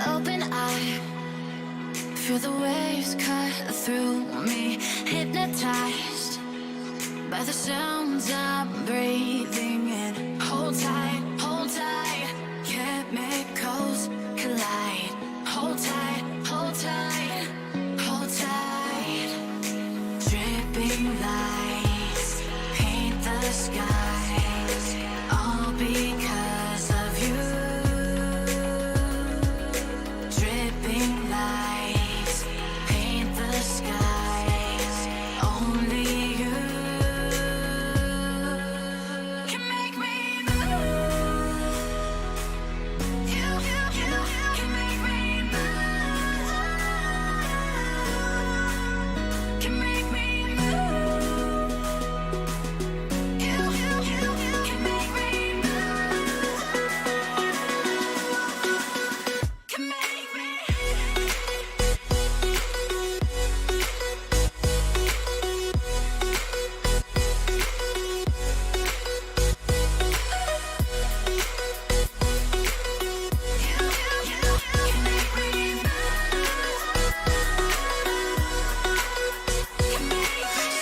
Open eye, feel the waves cut through me. Hypnotized by the sounds I'm breathing in. Hold tight, chemicals collide. Hold tight, hold tight, hold tight. Dripping lights paint the skies, all because of you. Dripping lights paint the skies, only you can make me move. You can make me move. Can make me move. You can make me move. Can make me.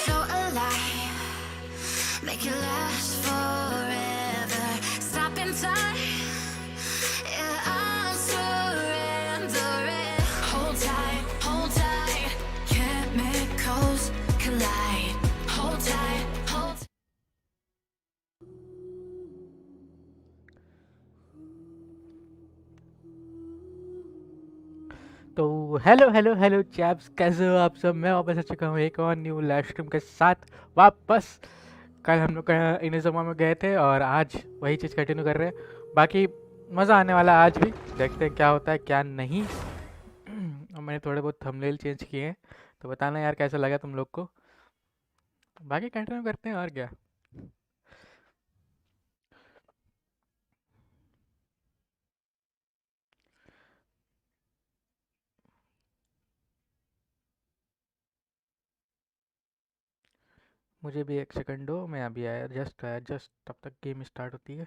So alive, make it last forever. Stop in time, yeah, I'm surrendering. Hold tight, chemicals collide. Hold tight, hold. तो hello hello hello chaps, कैसे हो आप सब। मैं वापस आ चुका हूँ एक और न्यू लाइव स्ट्रीम के साथ वापस। कल हम लोग इनिज़मा में गए थे और आज वही चीज़ कंटिन्यू कर रहे हैं। बाकी मज़ा आने वाला है आज भी, देखते हैं क्या होता है क्या नहीं। और मैंने थोड़े बहुत थंबनेल चेंज किए हैं, तो बताना यार कैसा लगा तुम लोग को। बाकी कंटिन्यू करते हैं और क्या। मुझे भी एक सेकंड दो, मैं अभी आया, जस्ट तब तक गेम स्टार्ट होती है।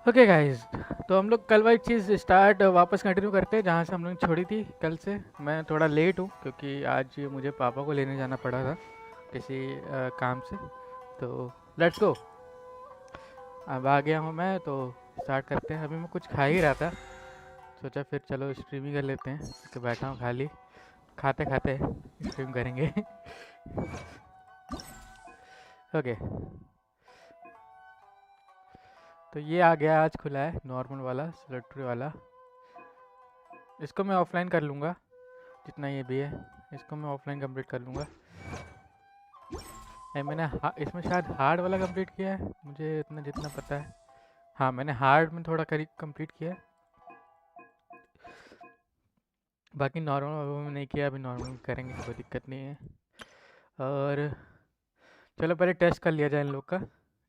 ओके गाइस, तो हम लोग कल वही चीज़ स्टार्ट वापस कंटिन्यू करते हैं जहाँ से हम लोग छोड़ी थी कल से। मैं थोड़ा लेट हूँ क्योंकि आज मुझे पापा को लेने जाना पड़ा था किसी काम से। तो लेट्स गो, अब आ गया हूँ मैं, तो स्टार्ट करते हैं। अभी मैं कुछ खा ही रहा था, सोचा फिर चलो स्ट्रीम ही कर लेते हैं। तो बैठा हूँ खाली, खाते खाते स्ट्रीम करेंगे। ओके, तो ये आ गया, आज खुला है नॉर्मल वाला, सेलेक्टरी वाला। इसको मैं ऑफलाइन कर लूँगा, जितना ये भी है इसको मैं ऑफलाइन कंप्लीट कर लूँगा। नहीं, मैंने इसमें शायद हार्ड वाला कंप्लीट किया है, मुझे इतना जितना पता है। हाँ, मैंने हार्ड में थोड़ा करीब कंप्लीट किया है, बाकी नॉर्मल में नहीं किया। अभी नॉर्मल में करेंगे, कोई दिक्कत नहीं है। और चलो पहले टेस्ट कर लिया जाए इन लोग का,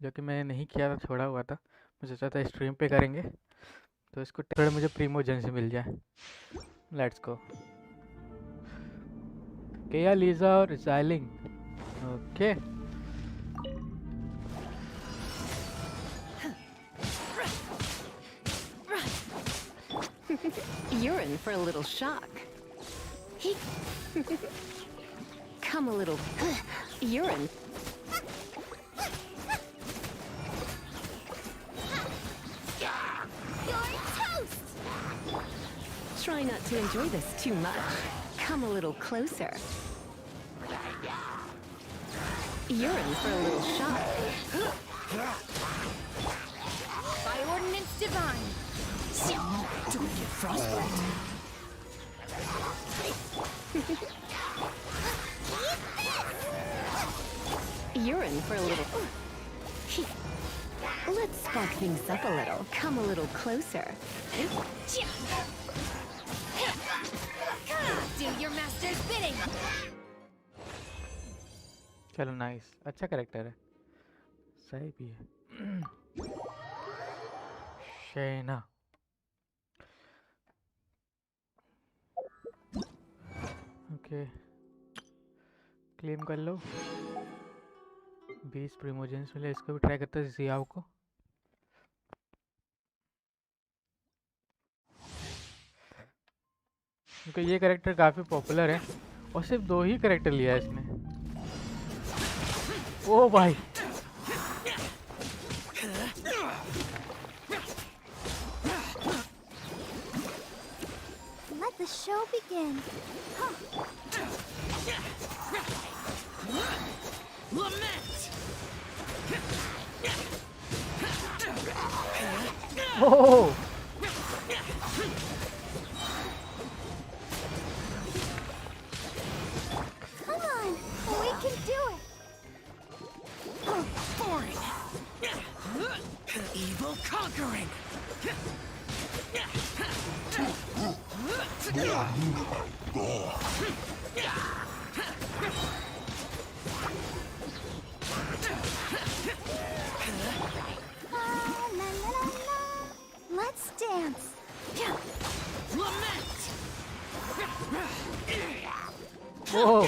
जो कि मैंने नहीं किया था, छोड़ा हुआ था। मैं सोचा था स्ट्रीम पे करेंगे, तो इसको थोड़ा मुझे प्रीमोजन से मिल जाए। Let's go. केया, लीजा और Xiangling. Okay, You're in for a little shock. Come a little. You're in. You're toast! not to enjoy this too much. Come a little closer. You're in for a little shock. By ordinance divine. Don't get frostbite. You're in for a little... Let's spark things up a little. Come a little closer. Do your master's bidding. चलो nice, अच्छा character है, सही भी है। शैना okay, claim कर लो। 20 प्रीमोजेंस मिले, इसको भी ट्राई करते हैं जियाओ को। क्योंकि ये कैरेक्टर काफ़ी पॉपुलर है और सिर्फ 2 ही कैरेक्टर लिया है इसने। ओ भाई Let the show begin. Lament! Oh Come on, we can do it. Boring! Evil conquering! La, la, la, la. Let's dance. Lament! ओह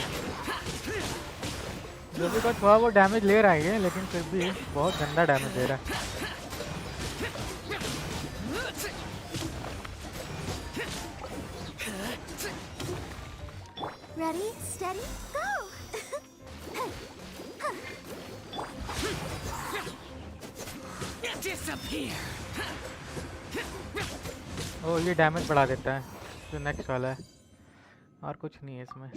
जो भी थोड़ा बहुत डैमेज ले रहा है लेकिन फिर भी बहुत गंदा डैमेज दे रहा है। Ready, steady, go. Disappear! ओ ये डैमेज बढ़ा देता है जो नेक्स्ट वाला है, और कुछ नहीं है इसमें।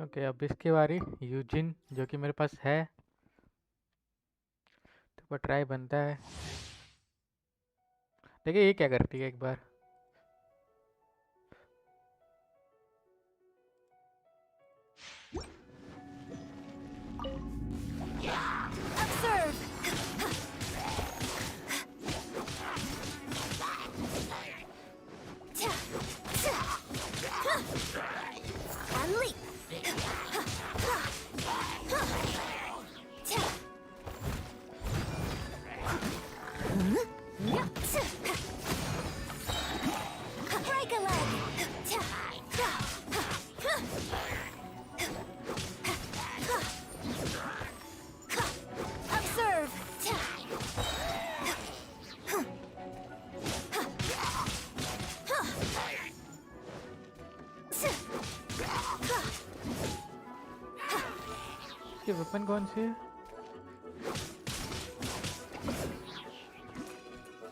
ओके अब इसकी बारी, यूजिन जो कि मेरे पास है तो ट्राई बनता है। देखिए ये क्या करती है एक बार। Observe. And leap. Break a leg. Observe. ये वेपन कौन सी है?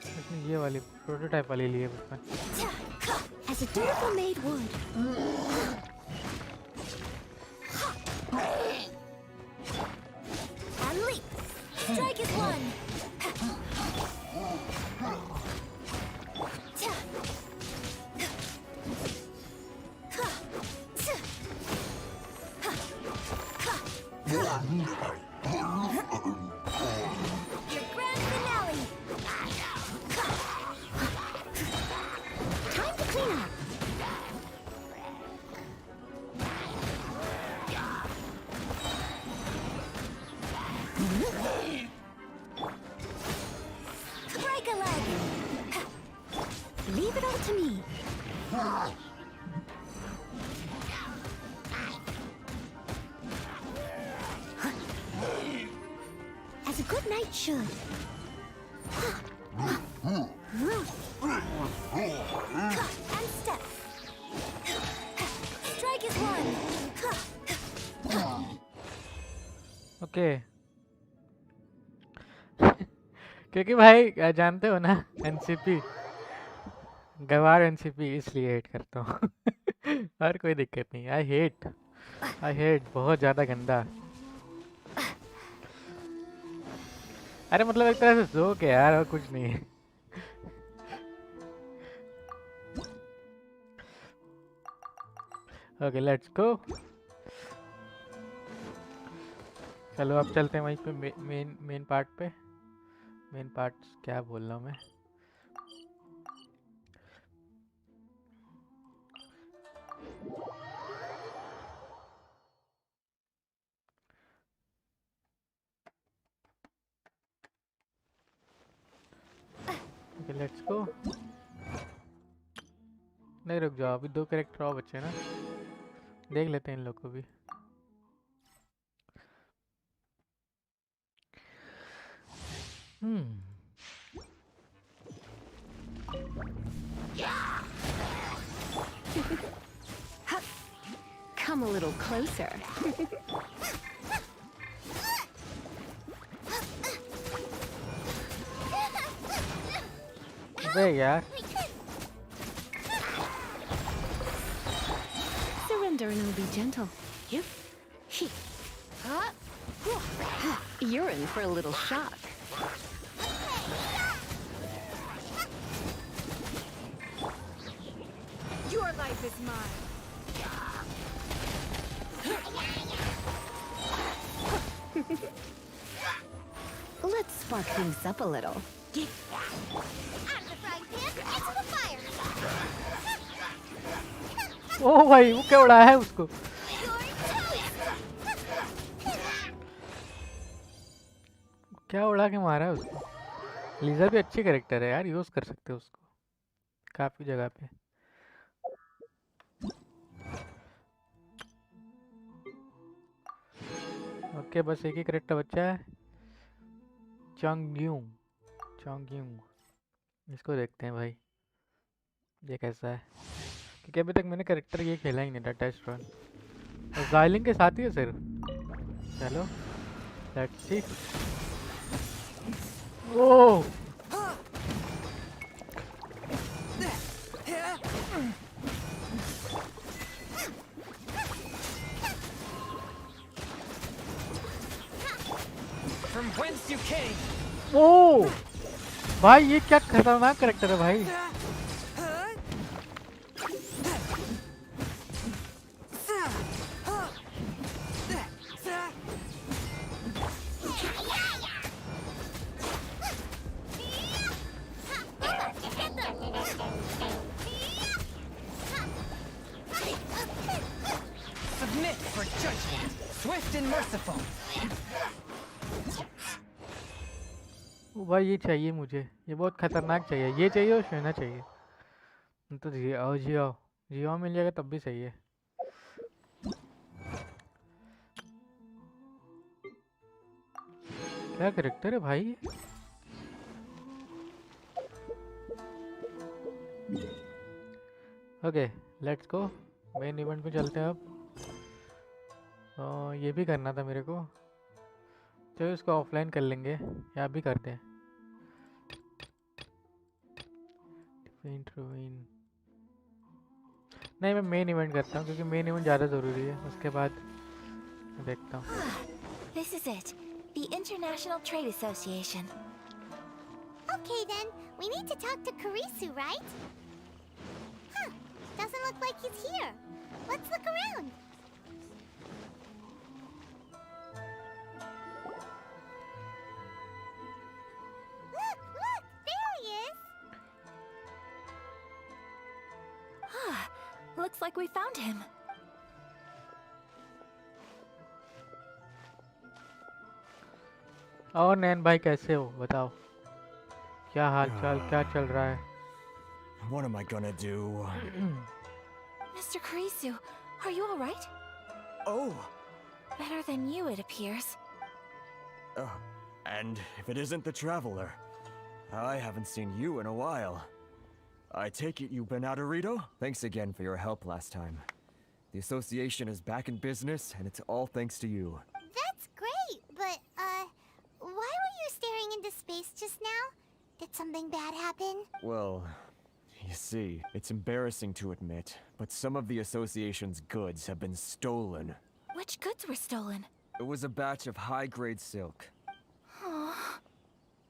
इसने ये वाली प्रोटोटाइप वाली ली है weapon. As a dutiful maid would. And leap. Strike is one. Your grand finale. Time to clean up. Break a leg. Leave it all to me. As a good knight should. And step. Okay क्योंकि भाई जानते हो ना NCP गवार NCP इसलिए hate करता हूँ और कोई दिक्कत नहीं। आई हेट बहुत ज़्यादा गंदा। अरे मतलब एक तरह से जोक है यार और कुछ नहीं है। Okay let's go. चलो अब चलते हैं वहीं पे मेन पार्ट पे। मेन पार्ट क्या बोल रहा हूँ मैं। Okay let's go. नहीं रुक जाओ, अभी 2 कैरेक्टर और बचे हैं ना, देख लेते हैं इन लोग को भी। हम्म Come a little closer. अबे यार Surrender and I'll be gentle. You. You're in for a little shock. Your life is mine. Let's spark things up a little. ओ भाई वो क्या उड़ाया है उसको। क्या उड़ा के मारा है उसको। लीजा भी अच्छी कैरेक्टर है यार, यूज कर सकते हो उसको काफी जगह पे। ओके बस एक ही कैरेक्टर बचा है, चोंगयूंग। चोंगयूंग इसको देखते हैं भाई ये कैसा है, क्योंकि अभी तक मैंने कैरेक्टर ये खेला ही नहीं था टेस्ट रन। और जाइलिंग के साथ ही है सिर्फ। चलो let's see. Oh From whence you came. ओह भाई ये क्या खतरनाक कैरेक्टर है भाई। Submit for judgment. Swift and merciful. ओ भाई ये चाहिए मुझे, ये बहुत खतरनाक चाहिए, ये चाहिए और शोना चाहिए। तो जियो मिल जाएगा तब भी सही है। क्या कैरेक्टर है भाई। Okay let's go, main event पे चलते हैं अब। ये भी करना था मेरे को, चलो इसको ऑफलाइन कर लेंगे या भी करते हैं। नहीं मैं मेन इवेंट करता हूँ क्योंकि मेन इवेंट ज़्यादा ज़रूरी है, उसके बाद देखता हूँ। This is it. The International Trade Association. Okay then, we need to talk to Kurisu, right? Huh, doesn't look like he's here. Let's look around. Look, there he is. Looks like we found him. और नैन भाई कैसे हो बताओ, क्या हाल चाल, क्या चल रहा है। What am I gonna do? Mr. Kurisu, are you all right? Oh, Better than you, it appears. and if it isn't the Traveler, I haven't seen you in a while. I take it you've been out of Rito? Thanks again for your help last time. The association is back in business, and it's all thanks to you. That's great, but something bad happen? Well, you see, it's embarrassing to admit, but some of the association's goods have been stolen. Which goods were stolen? It was a batch of high-grade silk.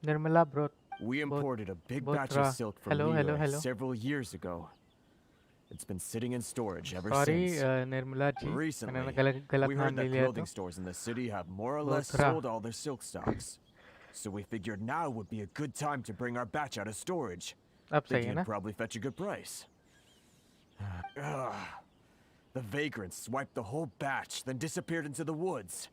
Nirmala bro. We imported a big both batch raw. of silk from Hello, hello, Liyue hello. several years ago. It's been sitting in storage ever Sorry, since. Nirmala ji. Recently, मैंने गलत we नाम heard ले that लिया clothing तो. stores in the city have more or less Both raw. sold all their silk stocks. So we figured now would be a good time to bring our batch out of storage. अब सही Thinking है it'd ना? probably fetch a good price. The vagrants swiped the whole batch, then disappeared into the woods.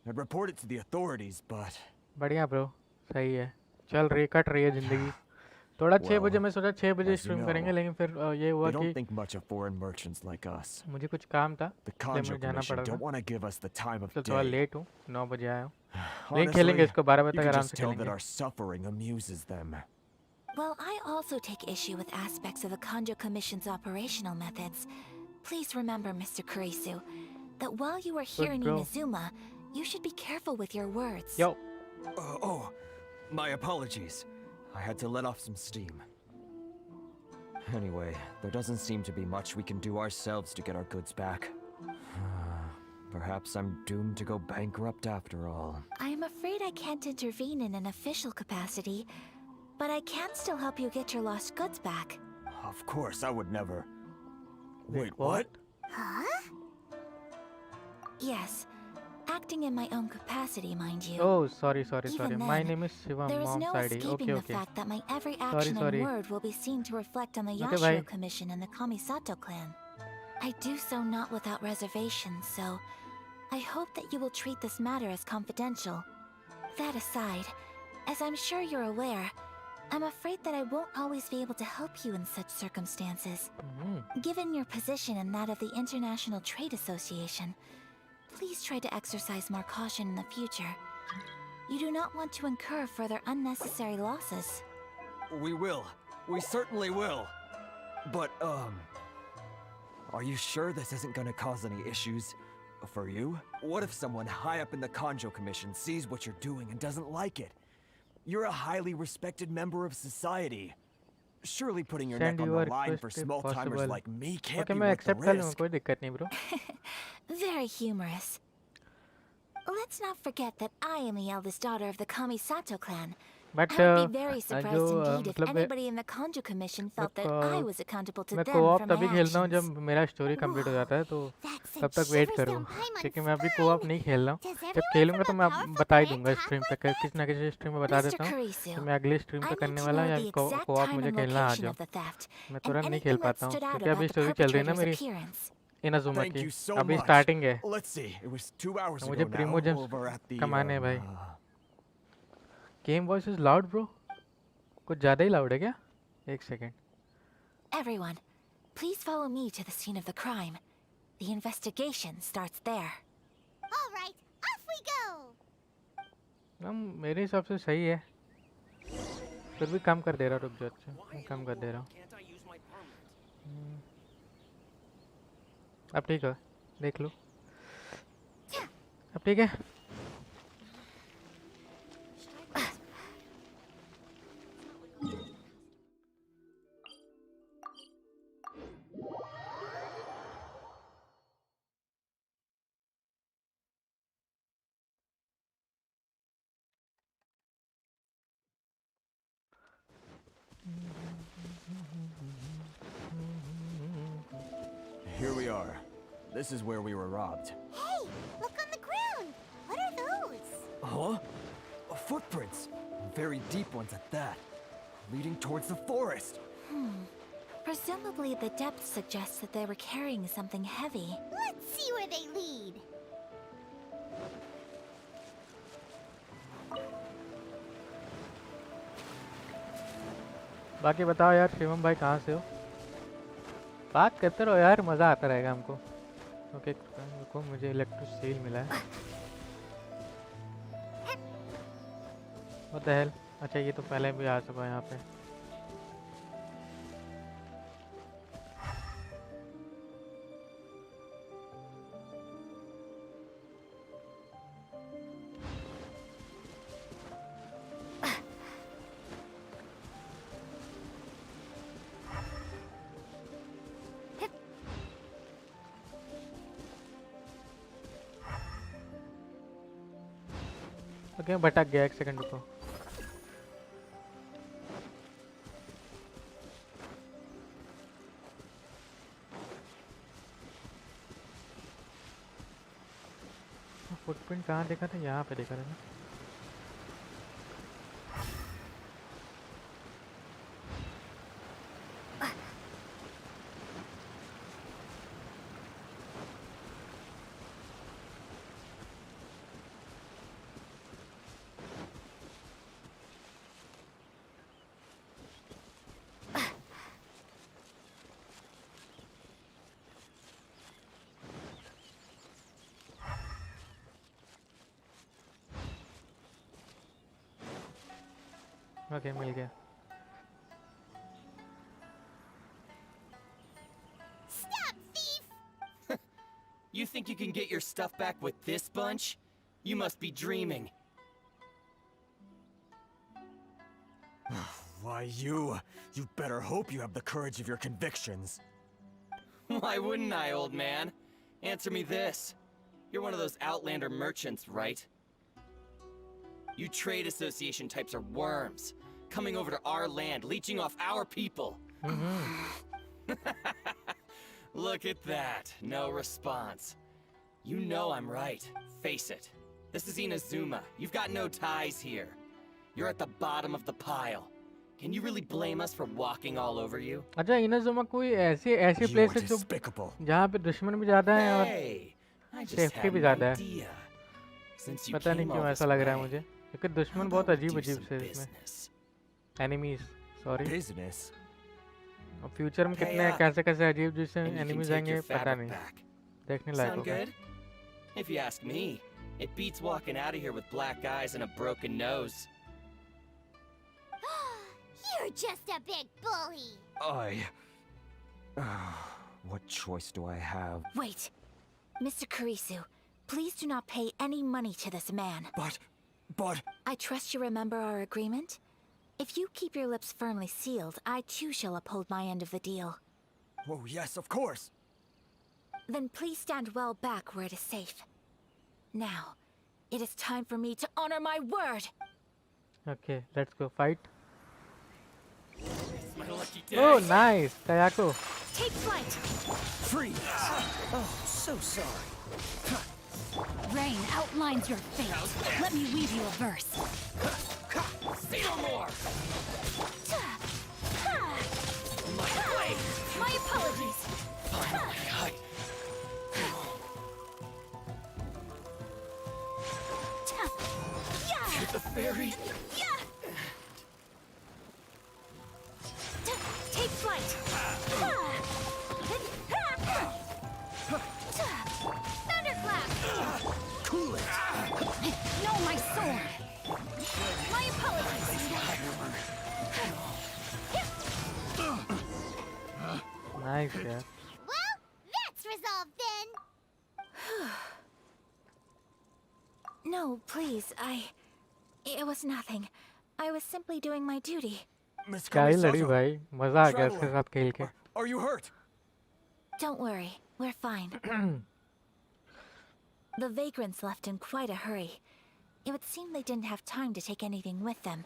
I'd reported to the authorities, but बढ़िया bro. सही है. चल रही cut रही है जिंदगी. थोड़ा 6 बजे मैं सोचा 6 बजे as you स्ट्रीम करेंगे know, लेकिन फिर ये हुआ they don't कि think much of foreign merchants like us. मुझे कुछ काम था The इसलिए Conjo मुझे जाना Commission पड़ा था. don't want to give us the time of तो थोड़ा day. लेट हूँ 9 बजे आया हूँ. लेकिन खेलेंगे Honestly, इसको 12 बजे you तक can आराम just से tell that खेलेंगे. our suffering amuses them. Well, I also take issue with aspects of the Kanjo Commission's operational methods. Please remember, Mr. Kurisu, that while you are here in bro. Inazuma, you should be careful with your words. Yo. Oh, my apologies. I had to let off some steam. Anyway, there doesn't seem to be much we can do ourselves to get our goods back. Perhaps I'm doomed to go bankrupt after all. I am afraid I can't intervene in an official capacity, but I can still help you get your lost goods back. Of course, I would never. Wait, what? Huh? Yes, acting in my own capacity, mind you. Oh, sorry. Even My then, name is Shivam, There is mom's no ID. escaping Okay, the okay. fact that my every action sorry. and word will be seen to reflect on the Okay, Yashiro bye. Commission and the Kamisato clan. I do so not without reservation, so I hope that you will treat this matter as confidential. That aside, as I'm sure you're aware, I'm afraid that I won't always be able to help you in such circumstances. Given your position and that of the International Trade Association, please try to exercise more caution in the future. You do not want to incur further unnecessary losses. We will. We certainly will. But, are you sure this isn't gonna cause any issues for you? What if someone high up in the Kanjo Commission sees what you're doing and doesn't like it? You're a highly respected member of society. Surely putting your Send neck on your the line for request if small-timers possible. like me can't Okay, be मैं worth the accept कर लूँगा risk. कोई दिक्कत नहीं bro. Very humorous. Let's not forget that I am the eldest daughter of the Kamisato clan. But I would be very surprised जो indeed if मतलब anybody in the Kanjo Commission felt that को- I was accountable to मैं them co-op for तभी my खेलता हूँ actions. जब मेरा story complete हो जाता है तो That तब sent तक वेट shivers करो down Paimon's क्योंकि मैं अभी spine. co-op नहीं खेल रहा हूँ. Does जब everyone खेलूंगा from तो a मैं powerful बता ही clan दूंगा talk स्ट्रीम पे like किसी ना किसी स्ट्रीम में बता Mr. देता हूँ Kurisu, कि मैं अगली स्ट्रीम I पे need करने to वाला know हूँ the या exact co-op time मुझे and खेलना आ location जाओ. of the theft, मैं and तुरंत नहीं anything खेल that पाता हूँ stood out क्योंकि अभी about the स्टोरी चल रही है ना perpetrator's मेरी appearance. इनाजुमा Thank की. you so अभी much. स्टार्टिंग है. Let's see. It was 2 hours मुझे ago now Primo James over at the कमाने हैं भाई. Game voice is loud bro. कुछ ज़्यादा ही लाउड है क्या? एक second. Everyone, please follow me to the scene of the crime. The investigation starts there. All right, off we go. मेरे हिसाब से सही है. फिर भी कम कर दे रहा. रुक जाओ. अच्छा मैं कम कर दे रहा हूँ. अब ठीक है. देख लो. अब ठीक है. Here we are. This is where we were robbed. Hey, look on the ground. What are those? Huh? Footprints. Very deep ones at that. Leading towards the forest. Presumably the depth suggests that they were carrying something heavy. Let's see where they lead. बाकी बताओ यार शिवम भाई कहाँ से हो? बात करते रहो यार मज़ा आता रहेगा हमको. ओके रुको मुझे इलेक्ट्रिक सील मिला है. What the hell? अच्छा ये तो पहले भी आ चुका है यहाँ पे. ओके मैं भटक गया, एक सेकंड रुको। फुटप्रिंट कहाँ देखा था? यहाँ पे देखा था ना। ओके मिल गया। Stop, thief! You think you can get your stuff back with this bunch? You must be dreaming. Why, you better hope you have the courage of your convictions. Why wouldn't I, old man? Answer me this. You're one of those Outlander merchants, right? You trade association types are worms, coming over to our land, leeching off our people. Look at that. No response. You know I'm right. Face it. This is Inazuma. You've got no ties here. You're at the bottom of the pile. Can you really blame us for walking all over you? अच्छा Inazuma कोई ऐसी ऐसी You place are है जो despicable. जहाँ पे दुश्मन भी ज़्यादा है और Hey, I just safety had भी an ज़्यादा है। idea. Since you पता नहीं came क्यों all ऐसा this लग रहा है way, मुझे, क्योंकि how दुश्मन about बहुत we अजीब do अजीब some से इसमें। business? Enemies sorry. Business? और फ्यूचर में Pay कितने up, कैसे कैसे अजीब जिससे and you can enemies take आएंगे your पता fabric नहीं, back. देखने लायक Sound होगा। good? If you ask me, it beats walking out of here with black eyes and a broken nose. You're just a big bully! What choice do I have? Wait. Mr. Kurisu, please do not pay any money to this man. But... I trust you remember our agreement? If you keep your lips firmly sealed, I too shall uphold my end of the deal. Oh, yes, of course. Then please stand well back where it is safe. Now, it is time for me to honor my word! Okay, let's go fight. It's my lucky day. Oh, nice, Kayako. Take flight! Freeze! Oh, so sorry. Rain outlines your fate. Let me weave you a verse. Say no more! My blade! My apologies! Finally, the fairy! Take flight! Thunderclap! Cool it! No, my sword. My apologies! Nice, yeah. Well, that's resolved then! No, please, It was nothing. I was simply doing my duty. Miss क्या ही लड़ी Kamisato, भाई, मजा आ गया इसके Traveler. साथ खेल के। Are you hurt? Don't worry, we're fine. The vagrants left in quite a hurry. It would seem they didn't have time to take anything with them.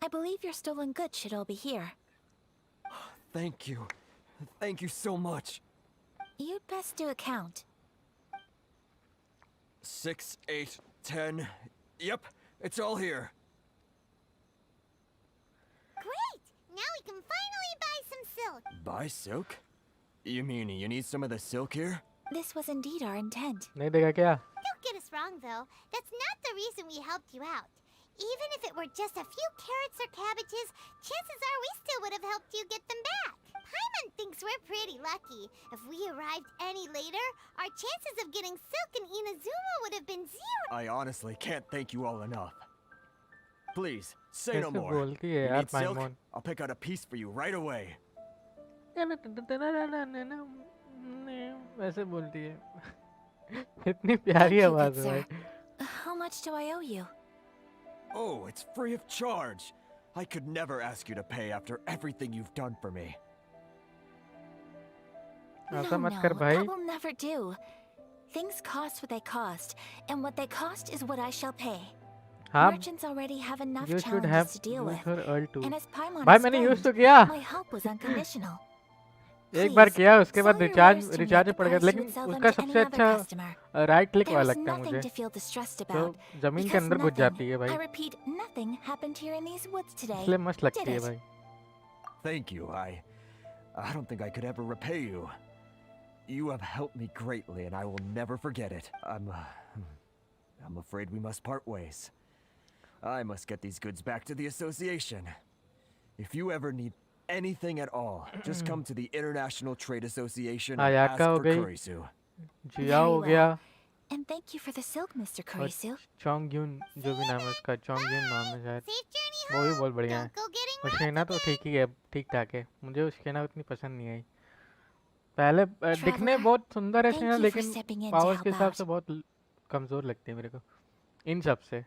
I believe your stolen goods should all be here. Thank you. Thank you so much. You'd best do a count. 6, 8, 10. Yep, it's all here. Great! Now we can finally buy some silk. Buy silk? You mean you need some of the silk here? This was indeed our intent. नहीं देगा क्या? Don't get us wrong, though. That's not the reason we helped you out. Even if it were just a few carrots or cabbages, chances are we still would have helped you get them back. Paimon thinks we're pretty lucky. If we arrived any later, our chances of getting silk in Inazuma would have been zero. I honestly can't thank you all enough. Please, say no कैसे more. बोलती है You यार need silk? माइमोन? I'll pick out a piece for you right away. वैसे बोलती है। इतनी प्यारी Thank you, आवाज good है। sir. How much do I owe you? Oh, it's free of charge. I could never ask you to pay after everything you've done for me. ऐसा No, मत कर भाई। that will never do. Things cost what they cost, and what they cost is what I shall pay. हाँ Merchants already have enough you should have challenges to deal used with. her earl too. And as Paimon भाई मैंने use तो explained, किया my help was unconditional. एक बार Please, किया उसके बाद sell your wares to me recharge at the पड़ गया price you लेकिन would sell them उसका to any सबसे other अच्छा customer. राइट क्लिक वाला There is लगता है nothing मुझे to feel distressed तो about. जमीन के Because अंदर घुस जाती है nothing, I भाई repeat, nothing happened here in these woods today. इसलिए मस्त लगती Did है it? भाई Thank you. I don't think I could ever repay you. You have helped me greatly, and I will never forget it. I'm afraid we must part ways. I must get these goods back to the association. If you ever need anything at all, just come to the International Trade Association and ask आयाका हो for गई Kurisu. जिया हो Very गया well. And thank you for the silk, Mr. और Kurisu. चोंगयुन जो भी नाम है उसका चोंगयुन नाम है शायद Safe journey वो भी home. बहुत बढ़िया है Don't go getting और lost शेना तो again. ठीक ही है ठीक ठाक है मुझे वो शेना उतनी पसंद नहीं आई पहले दिखने Traveler, बहुत सुंदर है thank शेना you for लेकिन stepping in to powers help के हिसाब out. से बहुत कमज़ोर लगती है मेरे को इन सब से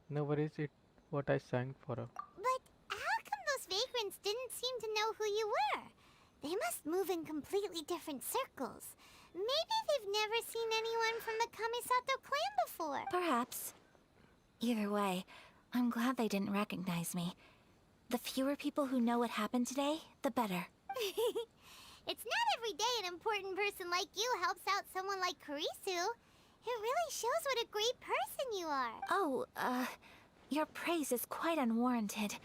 no worries it what I sang for her. But how come those vagrants didn't seem to know who you were? They must move in completely different circles. Maybe they've never seen anyone from the Kamisato clan before. Perhaps. Either way, I'm glad they didn't recognize me. The fewer people who know what happened today, the better. It's not every day an important person like you helps out someone like Kurisu. It really shows what a great person you are. Oh, your praise is quite unwarranted.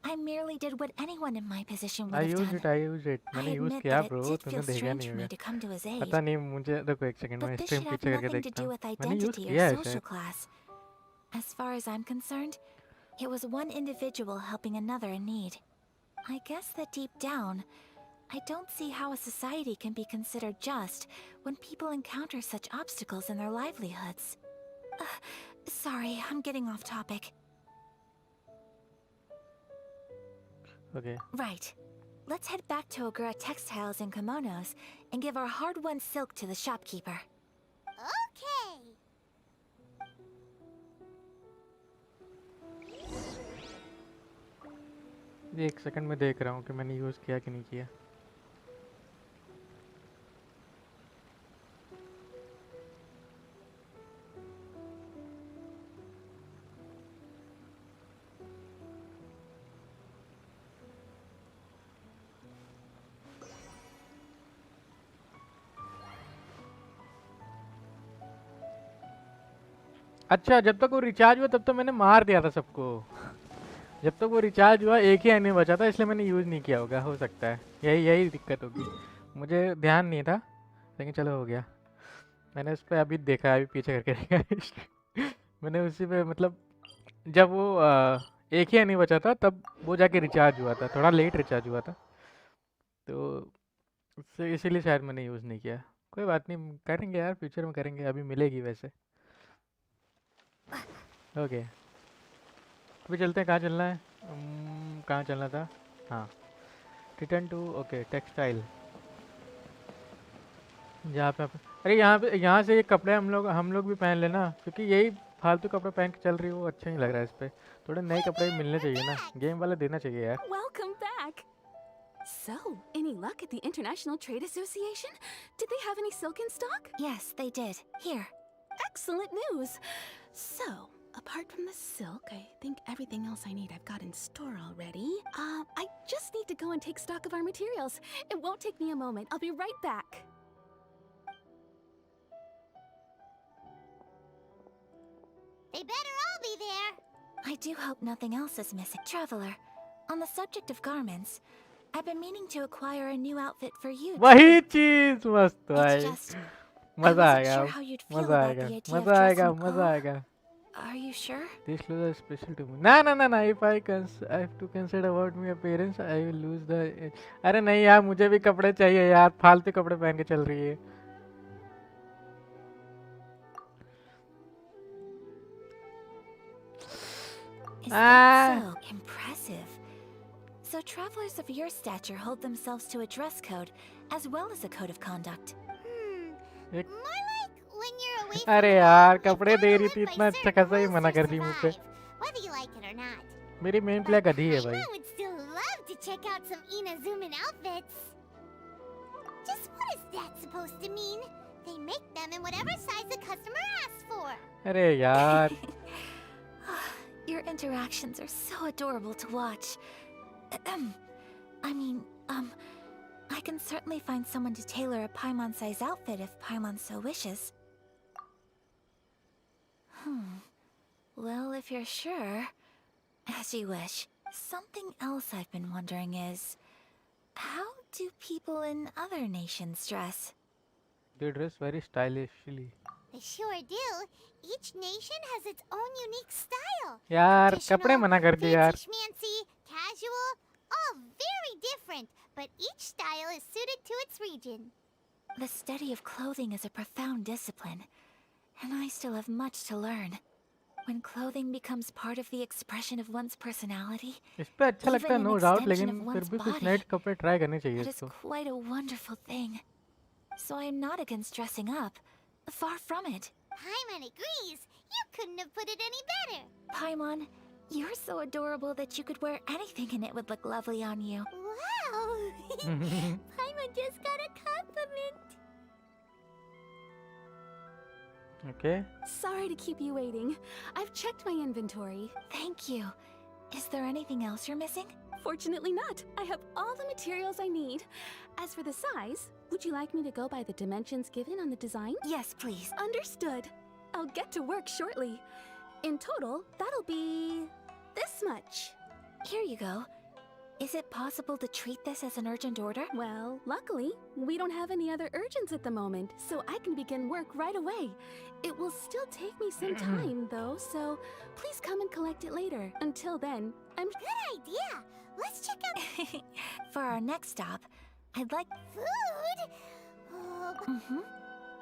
I merely did what anyone in my position would I have used done. it I used it I मैंने use admit किया that it bro did तूने feel देखा strange नहीं for me होगा to come to his aid. पता नहीं मुझे रुको एक सेकंड मैं But this stream should have पीछे करके nothing to देखता do हूँ with मैंने यूज identity किया or है social शायद class. As far as I'm concerned, it was one individual helping another in need. I guess that deep down, I don't see how a society can be considered just when people encounter such obstacles in their livelihoods. Sorry, I'm getting off topic. Okay Right. Let's head back to Ogura Textiles and Kimonos and give our hard-won silk to the shopkeeper. Okay. ये एक second में देख रहा हूँ कि मैंने use किया कि नहीं किया अच्छा जब तक वो रिचार्ज हुआ तब तो मैंने मार दिया था सबको जब तक वो रिचार्ज हुआ एक ही एनिमी बचा था इसलिए मैंने यूज़ नहीं किया होगा हो सकता है यही दिक्कत होगी मुझे ध्यान नहीं था लेकिन चलो हो गया मैंने उस पर अभी देखा अभी पीछे करके देखा मैंने उसी पे मतलब जब वो एक ही एनिमी बचा था तब वो जाके रिचार्ज हुआ था थोड़ा लेट रिचार्ज हुआ था तो इसीलिए शायद मैंने यूज़ नहीं किया कोई बात नहीं करेंगे यार फ्यूचर में करेंगे अभी मिलेगी वैसे ओके अभी चलते हैं कहाँ चलना है कहाँ चलना था हाँ रिटर्न टू ओके टेक्सटाइल जहाँ पे अरे यहाँ से ये कपड़े हम लोग भी पहन लेना क्योंकि यही फालतू कपड़े पहन के चल रही हो अच्छा नहीं लग रहा है इस पे थोड़े नए कपड़े भी मिलने चाहिए ना गेम वाले देना चाहिए यार Welcome back. So, any luck at the International Trade Association? Did they have any silk in stock? Yes, they did. Here. Excellent news. So, apart from the silk, I think everything else I need I've got in store already. I just need to go and take stock of our materials. It won't take me a moment. I'll be right back. They better all be there. I do hope nothing else is missing. Traveler, on the subject of garments, I've been meaning to acquire a new outfit for you. वही चीज मस्त It's भाई just, I मजा wasn't आएगा sure how you'd feel मजा about आएगा the idea of मजा आएगा dressing. मजा आएगा Are you sure? This clothes are special to me. ना if I have to consider about my appearance I will lose the अरे नहीं यार मुझे भी कपड़े चाहिए यार फालतू कपड़े पहन के चल रही है Is that so impressive? So travelers of your stature hold themselves to a dress code as well as a code of conduct. एक More like when you're away from अरे home, यार you've कपड़े gotta दे रही live थी by इतना अच्छा certain खासा ही rules मना to कर दी मुझसे survive, whether you like it or not. मेरी मेन प्ले गधी है भाई I would still love to check out some Inazuman outfits. Just what is that supposed to mean? They make them in whatever size the customer asks for. अरे यार Your interactions are so adorable to watch. I mean, I can certainly find someone to tailor a Paimon-size outfit if Paimon so wishes. Well, if you're sure, as you wish. Something else I've been wondering is, how do people in other nations dress? They dress very stylishly. They sure do. Each nation has its own unique style. यार कपड़े Traditional, मना कर दिए यार. fancy schmancy, casual, all very different, but each style is suited to its region. The study of clothing is a profound discipline, and I still have much to learn. When clothing becomes part of the expression of one's personality, इस पे अच्छा लगता है even an no doubt, extension लेकिन of फिर one's भी कुछ body, नए कपड़े ट्राई करने चाहिए that is इसको. quite a wonderful thing. So I'm not against dressing up. Far from it. Paimon agrees. You couldn't have put it any better. Paimon, you're so adorable that you could wear anything and it would look lovely on you. Wow! Paimon just got a compliment. Okay. Sorry to keep you waiting. I've checked my inventory. Thank you. Is there anything else you're missing? Fortunately not. I have all the materials I need. As for the size, would you like me to go by the dimensions given on the design? Yes, please. Understood. I'll get to work shortly. In total, that'll be this much. Here you go. Is it possible to treat this as an urgent order? Well, luckily, we don't have any other urgents at the moment, so I can begin work right away. It will still take me some time, though, so please come and collect it later. Until then, I'm... Good idea. Let's check out For our next stop, I'd like... food. Oh,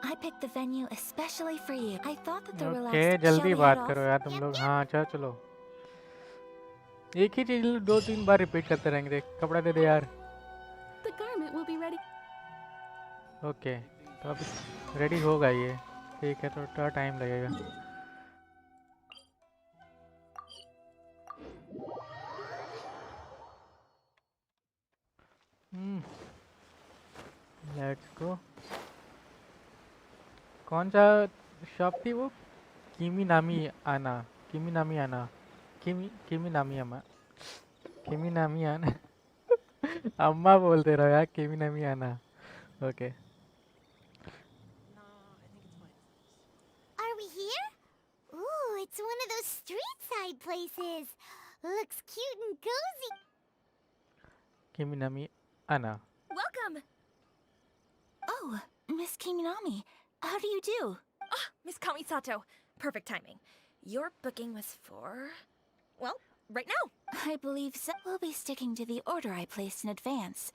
I picked the venue especially for you. I thought that the Okay, relaxed... जल्दी Shall we बात head करो off? यार तुम लोग. हाँ चलो चलो. एक ही चीज 2-3 बार रिपीट करते रहेंगे. कपड़ा दे दे यार. The garment will be ready. Okay तो अब रेडी होगा ये. ठीक है तो थोड़ा टाइम लगेगा. Let's go. कौन सा शॉप थी वो? किमी नामी आना. किमी नामी आना. किमी नामी अम्मा. किमी नामी आना. अम्मा बोलते रहो यार. किमी नामी आना. Okay. are we here? Ooh, it's one of those street side places. Looks cute and cozy. किमी नामी आना. Welcome! Oh, Miss Kiminami, how do you do? Ah, Miss Kamisato. Perfect timing. Your booking was for... well, right now. I believe so. We'll be sticking to the order I placed in advance.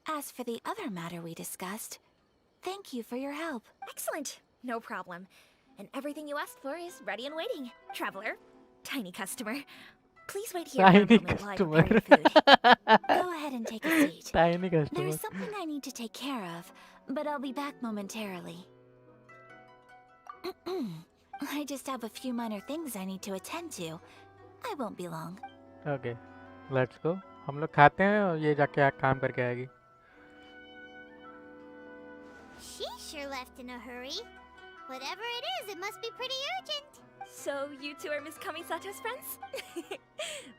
As for the other matter we discussed, thank you for your help. Excellent. No problem. And everything you asked for is ready and waiting. Traveler, tiny customer, please wait here for a Tiny moment while I customer. prepare your food. Go ahead and take a seat. Tiny customer. There's something I need to take care of, but I'll be back momentarily. I just have a few minor things I need to attend to. I won't be long. Okay let's go. हम लोग खाते हैं और ये जाके काम करके आएगी. She sure left in a hurry. Whatever it is, it must be pretty urgent. So, you two are Miss Kamisato's friends?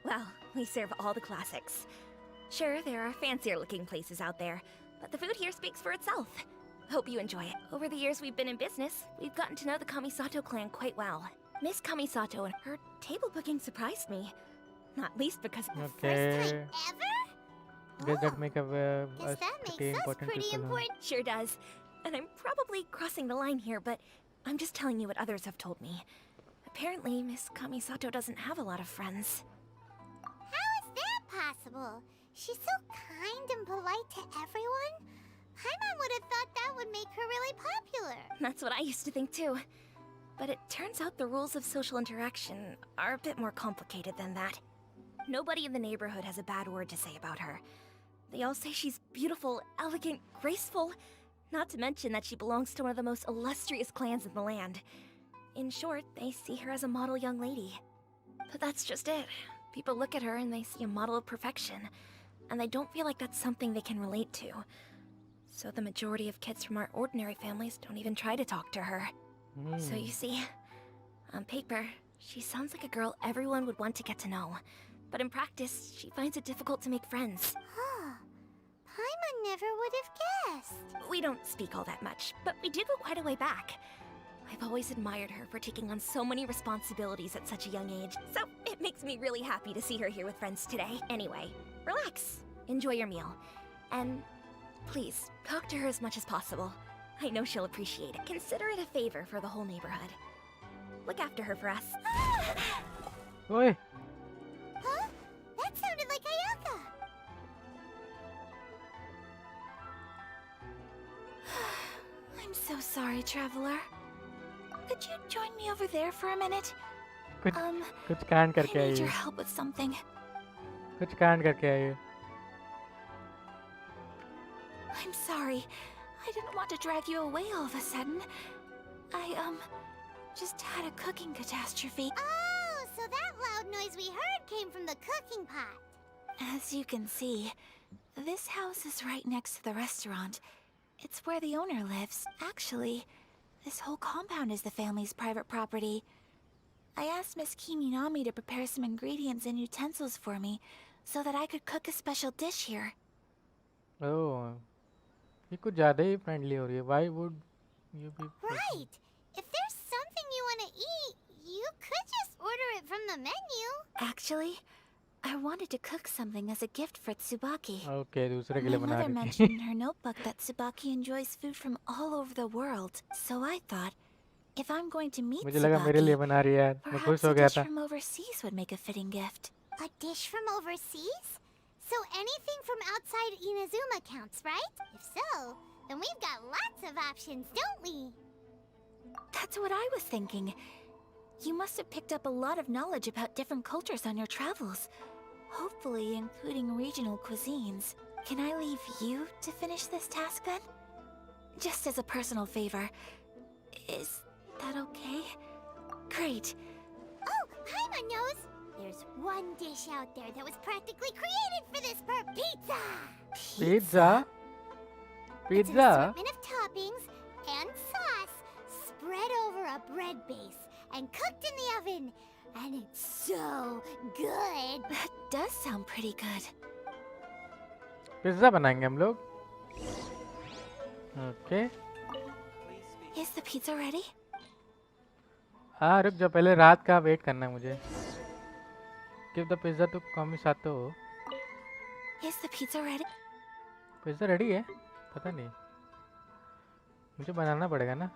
Well, we serve all the classics. Sure, there are fancier looking places out there, but the food here speaks for itself. Hope you enjoy it. Over the years we've been in business, we've gotten to know the Kamisato clan quite well. Miss Kamisato and her table booking surprised me. Not least because Okay. Ever? Does that make a Guess that pretty makes us important pretty people? important. Sure does. And I'm probably crossing the line here, but I'm just telling you what others have told me. Apparently, Miss Kamisato doesn't have a lot of friends. How is that possible? She's so kind and polite to everyone. Paimon would have thought that would make her really popular. That's what I used to think too. But it turns out the rules of social interaction are a bit more complicated than that. Nobody in the neighborhood has a bad word to say about her. They all say she's beautiful, elegant, graceful, not to mention that she belongs to one of the most illustrious clans in the land. In short, they see her as a model young lady. But that's just it. People look at her and they see a model of perfection, and they don't feel like that's something they can relate to. So the majority of kids from our ordinary families don't even try to talk to her. So you see, on paper, She sounds like a girl everyone would want to get to know. But in practice, she finds it difficult to make friends. Huh. Paimon never would have guessed. We don't speak all that much, but we do go quite a way back. I've always admired her for taking on so many responsibilities at such a young age, so it makes me really happy to see her here with friends today. Anyway, relax, enjoy your meal, and please, talk to her as much as possible. I know she'll appreciate it. Consider it a favor for the whole neighborhood. Look after her for us. ओए Huh? That sounded like Ayaka. I'm so sorry, traveler. Could you join me over there for a minute? कुछ Um, कुछ कांड I करके आई need your है help with something. कुछ कांड करके आई है I'm sorry. I didn't want to drag you away all of a sudden. I just had a cooking catastrophe. Oh, so that loud noise we heard came from the cooking pot. As you can see, this house is right next to the restaurant. It's where the owner lives. Actually, this whole compound is the family's private property. I asked Miss Kiminami to prepare some ingredients and utensils for me so that I could cook a special dish here. ओह ये कुछ ज़्यादा ही friendly हो रही है why would you be Right. If there's something you want to eat, you could just order it from the menu. Actually, I wanted to cook something as a gift for Tsubaki. Okay दूसरे के My लिए बना mother रही थी mentioned in her notebook that Tsubaki enjoys food from all over the world. So I thought, if I'm going to meet मुझे लगा मेरे लिए Tsubaki, बना रही है यार मैं perhaps खुश a हो गया dish था from overseas would make a fitting gift. A dish from overseas? So anything from outside Inazuma counts, right? If so, then we've got lots of options, don't we? That's what I was thinking. You must have picked up a lot of knowledge about different cultures on your travels. Hopefully including regional cuisines. Can I leave you to finish this task then? Just as a personal favor. Is that okay? Great. Oh, Paimon knows! There's one dish out there that was practically created for this pizza! Pizza It's an pizza assortment of toppings and sauce spread over a bread base and cooked in the oven. And it's so good! That does sound pretty good. Pizza बनाएंगे हम लोग okay Is the pizza ready? हाँ रुक जा पहले रात का wait करना है मुझे give the pizza to Kamisato Is the pizza ready? Pizza ready है पता नहीं मुझे बनाना पड़ेगा ना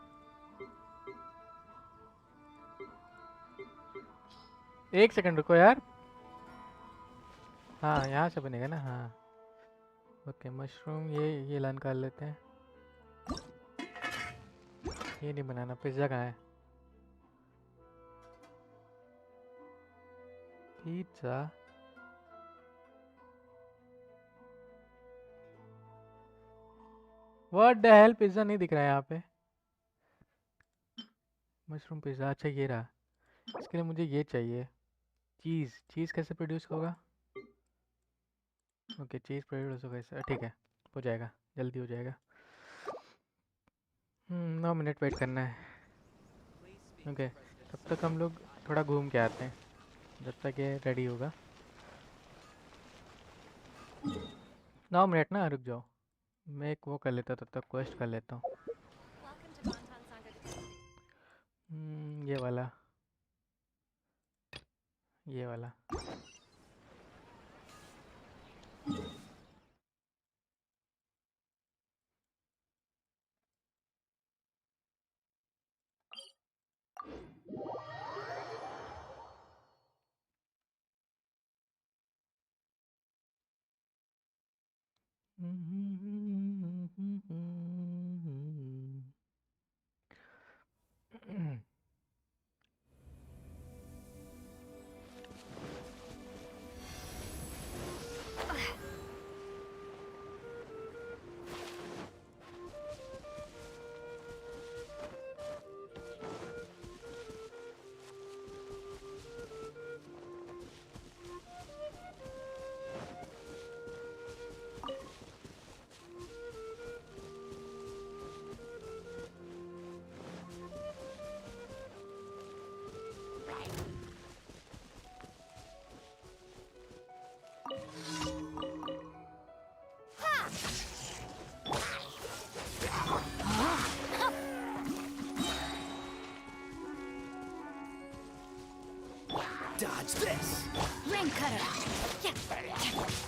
एक सेकंड रुको यार हाँ यहाँ से बनेगा ना हाँ ओके मशरूम ये लाइन कर लेते हैं ये नहीं बनाना पिज्ज़ा कहाँ है pizza what the hell pizza नहीं दिख रहा है यहाँ पे मशरूम पिज़्ज़ा अच्छा ये रहा इसके लिए मुझे ये चाहिए चीज़ कैसे प्रोड्यूस होगा ओके चीज़ प्रोड्यूस होगा इससे ठीक है हो जाएगा जल्दी हो जाएगा 9 मिनट वेट करना है ओके तब तक हम लोग थोड़ा घूम के आते हैं जब तक ये रेडी होगा 9 मिनट ना रुक जाओ मैं एक वो कर लेता तब तक क्वेस्ट कर लेता हूँ ये वाला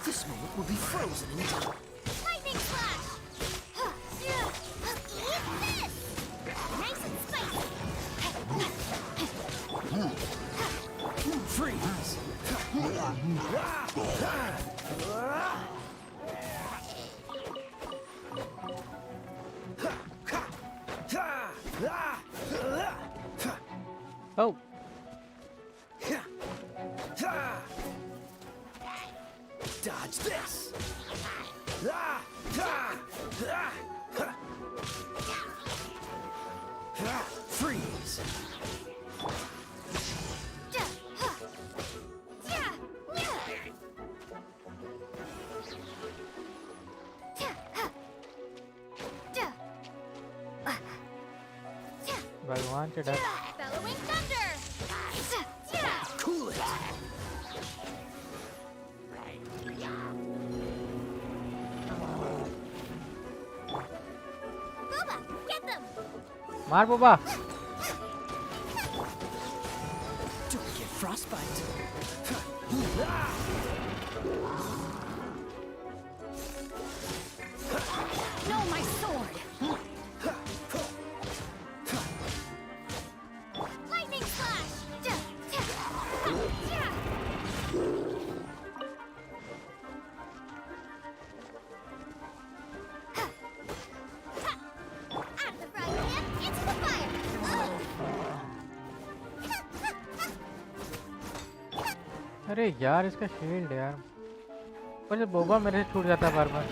This moment will be frozen in time. Lightning flash! Eat this! Nice and spicy! Freeze! Oh, Dodge this! Freeze! भगवान से डर। Bellowing thunder! Cool it! Booba, get them! मार बुबा। Don't get frostbite. No, my sword! Lightning flash! Out of the frying pan, into the fire! अरे यार इसका shield यार, पर बोबा मेरे से छूट जाता है बार बार।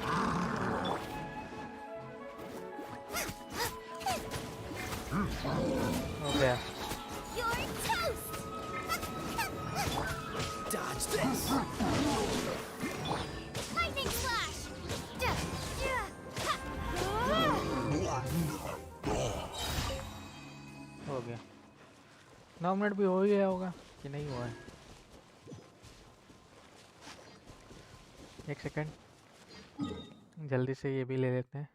हो गया। You're toast! Dodge this! Lightning flash! हो गया। 9 मिनट भी हो ही गया होगा कि नहीं हुआ है। एक सेकंड, जल्दी से ये भी ले लेते हैं।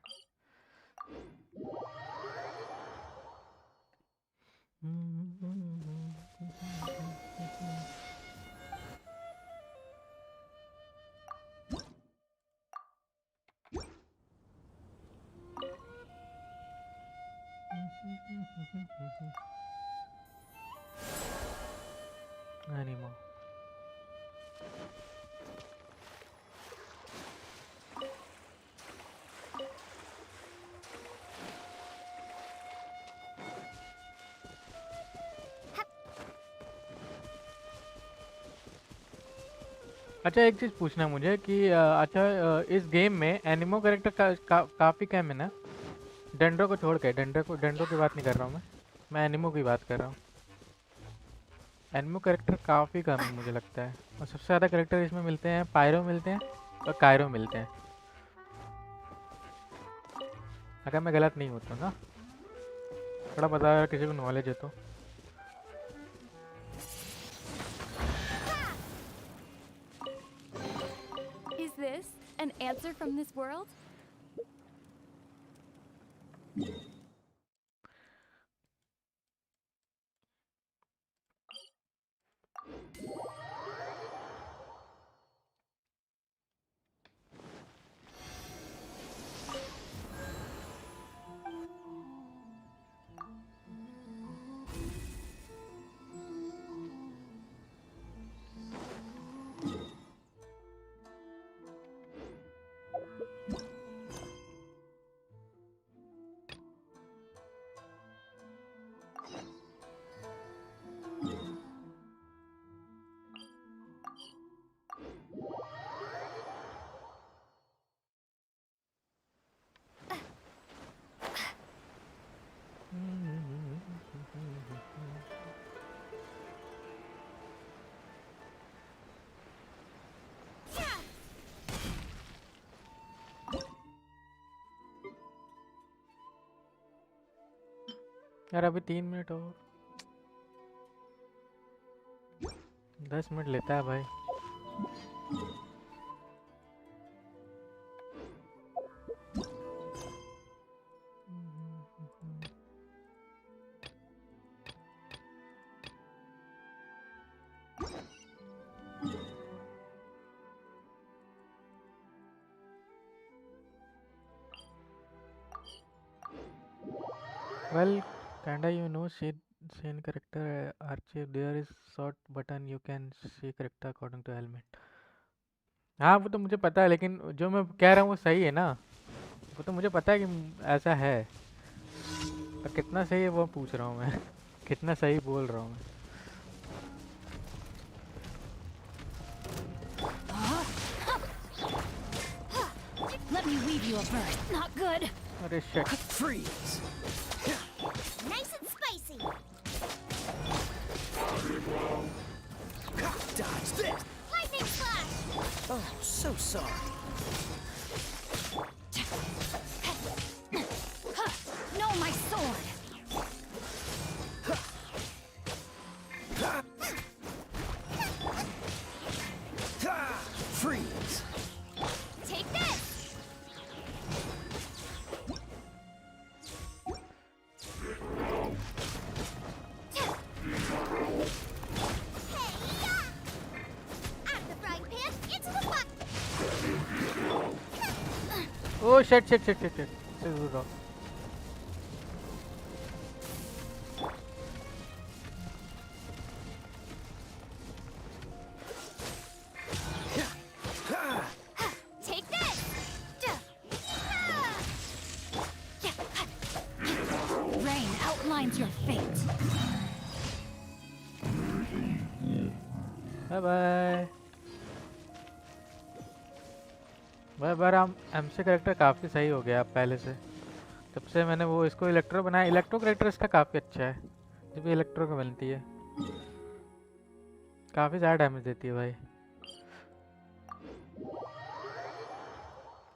Anymore. अच्छा एक चीज़ पूछना है मुझे कि इस गेम में एनिमो कैरेक्टर काफ़ी कम है ना? डेंड्रो को छोड़ के, डेंड्रो की बात नहीं कर रहा हूँ मैं एनिमो की बात कर रहा हूँ। एनिमो कैरेक्टर काफ़ी कम है मुझे लगता है, और सबसे ज़्यादा कैरेक्टर इसमें मिलते हैं, पायरो मिलते हैं और कायरो मिलते हैं, अगर मैं गलत नहीं होता ना। थोड़ा बता यार, किसी को नॉलेज है तो। Is this an answer from this world? यार अभी 3 मिनट और 10 मिनट लेता है भाई। Well, kinda you know, scene character archive. There is sort button you can see character according to element. हाँ वो तो मुझे पता है, लेकिन जो मैं कह रहा हूँ वो सही है ना, वो तो मुझे पता है कि ऐसा है, पर कितना सही है वो पूछ रहा हूँ मैं कितना सही बोल रहा हूँ मैं। Let me weave you a bird. Not good. अरे shit, Freeze! Nice and spicy. Dodge this! Lightning flash. Oh, so sorry. No, my sword. Freeze! Take this. Hey-ya! Out of the frying pan, into the pot. Oh shit shit shit shit shit, this is wrong. Take this. Rain outlines your fate. Bye bye bye bye. Ram MC character काफ़ी सही हो गया अब पहले से, जब से मैंने वो इसको इलेक्ट्रो बनाया। इलेक्ट्रो करेक्टर इसका काफ़ी अच्छा है, जब भी इलेक्ट्रो को मिलती है काफ़ी ज़्यादा डैमेज देती है भाई।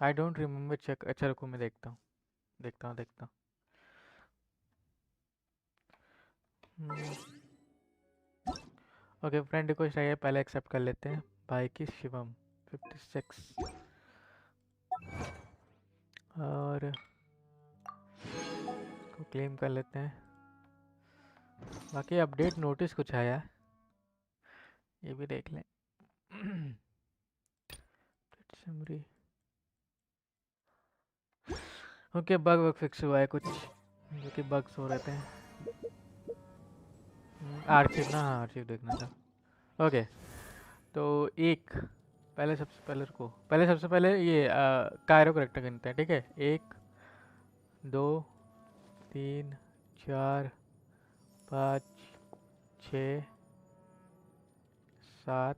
I don't remember check. अच्छा रुको मैं देखता हूँ देखता हूँ देखता हूँ। ओके फ्रेंड रिक्वेस्ट आई है, पहले एक्सेप्ट कर लेते हैं। भाई की शिवम 56 और को क्लेम कर लेते हैं। बाकी अपडेट नोटिस कुछ आया है, ये भी देख लें। समरी ओके, बग फिक्स हुआ है कुछ, जो कि बग्स हो रहे थे। आर्चिव ना, हाँ आर्चिव देखना था। ओके तो एक सबसे पहले ये कायरो करेक्टर गिनते हैं, ठीक है। 1 2 3 4 5 6 7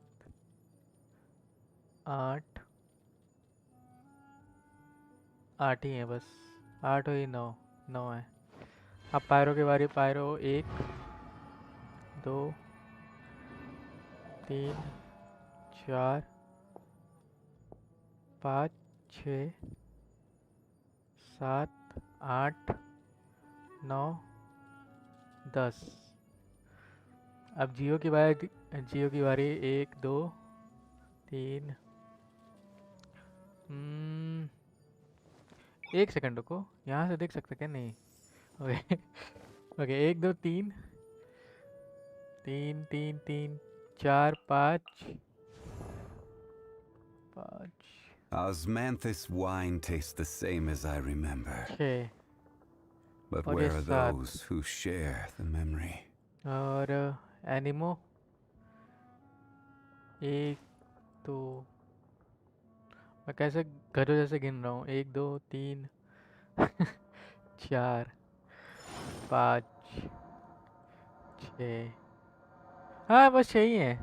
8 8 ही है बस, 8 ही 9 है। अब पायरो की बारी। पायरो 1 2 3 4 5 6 7 8 9 10। अब जियो की बारी। 1 2 3 1 सेकंड रुको, यहाँ से देख सकते क्या? नहीं okay okay 1 2 3 3 3 3 4 5 5 Osmanthus wine tastes the same as I remember. 6 But और where ये are 7 those who share the memory? और एनिमो 1 2। मैं कैसे घरों जैसे गिन रहा हूँ? 1 2 3 4 5 6। हाँ बस 6 ही है,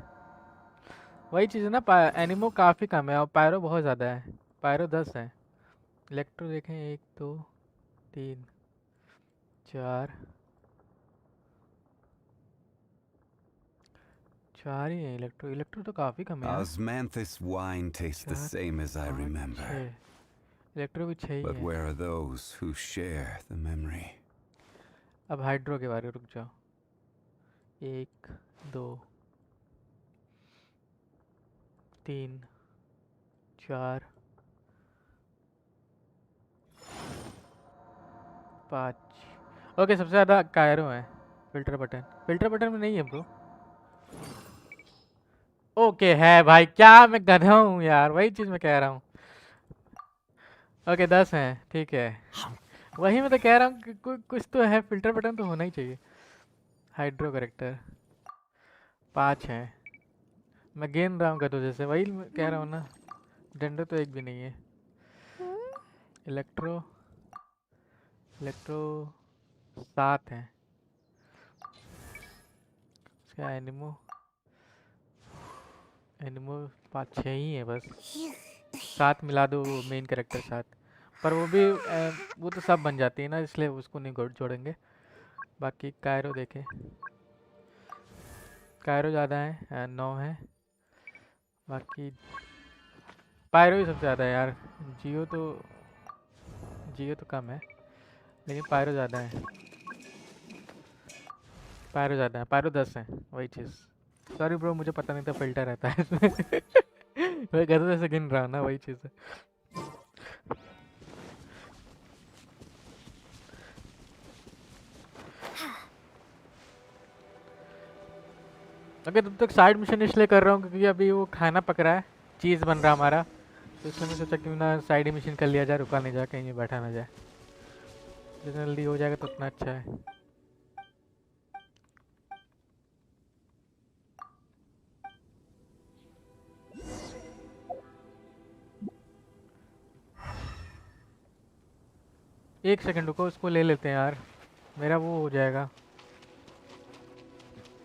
वही चीज़ है ना। एनिमो काफ़ी कम है और पायरो बहुत ज़्यादा है। पायरो 10 है। इलेक्ट्रो देखें 1 2 3 4 4 ही है। इलेक्ट्रो तो काफ़ी कम है यार। Osmanthus wine tastes the 4 same as I 5 remember. 6 electro भी 6 ही But है। where are those who share the memory? अब हाइड्रो के बारे में रुक जाओ। 1 2 3 4 5। ओके सबसे ज़्यादा कायरो है। फिल्टर बटन में नहीं है ब्रो। ओके है भाई, क्या मैं गधा हूँ यार, वही चीज़ मैं कह रहा हूँ। ओके 10 हैं, ठीक है। वही मैं तो कह रहा हूँ कि कुछ तो है, फिल्टर बटन तो होना ही चाहिए। हाइड्रो करेक्टर 5 है। मैं गेन रहा हूँ गधों जैसे, वही मैं कह रहा हूँ ना। डेंडो तो एक भी नहीं है। इलेक्ट्रो इलेक्ट्रो 7 है। इसका एनिमो एनिमो 5-6 ही है बस। 7 मिला दो मेन कैरेक्टर 7, पर वो भी वो तो सब बन जाती है ना, इसलिए उसको नहीं जोड़ेंगे। बाकी कायरो देखे, कायरो ज़्यादा है, 9 है। बाकी पायरो ही सबसे ज़्यादा है यार। जियो तो जियो तो कम है, लेकिन पायरो ज़्यादा है। पायरो ज़्यादा है, पायरो 10 है, वही चीज़। सॉरी ब्रो, मुझे पता नहीं था फिल्टर रहता है इसमें। मैं गधे से गिन रहा हूँ ना, वही चीज़ है। अगर तब तक साइड मिशन इसलिए कर रहा हूँ क्योंकि अभी वो खाना पक रहा है, चीज़ बन रहा है हमारा, तो इसलिए मैं सोचा क्यों ना साइड मिशन कर लिया जाए, रुका नहीं जाए, कहीं बैठा ना जाए। जितना जल्दी हो जाएगा तो उतना अच्छा है। एक सेकंड रुको, उसको ले लेते हैं यार, मेरा वो हो जाएगा,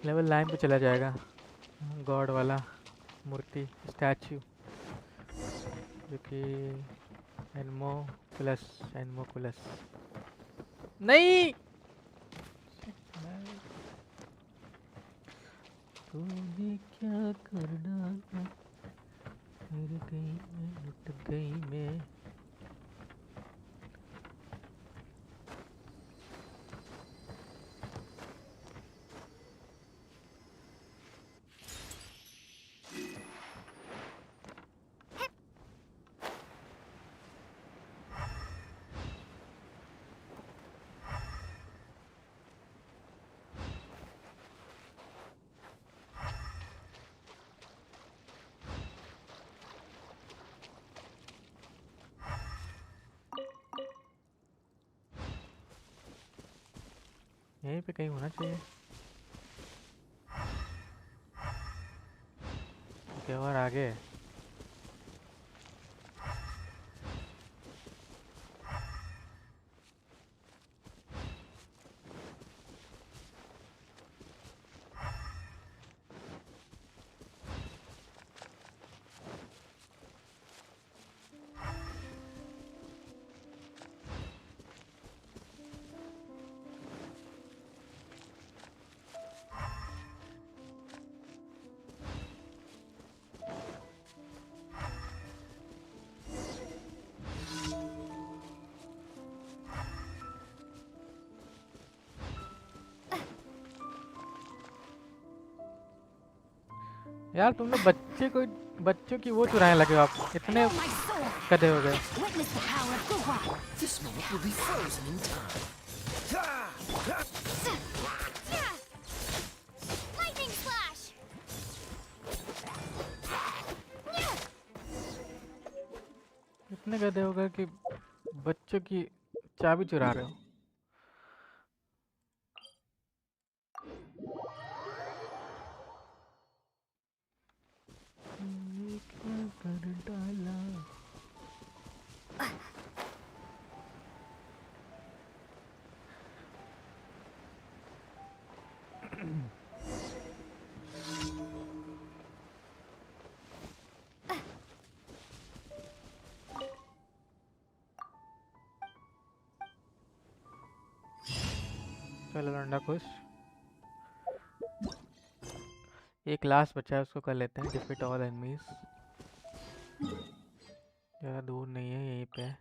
लेवल 9 पे चला जाएगा। गॉड वाला मूर्ति स्टैचू, जो कि एनमो प्लस नहीं। तूने क्या कर डाला, फिर गई मैं, लुट गई मैं। यहीं पे कहीं होना चाहिए। ओके, और आगे यार, तुम लोग बच्चों की वो चुराने लगे हो, आप इतने गधे हो गए। Witness the power of the rock. This moment will be frozen in time. Lightning slash! इतने गधे हो गए कि बच्चों की चाबी चुरा रहे हो। तूने क्या कर डाला। चलो लंडा खुश। एक लास्ट बचा है, उसको कर लेते हैं। Defeat all enemies. ज़्यादा दूर नहीं है, यहीं पे है।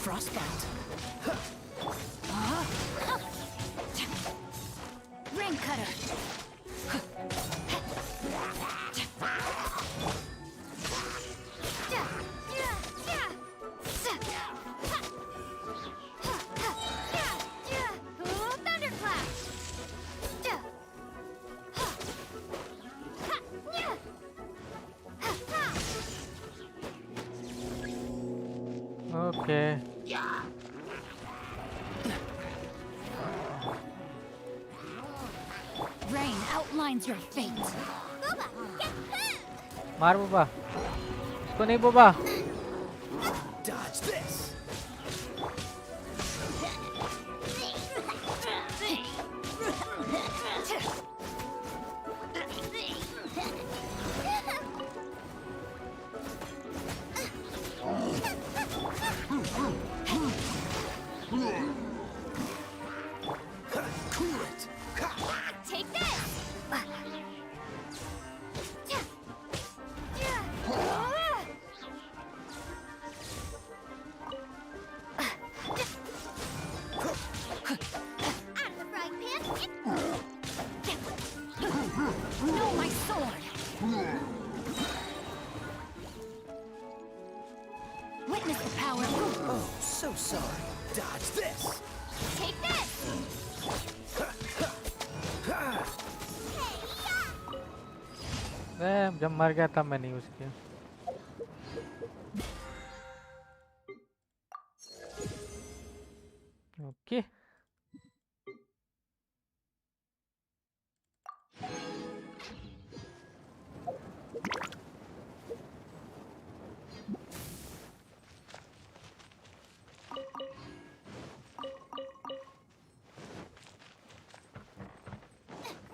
frostbite. Rain cutter. Okay. Rain outlines your fate. मार बाबा, इसको नहीं बाबा। Dodge this. Cool it. Take this! Out of the frying pan! No, my sword. Witness the power. Oh, so sorry. Dodge this. Take this! जब मर गया तब मैंने use किया। Okay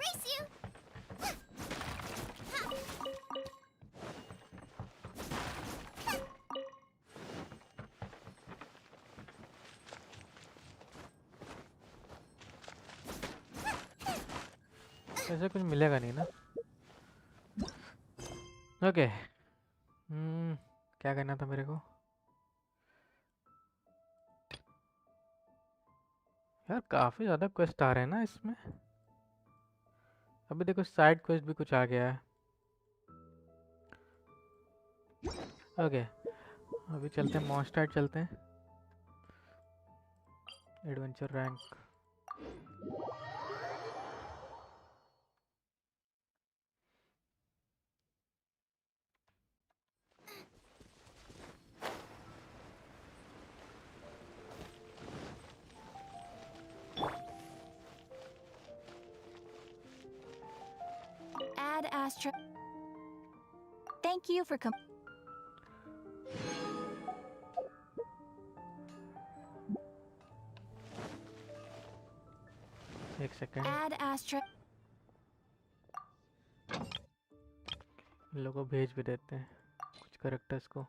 Race you! ऐसे कुछ मिलेगा नहीं ना। ओके क्या करना था मेरे को यार? काफी ज्यादा क्वेस्ट आ रहे हैं ना इसमें। अभी देखो साइड क्वेस्ट भी कुछ आ गया है। ओके अभी चलते हैं मॉन्स्टर चलते हैं। Adventure rank Add Astra. Thank you for एक सेकेंड Add Astra. इन लोगों को भेज भी देते हैं। कुछ कैरेक्टर्स को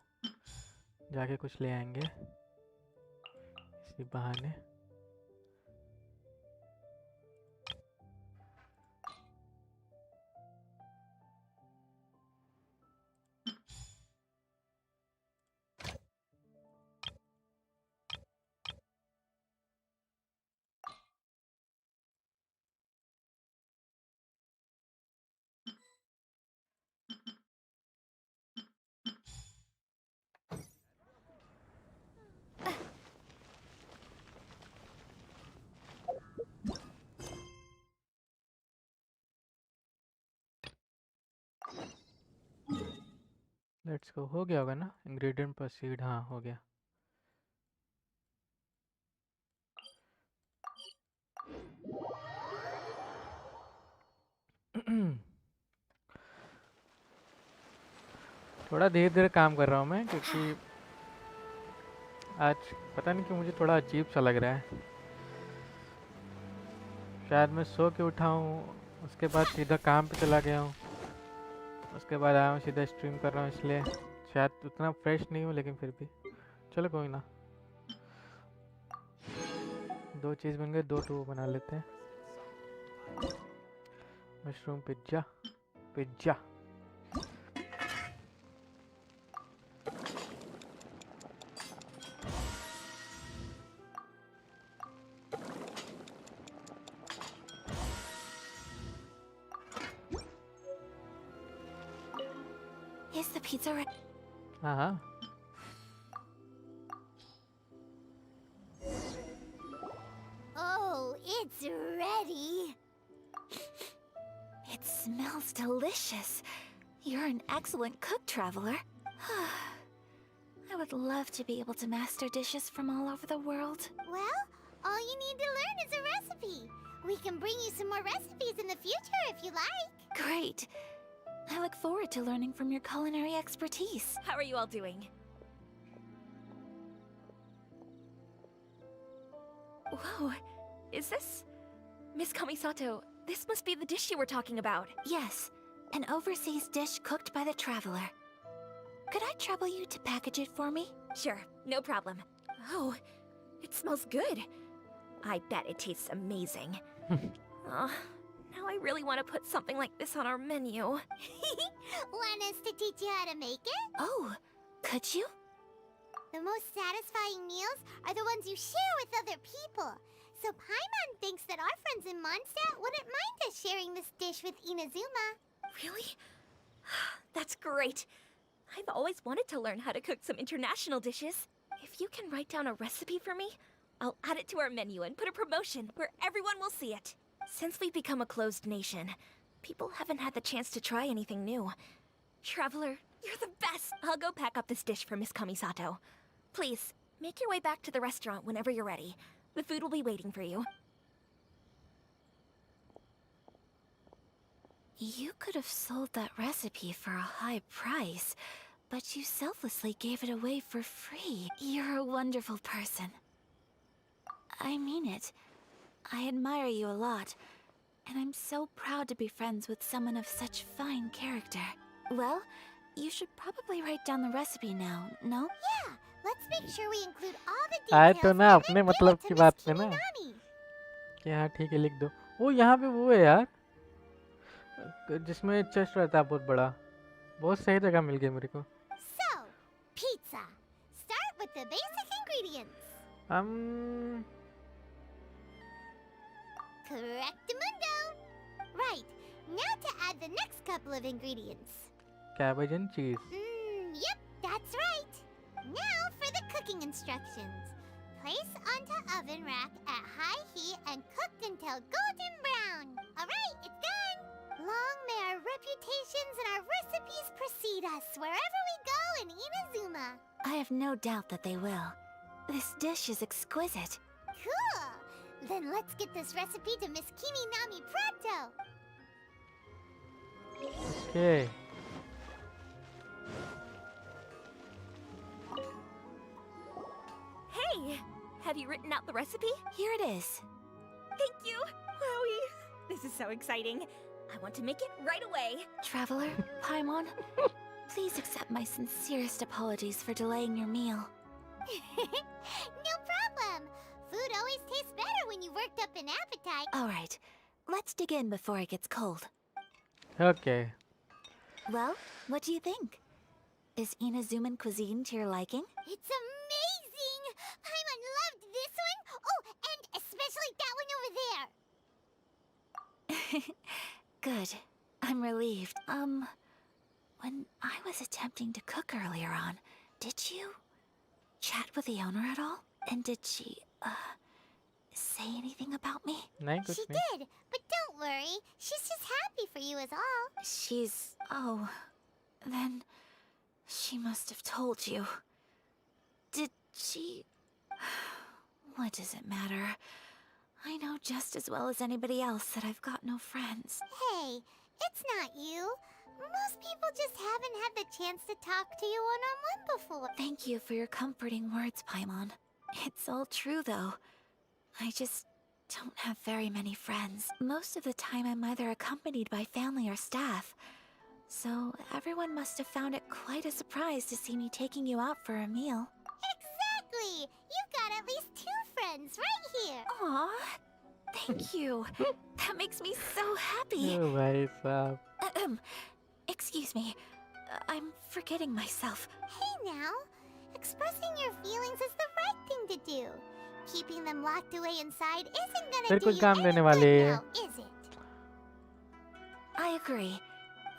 जाके कुछ ले आएंगे इसी बहाने। Let's go. हो गया होगा ना? इंग्रेडिएंट पर सीड, हाँ हो गया। थोड़ा धीरे धीरे काम कर रहा हूँ मैं, क्योंकि आज पता नहीं क्यों मुझे थोड़ा अजीब सा लग रहा है। शायद मैं सो के उठा हूँ, उसके बाद सीधा काम पे चला गया हूँ, उसके बाद आया हूँ सीधा स्ट्रीम कर रहा हूँ, इसलिए शायद उतना फ्रेश नहीं हूँ, लेकिन फिर भी चलो कोई ना। 2 चीज़ बन गए, 2 तो बना लेते हैं। Mushroom pizza pizza. Is the pizza ready? हाँ. Oh, it's ready. It smells delicious. You're an excellent cook, Traveler. I would love to be able to master dishes from all over the world. Well, all you need to learn is a recipe. We can bring you some more recipes in the future if you like. Great. I look forward to learning from your culinary expertise. How are you all doing? Whoa, is this... Miss Kamisato, this must be the dish you were talking about. Yes, an overseas dish cooked by the Traveler. Could I trouble you to package it for me? Sure, no problem. Oh, it smells good. I bet it tastes amazing. Now I really want to put something like this on our menu. Want us to teach you how to make it? Oh, could you? The most satisfying meals are the ones you share with other people. So Paimon thinks that our friends in Mondstadt wouldn't mind us sharing this dish with Inazuma. Really? That's great. I've always wanted to learn how to cook some international dishes. If you can write down a recipe for me, I'll add it to our menu and put a promotion where everyone will see it. Since we've become a closed nation, people haven't had the chance to try anything new. Traveler, you're the best! I'll go pack up this dish for Miss Kamisato. Please, make your way back to the restaurant whenever you're ready. The food will be waiting for you. You could have sold that recipe for a high price, but you selflessly gave it away for free. You're a wonderful person. I mean it. I admire you a lot, and I'm so proud to be friends with someone of such fine character. Well, you should probably write down the recipe now, no? Yeah, let's make sure we include all the आए details तो ना and अपने then give मतलब it to की Miss बात पे ना Kiminami. कि हाँ ठीक है लिख दो. वो यहाँ पे वो है यार जिसमें चेस्ट रहता है बहुत बड़ा. बहुत सही जगह मिल गई मेरे को. So, pizza. Start with the basic ingredients. Correctamundo. Right. Now to add the next couple of ingredients. cabbage and cheese. Yep, that's right. Now for the cooking instructions. Place onto oven rack at high heat and cooked until golden brown. Alright, it's done. Long may our reputations and our recipes precede us wherever we go in Inazuma. I have no doubt that they will. This dish is exquisite. Cool. Then let's get this recipe to Miss Kiminami pronto. Okay. Hey! Have you written out the recipe? Here it is. Thank you! Wowie! This is so exciting. I want to make it right away. Traveler, Paimon, please accept my sincerest apologies for delaying your meal. No problem. Food always tastes better when you worked up an appetite. All right, let's dig in before it gets cold. Okay. Well, what do you think? Is Inazuman cuisine to your liking? It's amazing! Paimon loved this one. Oh, and especially that one over there. Good. I'm relieved. When I was attempting to cook earlier on, did you chat with the owner at all? And did she, say anything about me? नहीं कुछ She नहीं. did, but don't worry. She's just happy for you is all. Oh, then she must have told you. Did she... What does it matter? I know just as well as anybody else that I've got no friends. Hey, it's not you. Most people just haven't had the chance to talk to you one-on-one before. Thank you for your comforting words, Paimon. It's all true, though. I just don't have very many friends. Most of the time I'm either accompanied by family or staff. So everyone must have found it quite a surprise to see me taking you out for a meal. Exactly! You've got at least 2 friends right here. Aw, thank you. That makes me so happy. ओ भाई साहब. Excuse me. I'm forgetting myself. Hey now, expressing your feelings is the right thing to do. Keeping them locked away inside isn't gonna फिर do कुछ you काम any देने good वाले हैं. now, is it? I agree.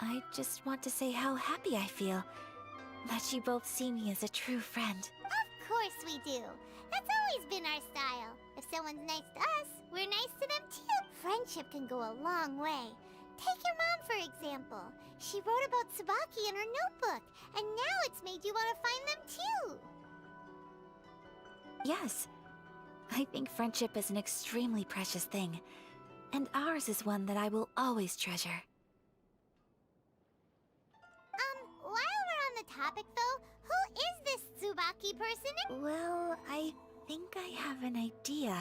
I just want to say how happy I feel that you both see me as a true friend. Of course we do. That's always been our style. If someone's nice to us, we're nice to them too. Friendship can go a long way. Take your mom, for example. She wrote about Tsubaki in her notebook, and now it's made you want to find them too. Yes, I think friendship is an extremely precious thing, and ours is one that I will always treasure. While we're on the topic though, who is this Tsubaki person? Well, I think I have an idea,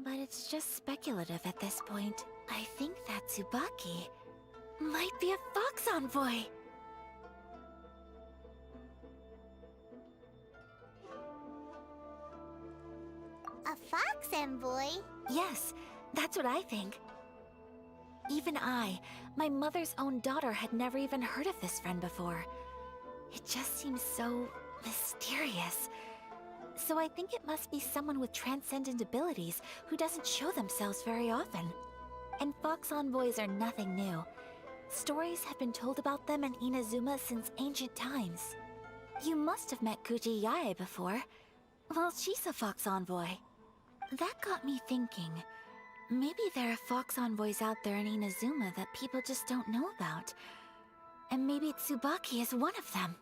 but it's just speculative at this point. I think that Tsubaki might be a fox envoy. A fox envoy? Yes, that's what I think. Even I, my mother's own daughter, had never even heard of this friend before. It just seems so mysterious. So I think it must be someone with transcendent abilities who doesn't show themselves very often. And fox envoys are nothing new. Stories have been told about them in Inazuma since ancient times. You must have met Kuji Yae before. Well, she's a fox envoy. That got me thinking. Maybe there are fox envoys out there in Inazuma that people just don't know about. And maybe Tsubaki is one of them.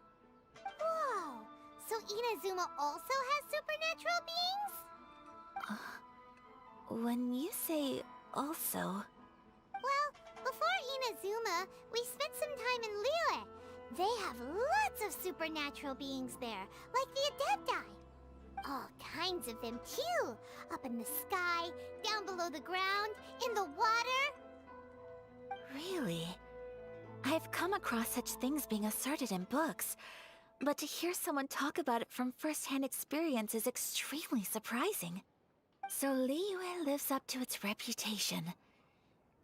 Whoa! So Inazuma also has supernatural beings? When you say also... Well, before Inazuma, we spent some time in Liyue. They have lots of supernatural beings there, like the Adepti. All kinds of them too. Up in the sky, down below the ground, in the water. Really? I've come across such things being asserted in books, but to hear someone talk about it from first-hand experience is extremely surprising. So Liyue lives up to its reputation.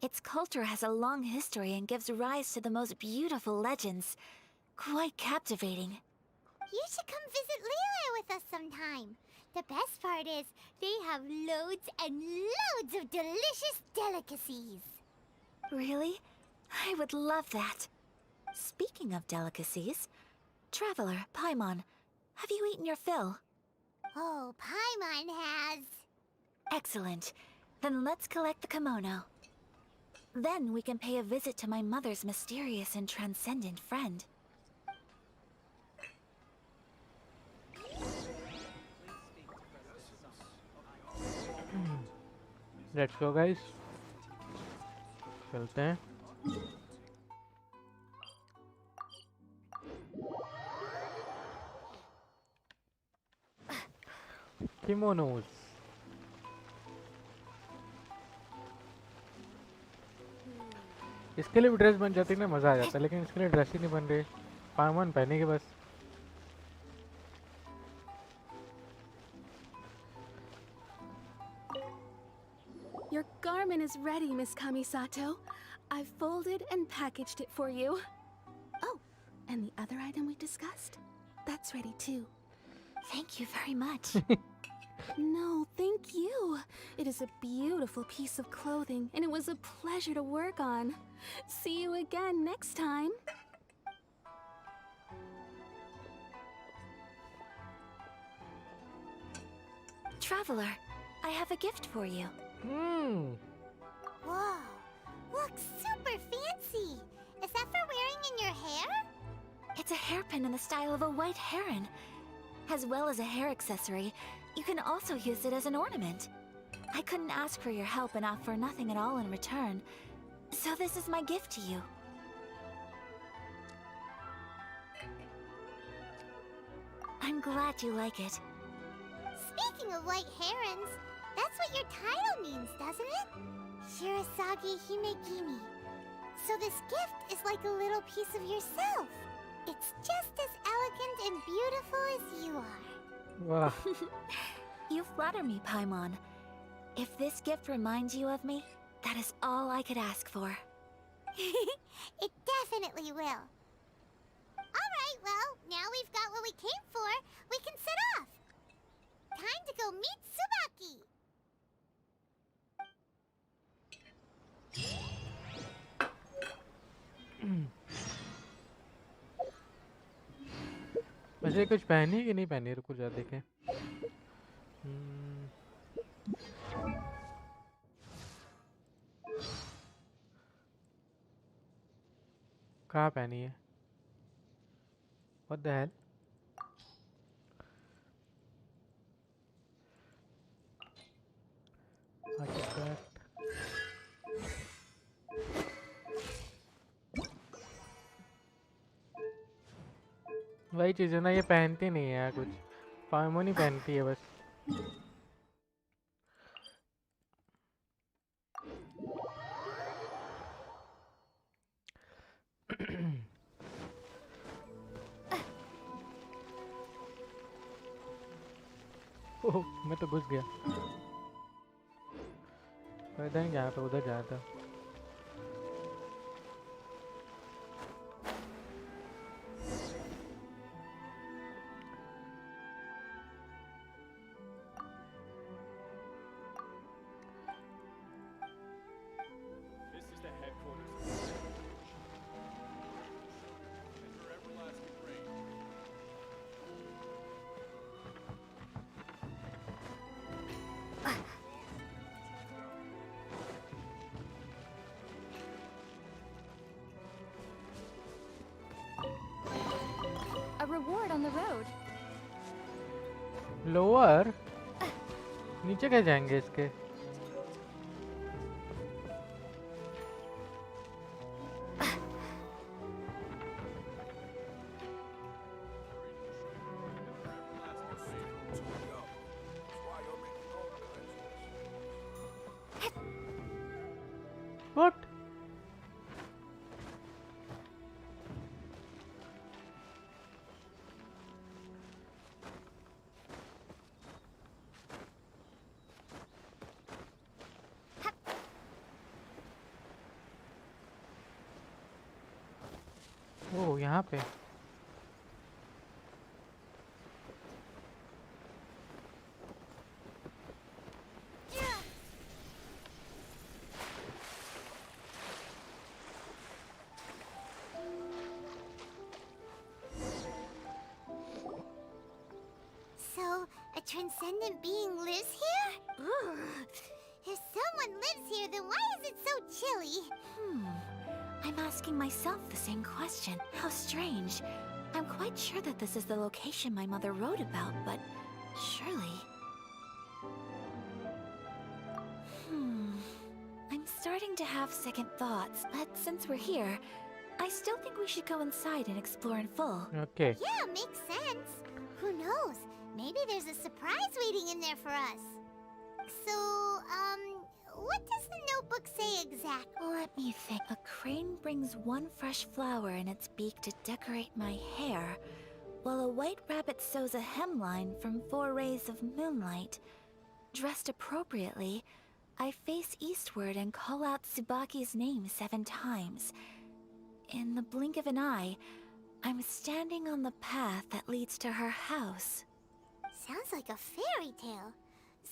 Its culture has a long history and gives rise to the most beautiful legends. Quite captivating. You should come visit Liyue with us sometime. The best part is, they have loads and loads of delicious delicacies. Really? I would love that. Speaking of delicacies, Traveler, Paimon, have you eaten your fill? Oh, Paimon has. Excellent. Then let's collect the kimono. Then we can pay a visit to my mother's mysterious and transcendent friend. Let's go guys. चलते हैं. Kimonos. इसके लिए भी dress बन जाती ना मजा आ जाता, लेकिन इसके लिए ड्रेस ही नहीं बन रही. पायमन पहने के बस. Your garment is ready, Miss Kamisato. I've folded and packaged it for you. Oh, and the other item we discussed? That's ready too. Thank you very much. No, thank you. It is a beautiful piece of clothing, and it was a pleasure to work on. See you again next time. Traveler, I have a gift for you. Whoa, looks super fancy. Is that for wearing in your hair? It's a hairpin in the style of a white heron. As well as a hair accessory, you can also use it as an ornament. I couldn't ask for your help and offer nothing at all in return, so this is my gift to you. I'm glad you like it. Speaking of white herons, that's what your title means, doesn't it? Shirasagi Himegimi. So this gift is like a little piece of yourself. It's just as elegant and beautiful as you are. Wow. You flatter me, Paimon. If this gift reminds you of me, that is all I could ask for. It definitely will. Alright, well, now we've got what we came for, we can set off. Time to go meet Tsubaki. वैसे कुछ पहनी कि नहीं पहनी, रुको जा देखें। कहाँ पहनी है? What the hell? Artifact. वही चीज़ है ना, ये पहनती नहीं है यार कुछ, फार्मो नहीं पहनती है बस। ओह, मैं तो घुस गया। इधर नहीं जाना था, उधर जाना था। A reward on the road. Lower नीचे कैसे जाएंगे इसके? What? ओह, यहाँ पे So, a transcendent being lives here? Ugh. If someone lives here, then why is it so chilly? I'm asking myself the same question. How strange. I'm quite sure that this is the location my mother wrote about, but surely... I'm starting to have second thoughts, but since we're here, I still think we should go inside and explore in full. Okay. Yeah, makes sense. Who knows? Maybe there's a surprise waiting in there for us. So, what does the notebook say exactly? Let me think. A crane brings one fresh flower in its beak to decorate my hair, while a white rabbit sews a hemline from 4 rays of moonlight. Dressed appropriately, I face eastward and call out Tsubaki's name 7 times. In the blink of an eye, I'm standing on the path that leads to her house. Sounds like a fairy tale.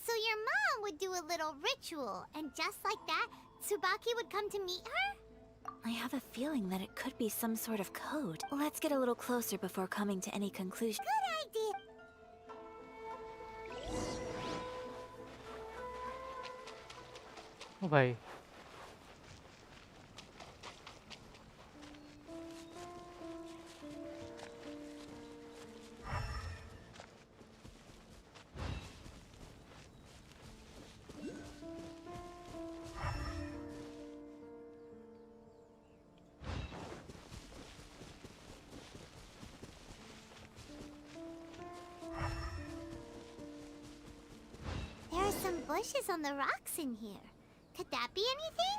So your mom would do a little ritual, and just like that, Tsubaki would come to meet her? I have a feeling that it could be some sort of code. Let's get a little closer before coming to any conclusion. Good idea. ओ भाई, There are some bushes on the rocks in here. Could that be anything?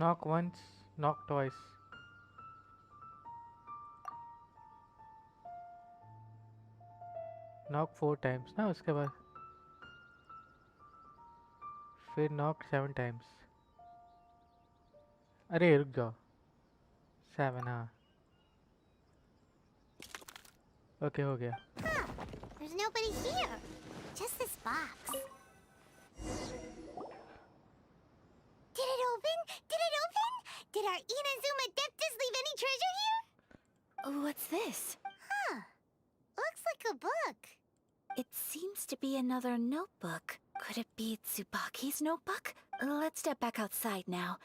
knock once, knock twice. Knock 4 times ना, उसके बाद फिर knock 7 times. अरे रुक जाओ, 7, हाँ okay हो गया। Huh. There's nobody here. Just this box. Did it open? Did it open? Did our Inazuma Adeptus leave any treasure here? What's this? Huh. Looks like a book. It seems to be another notebook. Could it be Tsubaki's notebook? Let's step back outside now.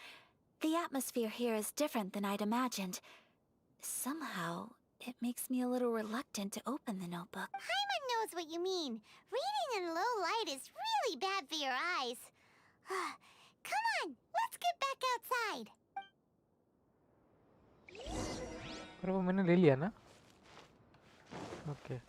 The atmosphere here is different than I'd imagined. Somehow, it makes me a little reluctant to open the notebook. Paimon knows what you mean. Reading in low light is really bad for your eyes. Come on, let's get back outside. पर वो मैंने ले लिया ना। Okay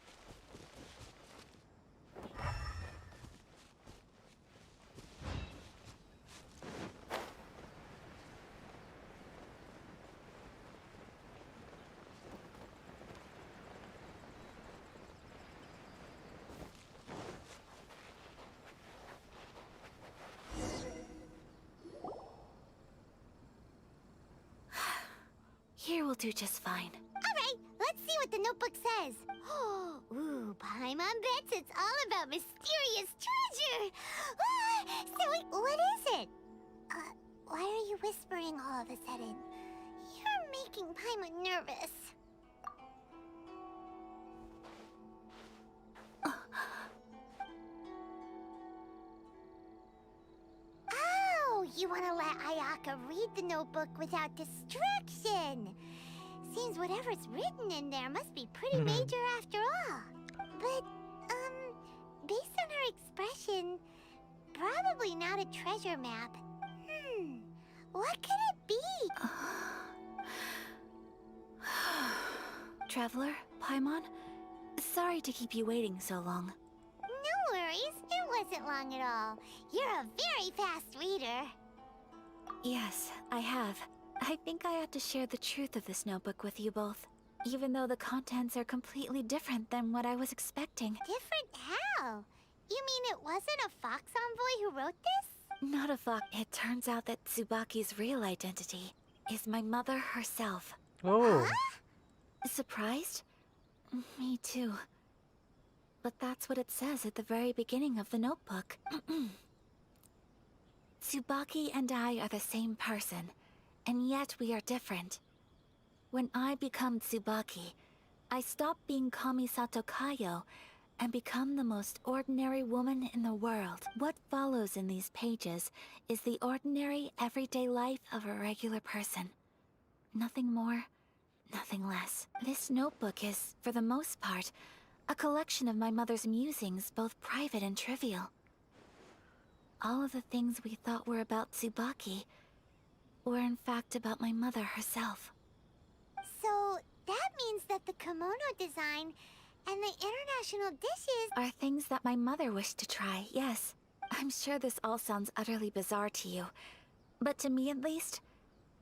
Here will do just fine. Alright, let's see what the notebook says. Ooh, Paimon bets it's all about mysterious treasure. So wait, what is it? Why are you whispering all of a sudden? You're making Paimon nervous. Oh, you want to let Ayaka read the notebook without distraction. Seems whatever's written in there must be pretty major after all. But, based on her expression, probably not a treasure map. What could it be? Traveler, Paimon, sorry to keep you waiting so long. No worries, it wasn't long at all. You're a very fast reader. Yes, I have. I think I ought to share the truth of this notebook with you both, even though the contents are completely different than what I was expecting. Different how? You mean it wasn't a Fox Envoy who wrote this? Not a fox. It turns out that Tsubaki's real identity is my mother herself. Oh. Surprised? Me too. But that's what it says at the very beginning of the notebook. Tsubaki and I are the same person, and yet we are different. When I become Tsubaki, I stop being Kamisato Kayo and become the most ordinary woman in the world. What follows in these pages is the ordinary, everyday life of a regular person. Nothing more, nothing less. This notebook is, for the most part, a collection of my mother's musings, both private and trivial. All of the things we thought were about Tsubaki were in fact about my mother herself. So, that means that the kimono design and the international dishes are things that my mother wished to try, yes. I'm sure this all sounds utterly bizarre to you, but to me at least,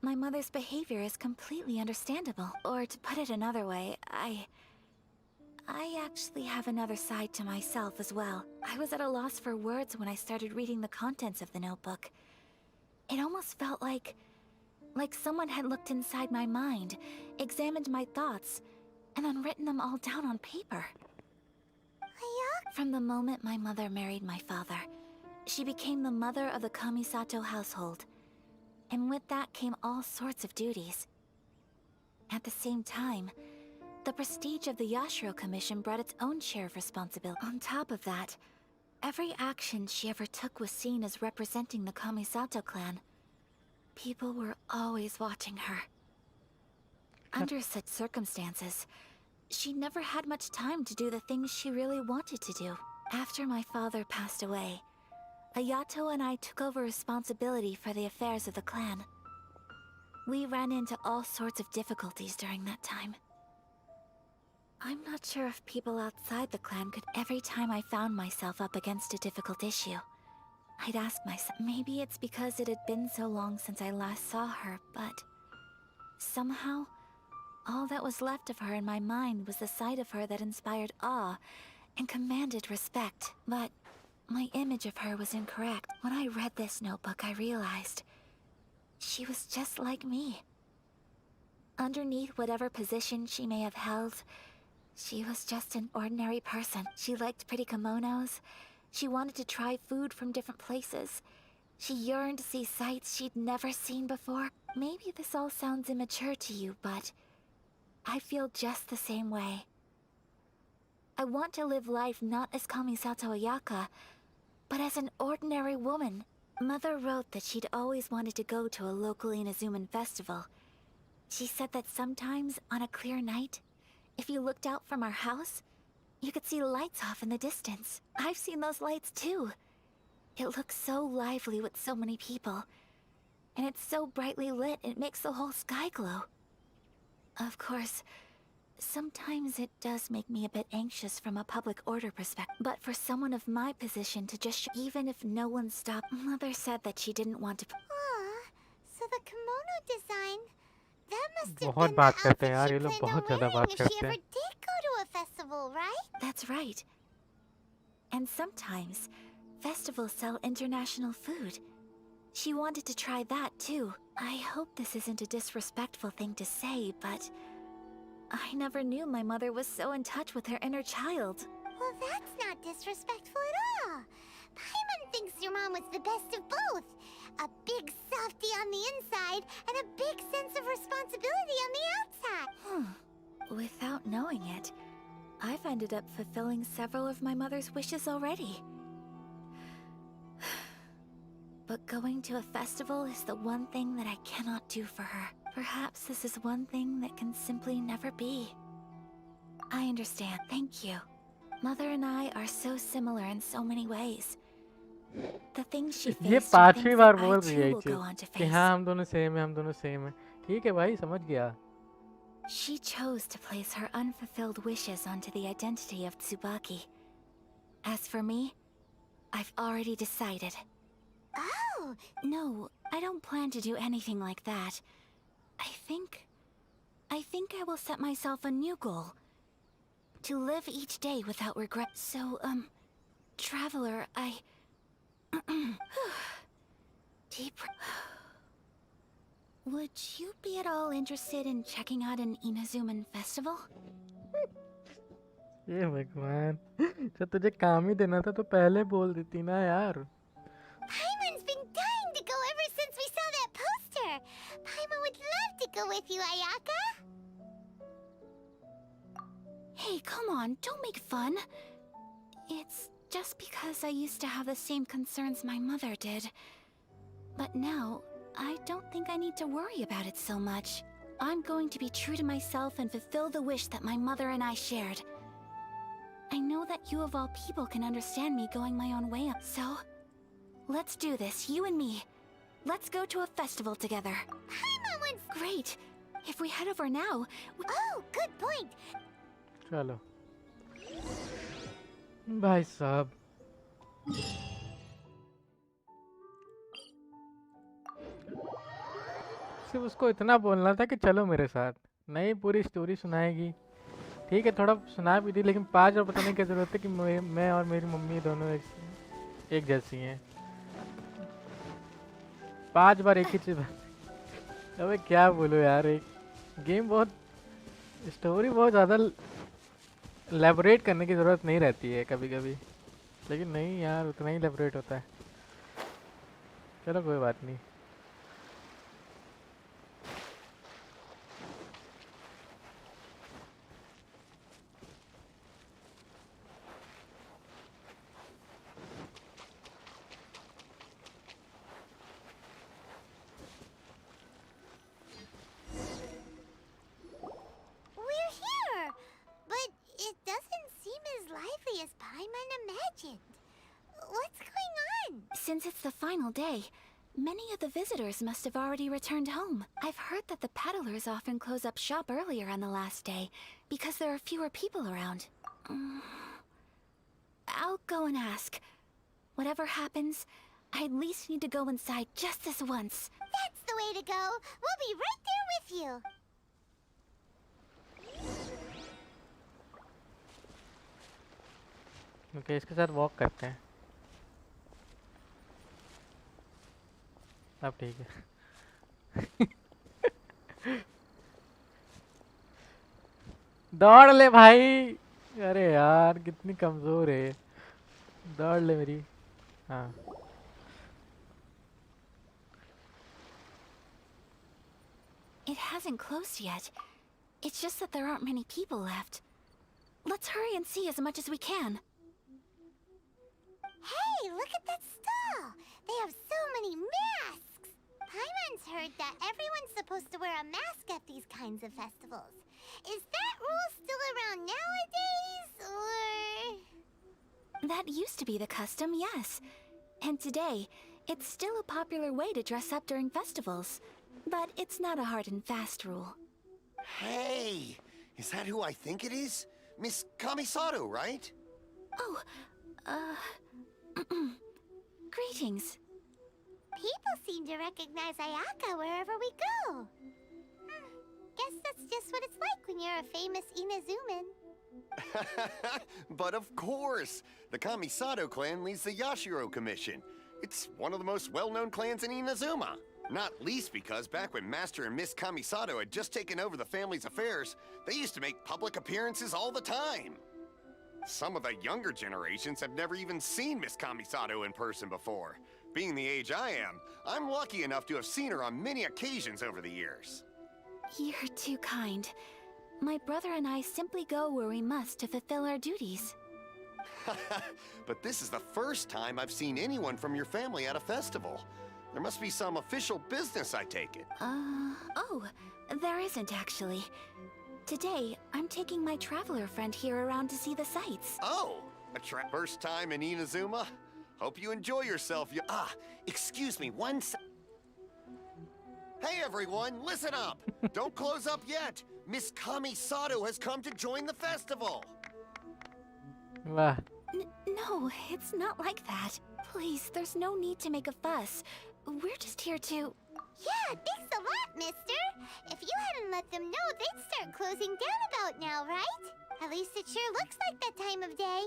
my mother's behavior is completely understandable. Or to put it another way, I actually have another side to myself as well. I was at a loss for words when I started reading the contents of the notebook. It almost felt like someone had looked inside my mind, examined my thoughts, and then written them all down on paper. From the moment my mother married my father, she became the mother of the Kamisato household. And with that came all sorts of duties. At the same time, the prestige of the Yashiro Commission brought its own share of responsibility. On top of that, every action she ever took was seen as representing the Kamisato clan. People were always watching her. Under such circumstances, she never had much time to do the things she really wanted to do. After my father passed away, Ayato and I took over responsibility for the affairs of the clan. We ran into all sorts of difficulties during that time. I'm not sure if people outside the clan could. Every time I found myself up against a difficult issue, I'd ask myself, maybe it's because it had been so long since I last saw her, but somehow, all that was left of her in my mind was the side of her that inspired awe and commanded respect. But my image of her was incorrect. When I read this notebook, I realized she was just like me. Underneath whatever position she may have held, she was just an ordinary person. She liked pretty kimonos. She wanted to try food from different places. She yearned to see sights she'd never seen before. Maybe this all sounds immature to you, but I feel just the same way. I want to live life not as Kamisato Ayaka, but as an ordinary woman. Mother wrote that she'd always wanted to go to a local Inazuman festival. She said that sometimes, on a clear night, if you looked out from our house, you could see lights off in the distance. I've seen those lights too. It looks so lively with so many people. And it's so brightly lit, it makes the whole sky glow. Of course, sometimes it does make me a bit anxious from a public order perspective. But for someone of my position to just even if no one stopped, Mother said that she didn't want to... Aw, so the kimono design, that must have बहुत been बात the करते हैं outfit यार, she ये लोग planned on बहुत ज़्यादा wearing बात if she करते ever हैं. did go to a festival, right? That's right. And sometimes, festivals sell international food. She wanted to try that too. I hope this isn't a disrespectful thing to say, but I never knew my mother was so in touch with her inner child. Well, that's not disrespectful at all. Paimon thinks your mom was the best of both. A big softie on the inside and a big sense of responsibility on the outside. Without knowing it, I've ended up fulfilling several of my mother's wishes already. But going to a festival is the one thing that I cannot do for her. Perhaps this is one thing that can simply never be. I understand. Thank you. Mother and I are so similar in so many ways. The things she ये faced are things पांचवी that bar I बोल रही है too ये will go चीज on to कि face. हाँ हम दोनों सेम है, हम दोनों सेम है. ठीक है भाई, समझ गया. She chose to place her unfulfilled wishes onto the identity of Tsubaki. As for me, I've already decided. Oh! No, I don't plan to do anything like that. I think I will set myself a new goal. To live each day without regret. So, Traveler, Deep... Would you be at all interested in checking out an Inazuman festival? ये भगवान, जब तुझे काम ही देना था तो पहले बोल देती ना यार. Paimon's been dying to go ever since we saw that poster. Paimon would love to go with you, Ayaka. Hey, come on, don't make fun. It's just because I used to have the same concerns my mother did. But now, I don't think I need to worry about it so much. I'm going to be true to myself and fulfill the wish that my mother and I shared. I know that you of all people can understand me going my own way, so... Let's do this, you and me. Let's go to a festival together. Paimon wants... Great! If we head over now... Oh, good point. चलो भाई साहब. सिर्फ उसको इतना बोलना था कि चलो मेरे साथ. नहीं पूरी स्टोरी सुनाएगी. ठीक है, थोड़ा सुना भी दी, लेकिन 5 बार बताने की ज़रूरत है कि मैं और मेरी मम्मी दोनों एक जैसी हैं. 5 बार एक ही चीज़. अबे क्या बोलूं यार, एक गेम बहुत स्टोरी बहुत ज़्यादा एलेबोरेट करने की ज़रूरत नहीं रहती है कभी कभी, लेकिन नहीं यार उतना ही एलेबोरेट होता है. चलो कोई बात नहीं. We're here, but it doesn't seem as lively as Paimon imagined. What's going on? Since it's the final day, many of the visitors must have already returned home. I've heard that the peddlers often close up shop earlier on the last day because there are fewer people around. I'll go and ask. Whatever happens, I at least need to go inside just this once. That's the way to go. We'll be right there with you. Okay इसके साथ walk करते हैं अब ठीक है दौड़ ले भाई अरे यार कितनी कमजोर है दौड़ ले मेरी हाँ It hasn't closed yet. It's just that there aren't many people left. Let's hurry and see as much as we can. Hey, look at that stall! They have so many masks! Paimon's heard that everyone's supposed to wear a mask at these kinds of festivals. Is that rule still around nowadays, or...? That used to be the custom, yes. And today, it's still a popular way to dress up during festivals. But it's not a hard and fast rule. Hey! Is that who I think it is? Miss Kamisato, right? Oh, greetings. People seem to recognize Ayaka wherever we go. Guess that's just what it's like when you're a famous Inazuman. But of course! The Kamisato clan leads the Yashiro Commission. It's one of the most well-known clans in Inazuma. Not least because back when Master and Miss Kamisato had just taken over the family's affairs, they used to make public appearances all the time. Some of the younger generations have never even seen Miss Kamisato in person before. Being the age I am, I'm lucky enough to have seen her on many occasions over the years. You're too kind. My brother and I simply go where we must to fulfill our duties. But this is the first time I've seen anyone from your family at a festival. There must be some official business, I take it. Oh, there isn't actually. Today, I'm taking my traveler friend here around to see the sights. Oh, first time in Inazuma? Hope you enjoy yourself. Excuse me, Hey everyone, listen up! Don't close up yet! Miss Kamisato has come to join the festival! वाह No, it's not like that. Please, there's no need to make a fuss. We're just here to... Yeah, thanks a lot, mister. If you hadn't let them know, they'd start closing down about now, right? At least it sure looks like that time of day.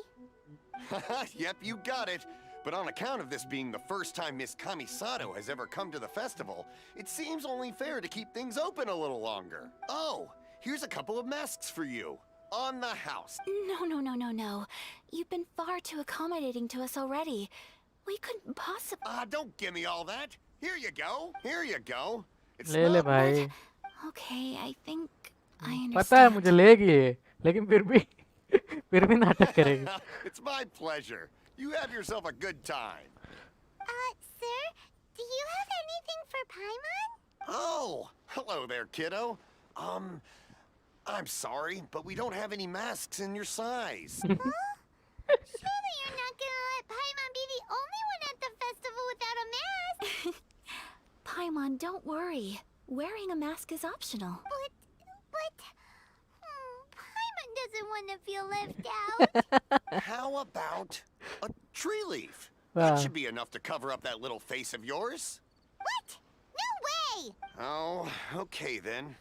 Yep, you got it. But on account of this being the first time Miss Kamisato has ever come to the festival, it seems only fair to keep things open a little longer. Oh, here's a couple of masks for you. On the house. No. You've been far too accommodating to us already. We couldn't possibly... Don't give me all that. Here you go. Here you go. It's ले ले not... भाई Okay, I think I understand. पता है मुझे लेगी ये लेकिन फिर भी नाटक करेगी It's my pleasure. You have yourself a good time. Sir, do you have anything for Paimon? Oh, hello there, kiddo. I'm sorry, but we don't have any masks in your size. Huh? Surely you're not gonna let Paimon be the only one at the festival without a mask? Paimon, don't worry. Wearing a mask is optional. But... Paimon doesn't want to feel left out. How about a tree leaf? Wow. That should be enough to cover up that little face of yours. What? No way! Oh, okay then.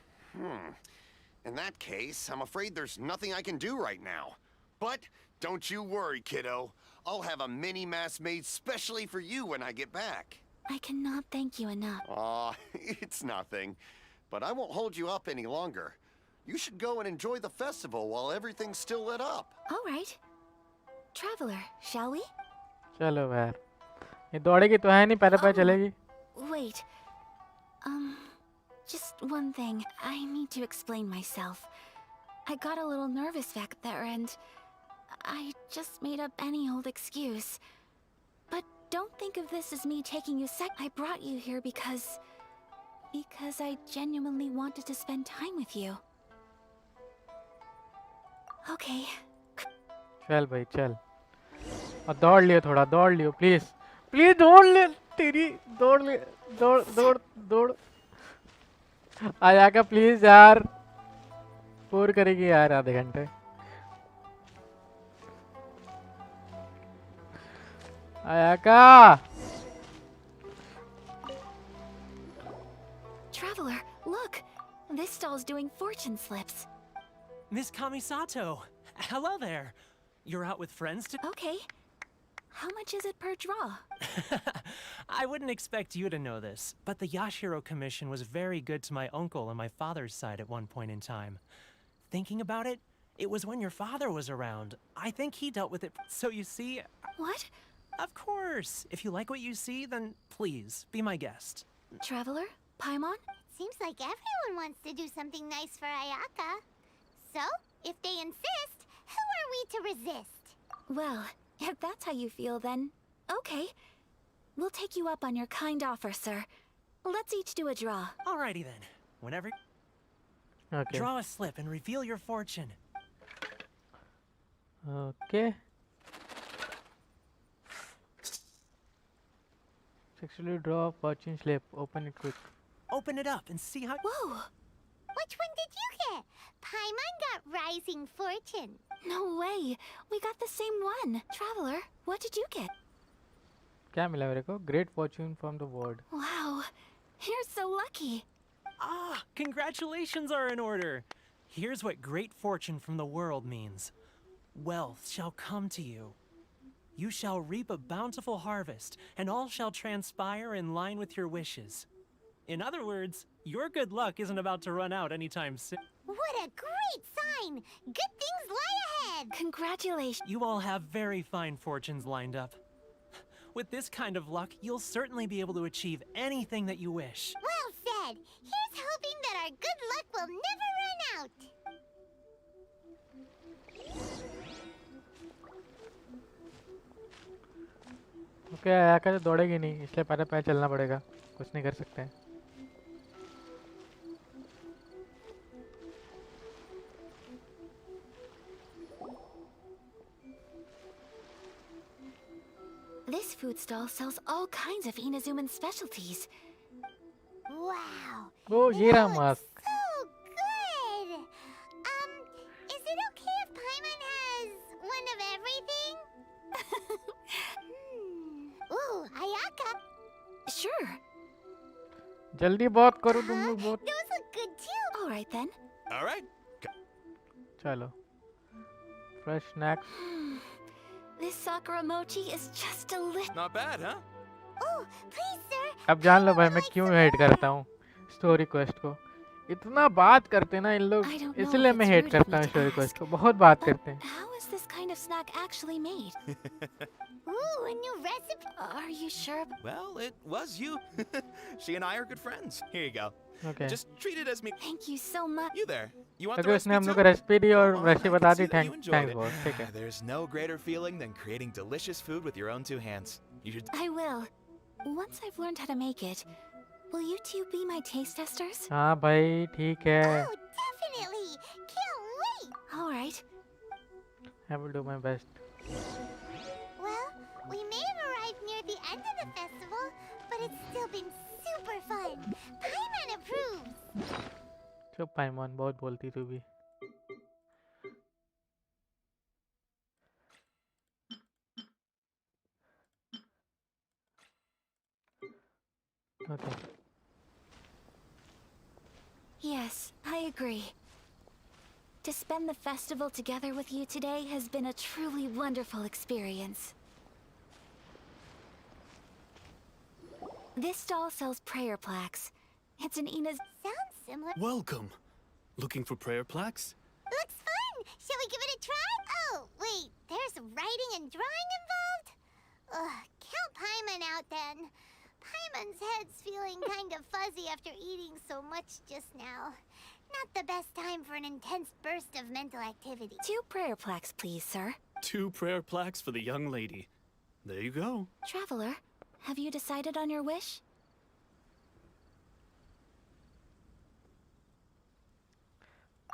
In that case, I'm afraid there's nothing I can do right now. But don't you worry, kiddo. I'll have a mini mask made specially for you when I get back. I cannot thank you enough. Aw, it's nothing. But I won't hold you up any longer. You should go and enjoy the festival while everything's still lit up. All right. Traveler, shall we? चलो यार ये दौड़ेगी तो है नहीं पहले पहले चलेगी Wait. Just one thing. I need to explain myself. I got a little nervous back there and I just made up any old excuse. But don't think of this as me taking you I brought you here because I genuinely wanted to spend time with you. Okay. चल भाई चल और दौड़ लियो थोड़ा दौड़ लियो please दौड़ ले तेरी दौड़ ले दौड़ आया प्लीज यार पूर करेगी यार आधे घंटे आया Traveler, look! This stall's doing fortune slips. Miss Kamisato, hello there. You're out with friends to... Okay. How much is it per draw? I wouldn't expect you to know this, but the Yashiro Commission was very good to my uncle on my father's side at one point in time. Thinking about it, it was when your father was around. I think he dealt with it. So you see... What? Of course. If you like what you see, then please, be my guest. Traveler? Paimon? Seems like everyone wants to do something nice for Ayaka. So, if they insist, who are we to resist? Well, if that's how you feel, then okay. We'll take you up on your kind offer, sir. Let's each do a draw. Alrighty then. Whenever... Okay. Draw a slip and reveal your fortune. Okay. Successfully draw a fortune slip. Open it quick. Open it up and see how... Whoa! Which one did you get? Paimon got Rising Fortune. No way! We got the same one! Traveler, what did you get? क्या मिला मेरे को? Great fortune from the ward. Wow! You're so lucky! Ah, congratulations are in order. Here's what great fortune from the world means. Wealth shall come to you. You shall reap a bountiful harvest, and all shall transpire in line with your wishes. In other words, your good luck isn't about to run out anytime soon. What a great sign! Good things lie ahead! Congratulations! You all have very fine fortunes lined up. With this kind of luck, you'll certainly be able to achieve anything that you wish. Well said! Here's hoping that our good luck will never run out! Okay Ayaka तो दौड़ेगी नहीं इसलिए पैर पैर चलना पड़ेगा कुछ नहीं कर सकते हैं This food stall sells all kinds of Inazuman specialties. Wow! Oh, They ये रहा look mask so good! Is it okay if Paimon has one of everything? Ooh, Ayaka! Sure. जल्दी बहुत करो तुम लोग बहुत Those look good too! Alright then. All right. चलो fresh snacks This Sakura mochi is just delicious. Not bad, huh? Oh, please, sir! अब जान लो भाई मैं क्यों हेट करता हूँ स्टोरी क्वेस्ट को इतना बात करते ना इन लोग I don't know इसलिए if मैं it's हेट rude of करता me हूँ to स्टोरी ask, क्वेस्ट को बहुत बात करते हैं How is this kind of snack actually made? Ooh, a new recipe! Are you sure? Well, it was you. She and I are good friends. Here you go. Okay. Just treat it as me. Thank you so much. You there? You want the अगर उसने recipe हम लोग too? को recipe दी और Come on, वैसे I बता can the see that you enjoyed thanks it. Boss ठीक है There's no greater feeling than creating delicious food with your own two hands. You should. I will. Once I've learned how to make it, will you two be my taste testers? हाँ भाई ठीक है Oh, definitely! Can't wait! Alright. I will do my best Well, we may have arrived near the end of the festival, but it's still been super fun. Paimon approves! चुप पाइमॉन बहुत बोलती तू भी Okay. Yes, I agree. To spend the festival together with you today has been a truly wonderful experience. This stall sells prayer plaques. It's an Ina's... Sounds similar. Welcome. Looking for prayer plaques? Looks fun! Shall we give it a try? Oh, wait, there's writing and drawing involved? Ugh, count Paimon out then. Paimon's head's feeling kind of fuzzy after eating so much just now. Not the best time for an intense burst of mental activity. 2 prayer plaques, please, sir. 2 prayer plaques for the young lady. There you go. Traveler, have you decided on your wish?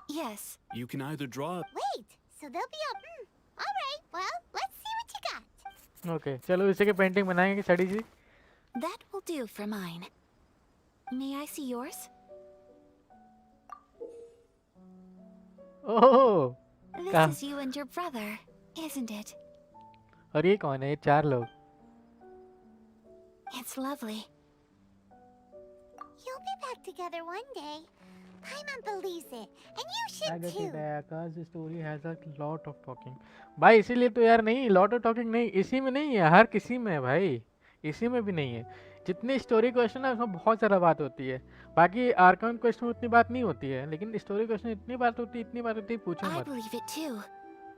Yes. You can either draw a... Wait, so they'll be up. Alright, well, let's see what you got. Okay, चलो इसी की painting बनाएंगे study जी That will do for mine. May I see yours? Oh This is you and your brother, isn't it? और ये कौन है ये 4 लोग It's lovely. You'll be back together one day. Paimon believes it, and you I should get too. it, Akash story has a lot of talking. भाई इसीलिए तो यार नहीं, lot of talking नहीं, इसी में नहीं है, हर किसी में है भाई, इसी में भी नहीं है। जितनी स्टोरी क्वेश्चन है उसमें बहुत ज़्यादा बात होती है, बाकी आर्कन क्वेश्चन में उतनी बात नहीं होती है, लेकिन स्टोरी क्वेश्चन इतनी बात होती है, इतनी बात होती है, पूछो I मत। believe it too.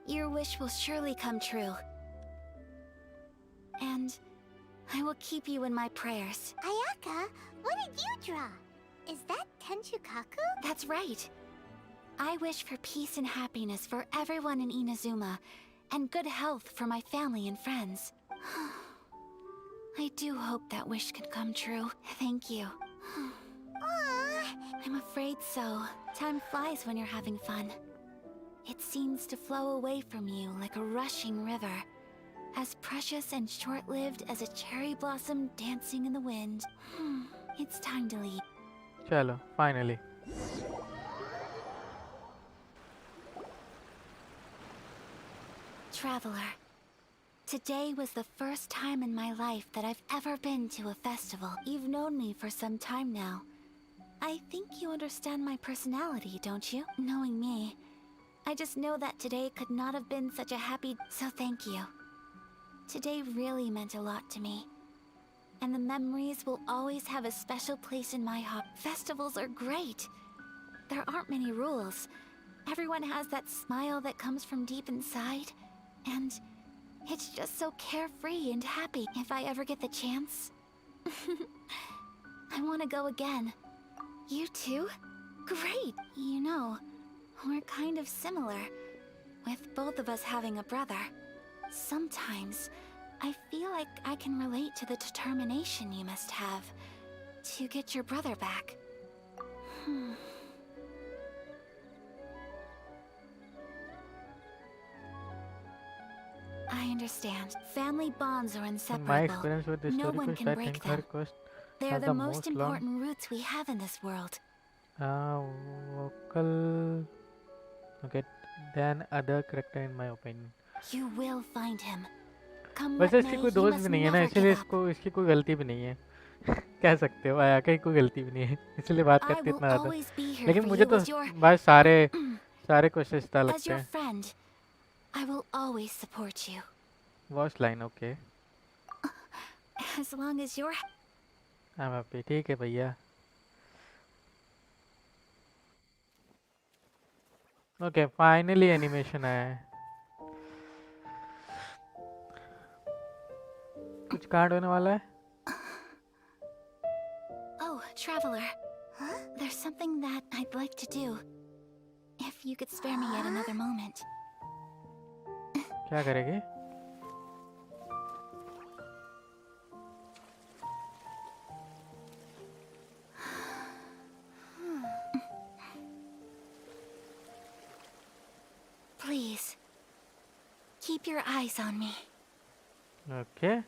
Your wish will surely come true. And I will keep you in my prayers. Ayaka, what did you draw? Is that Tenchukaku? That's right. I wish for peace and happiness for everyone in Inazuma, and good health for my family and friends. I do hope that wish can come true. Thank you. I'm afraid so. Time flies when you're having fun. It seems to flow away from you like a rushing river, as precious and short-lived as a cherry blossom dancing in the wind. It's time to leave. चलो finally. Traveler, today was the first time in my life that I've ever been to a festival. You've known me for some time now. I think you understand my personality, don't you? Knowing me, I just know that today could not have been such a happy... So thank you. Today really meant a lot to me. And the memories will always have a special place in my heart. Festivals are great. There aren't many rules. Everyone has that smile that comes from deep inside. And it's just so carefree and happy. If I ever get the chance, I want to go again. You too? Great! You know, we're kind of similar, with both of us having a brother. Sometimes, I feel like I can relate to the determination you must have to get your brother back. I understand. Family bonds are In my inseparable. experience with this No story one quest, can I break think her them. quest They're has the the most most long important roots we have in this world. vocal okay than other character in my opinion. You will find him. Come वैसे what इसकी may, कोई he दोस्त must भी नहीं है ना, never इसीलिए give up. इसको इसकी कोई गलती भी नहीं है। कह सकते हो आया की कोई गलती भी नहीं है, इसलिए बात I करती will इतना ज़्यादा। always be here लेकिन for मुझे you तो as your बस सारे क्वेश्चन इतना as लगते your हैं। friend. I will always support you. Watch line okay, As long as you're I am happy. ठीक है भैया, ओके फाइनली एनिमेशन आया है। कुछ कांड होने वाला है। Oh, traveler. There's something that I'd like to do. If you could spare me yet another moment. क्या करेगी? Please. Keep your eyes on me. Okay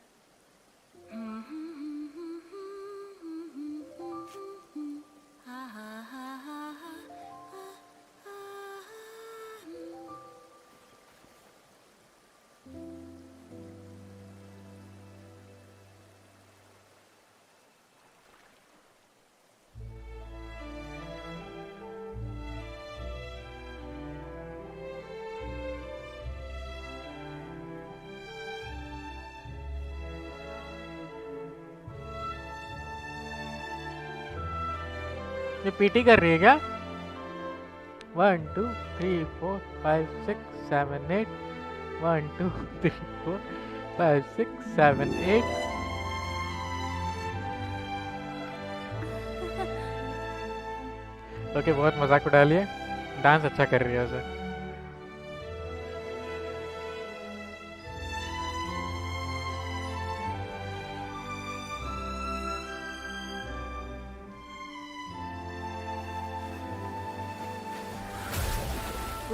ये पीटी कर रही है क्या? 1 2 3 4 5 6 7 8 1 2 3 4 5 6 7 8 ओके बहुत मजाक उड़ा लिए, डांस अच्छा कर रही है उसे।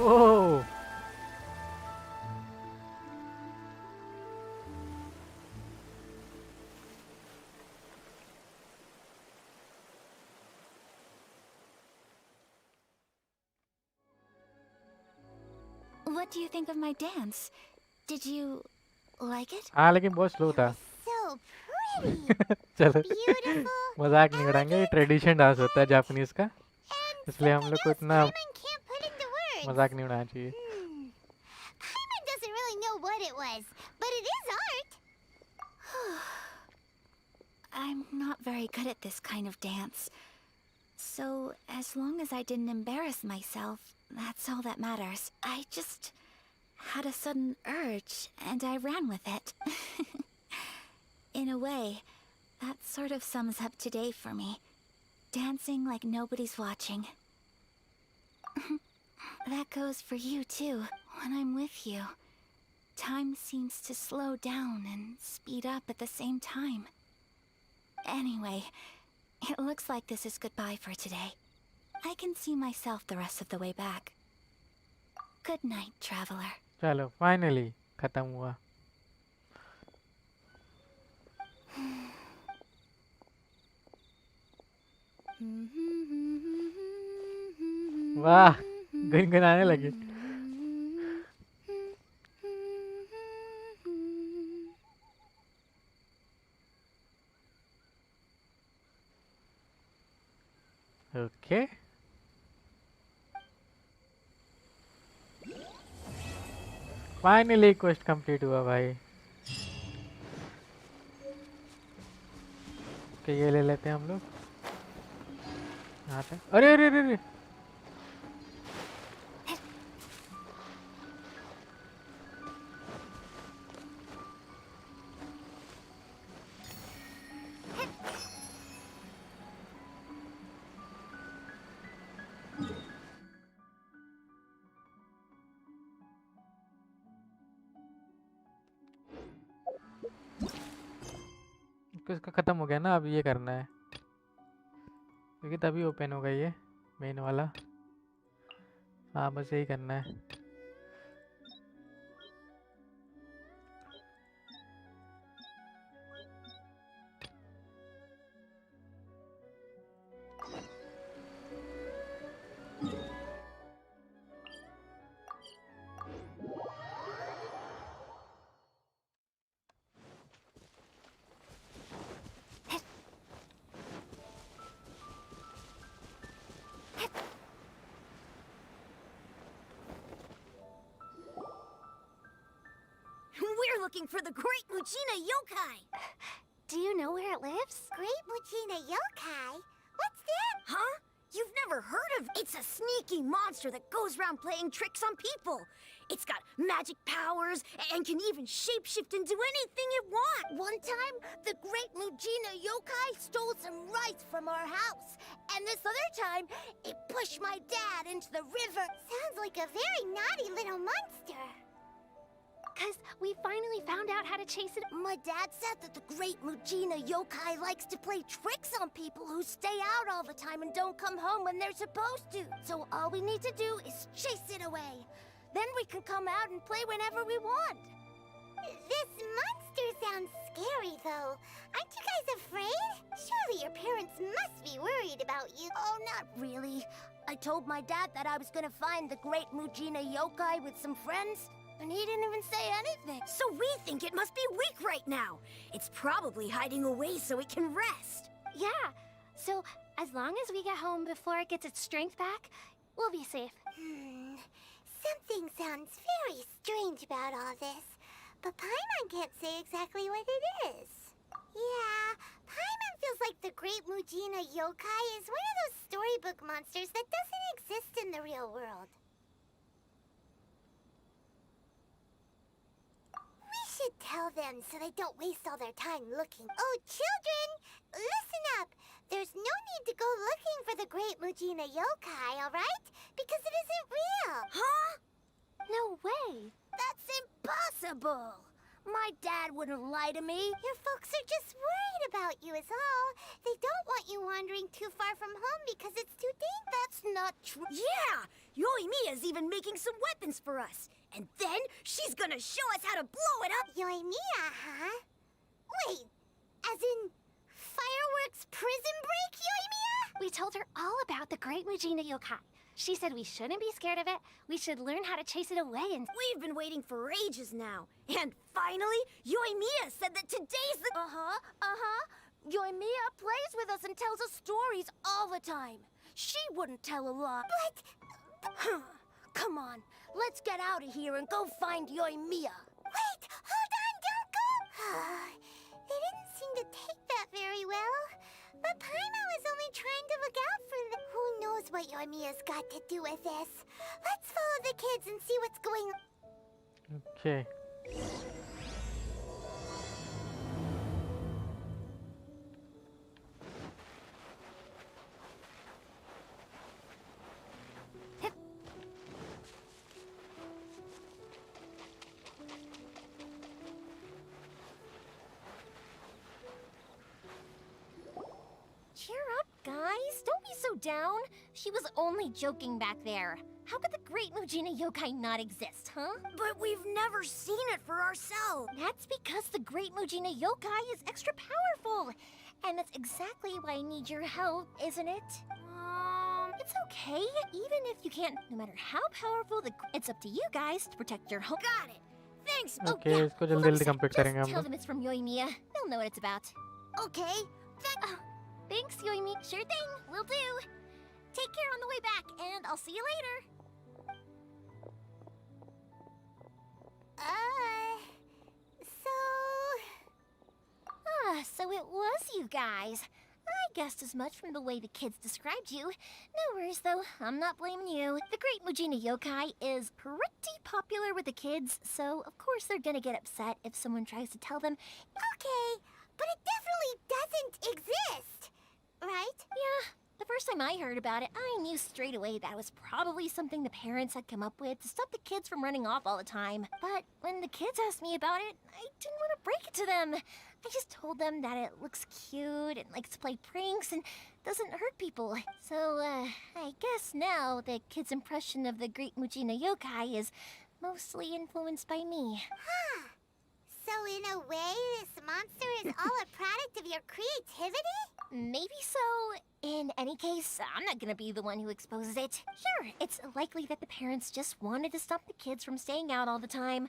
ओह What do you think of my dance? Did you like it? हाँ लेकिन बहुत स्लो था। So pretty. चलो Beautiful. मजाक नहीं उड़ाएंगे, ये ट्रेडिशन डांस होता है जापानीज का। And इसलिए हम लोग को इतना Paimon can't put into words. मजाक नहीं उड़ाना चाहिए. Paimon doesn't really know what it was, but it is art. I'm not very good at this kind of dance. So, as long as I didn't embarrass myself, that's all that matters. I just had a sudden urge, and I ran with it. In a way, that sort of sums up today for me. Dancing like nobody's watching. That goes for you too. When I'm with you, time seems to slow down and speed up at the same time. Anyway, it looks like this is goodbye for today. I can see myself the rest of the way back. Good night, traveler. चलो finally खत्म हुआ. वाह गुनगुनाने लगे. Okay finally quest complete हुआ भाई. Okay ये ले लेते हैं हम लोग. यहाँ पे अरे अरे अरे अरे इसका खत्म हो गया ना. अब ये करना है क्योंकि तभी ओपन होगा ये मेन वाला. हाँ बस यही करना है. We're looking for the Great Mujina Yokai! Do you know where it lives? Great Mujina Yokai? What's that? Huh? You've never heard of it? It's a sneaky monster that goes around playing tricks on people. It's got magic powers and can even shapeshift into anything it wants. One time, the Great Mujina Yokai stole some rice from our house. And this other time, it pushed my dad into the river. Sounds like a very naughty little monster. 'Cause we finally found out how to chase it. My dad said that the Great Mujina Yokai likes to play tricks on people who stay out all the time and don't come home when they're supposed to. So all we need to do is chase it away. Then we can come out and play whenever we want. This monster sounds scary, though. Aren't you guys afraid? Surely your parents must be worried about you. Oh, not really. I told my dad that I was gonna find the Great Mujina Yokai with some friends. And he didn't even say anything. So we think it must be weak right now. It's probably hiding away so it can rest. Yeah, so as long as we get home before it gets its strength back, we'll be safe. Something sounds very strange about all this. But Paimon can't say exactly what it is. Yeah, Paimon feels like the Great Mujina Yokai is one of those storybook monsters that doesn't exist in the real world. We should tell them so they don't waste all their time looking. Oh, children, listen up. There's no need to go looking for the Great Mujina Yokai, alright? Because it isn't real. Huh? No way. That's impossible. My dad wouldn't lie to me. Your folks are just worried about you is all. They don't want you wandering too far from home because it's too dangerous. That's not true. Yeah! Yoimiya's even making some weapons for us. And then she's gonna show us how to blow it up. Yoimiya, huh? Wait, as in fireworks prison break, Yoimiya? We told her all about the Great Mujina Yokai. She said we shouldn't be scared of it. We should learn how to chase it away and... We've been waiting for ages now. And finally, Yoimiya said that today's the... Yoimiya plays with us and tells us stories all the time. She wouldn't tell a lie. But... Come on, let's get out of here and go find Yoimiya. Wait, hold on, Dunku! They didn't seem to take that very well. But Paima was only trying to look out for them. Who knows what Yoimiya's got to do with this? Let's follow the kids and see what's going on. Okay. Cheer up, guys. Don't be so down. She was only joking back there. How could the Great Mujina Yokai not exist, huh? But we've never seen it for ourselves. That's because the Great Mujina Yokai is extra powerful. And that's exactly why I need your help, isn't it? It's okay. Even if you can't, no matter how powerful, it's up to you guys to protect your home. Got it. Thanks. Okay, oh, yeah. इसको जल्दी जल्दी complete करेंगे हम Tell लोग. them it's from Yoimiya. They'll know what it's about. Okay. Thanks, Yoimi. Sure thing. Will do. Take care on the way back, and I'll see you later. So it was you guys. I guessed as much from the way the kids described you. No worries, though. I'm not blaming you. The Great Mujina Yokai is pretty popular with the kids, so of course they're gonna get upset if someone tries to tell them. Okay, but it definitely doesn't exist, right? Yeah. The first time I heard about it, I knew straight away that was probably something the parents had come up with to stop the kids from running off all the time. But when the kids asked me about it, I didn't want to break it to them. I just told them that it looks cute and likes to play pranks and doesn't hurt people. So, I guess now the kids' impression of the Great Mujina Yokai is mostly influenced by me. Huh. So in a way, this monster is all a product of your creativity? Maybe so. In any case, I'm not gonna be the one who exposes it. Sure, it's likely that the parents just wanted to stop the kids from staying out all the time.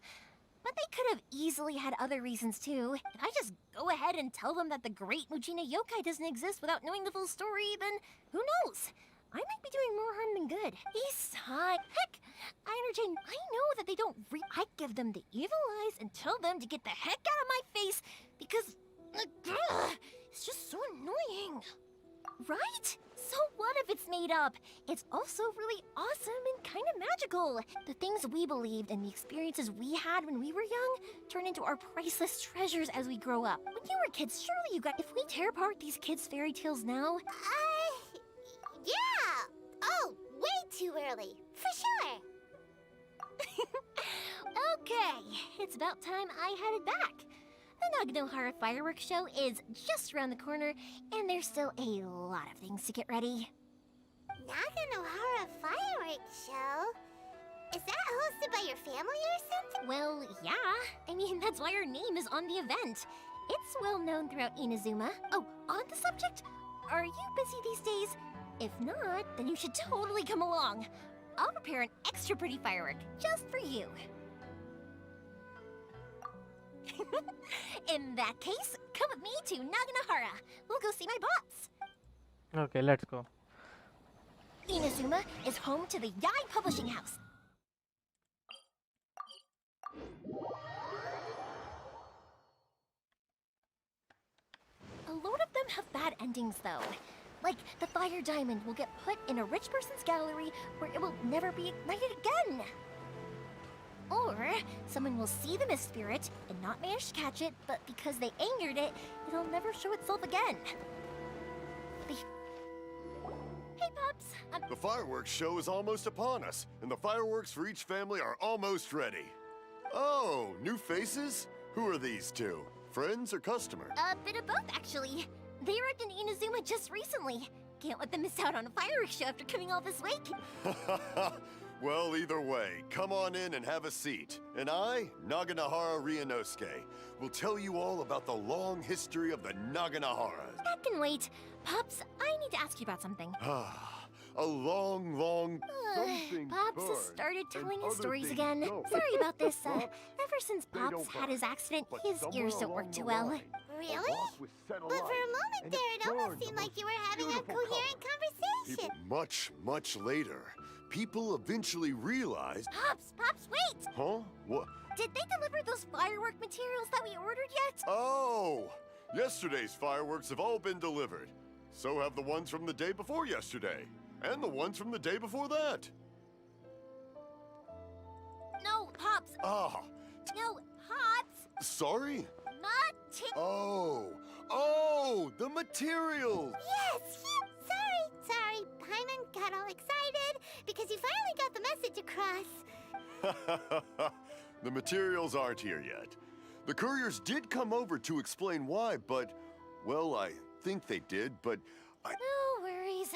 But they could have easily had other reasons too. If I just go ahead and tell them that the Great Mujina Yokai doesn't exist without knowing the full story, then who knows? I might be doing more harm than good. Besides, heck, I know that they don't I give them the evil eyes and tell them to get the heck out of my face because it's just so annoying. Right? So what if it's made up? It's also really awesome and kind of magical. The things we believed and the experiences we had when we were young turn into our priceless treasures as we grow up. When you were kids, surely you got... If we tear apart these kids' fairy tales now... Yeah! Oh, way too early. For sure. Okay, it's about time I headed back. The Naganohara fireworks show is just around the corner, and there's still a lot of things to get ready. Naganohara fireworks show? Is that hosted by your family or something? Well, yeah. I mean, that's why our name is on the event. It's well known throughout Inazuma. Oh, on the subject, are you busy these days? If not, then you should totally come along. I'll prepare an extra pretty firework just for you. In that case, come with me to Naganohara. We'll go see my boss. Okay, let's go. Inazuma is home to the Yai Publishing House. A load of them have bad endings, though. Like, the fire diamond will get put in a rich person's gallery where it will never be ignited again. Or, someone will see the mist spirit and not manage to catch it, but because they angered it, it'll never show itself again. Hey, Pups! The fireworks show is almost upon us, and the fireworks for each family are almost ready. Oh, new faces? Who are these two? Friends or customer? A bit of both, actually. They arrived in Inazuma just recently. Can't let them miss out on a fireworks show after coming all this way. Well, either way, come on in and have a seat. And I, Naganohara Ryunosuke, will tell you all about the long history of the Naganoharas. That can wait. Pups, I need to ask you about something. A long, long something Pops has burn, started and telling his other stories things again. don't. Sorry about this. Crops, Ever since they Pops don't had his burn. accident, But his somewhere ears don't along work the too well. line, Really? a rock was set But for a alight, moment and there, it almost burned seemed the like most you were having a beautiful coherent color. conversation. Much, much later, people eventually realized. Pops, wait! Huh? What? Did they deliver those firework materials that we ordered yet? Oh! Yesterday's fireworks have all been delivered. So have the ones from the day before yesterday. And the ones from the day before that. No, Pops. Ah, No, Pops. sorry? Materials. Oh, the materials! Yes! Sorry. Paimon got all excited because you finally got the message across. The materials aren't here yet. The couriers did come over to explain why, but, well, I think they did, but No worries.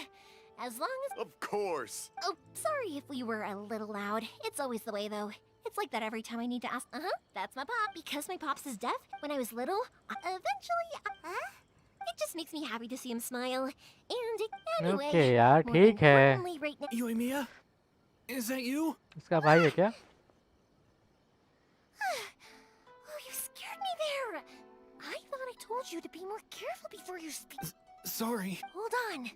As long as... of course. Oh, sorry if we were a little loud. It's always the way, though. It's like that every time I need to ask, that's my pop. Because my pops is deaf, when I was little, it just makes me happy to see him smile. And anyway, Okay यार more ठीक है. importantly right now... Yoimiya? Is that you? इसका भाई है क्या? Oh, you scared me there. I thought I told you to be more careful before you speak. Sorry. Hold on.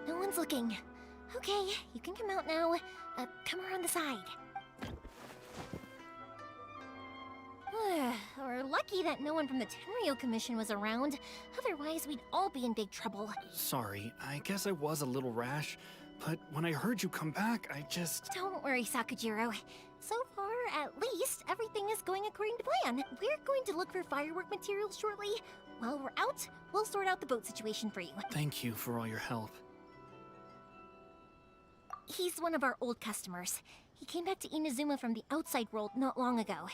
No one's looking. Okay, you can come out now. Come around the side. We're lucky that no one from the THANKU Commission was around. Otherwise, we'd all be in big trouble. Sorry, I guess I was a little rash, but when I heard you come back, I just... Don't worry, Sakujiro. So far, at least, everything is going according to plan. We're going to look for firework materials shortly. While we're out, we'll sort out the boat situation for you. Thank you for all your help. He's one of our old customers. He came back to Inazuma from the outside world not long ago.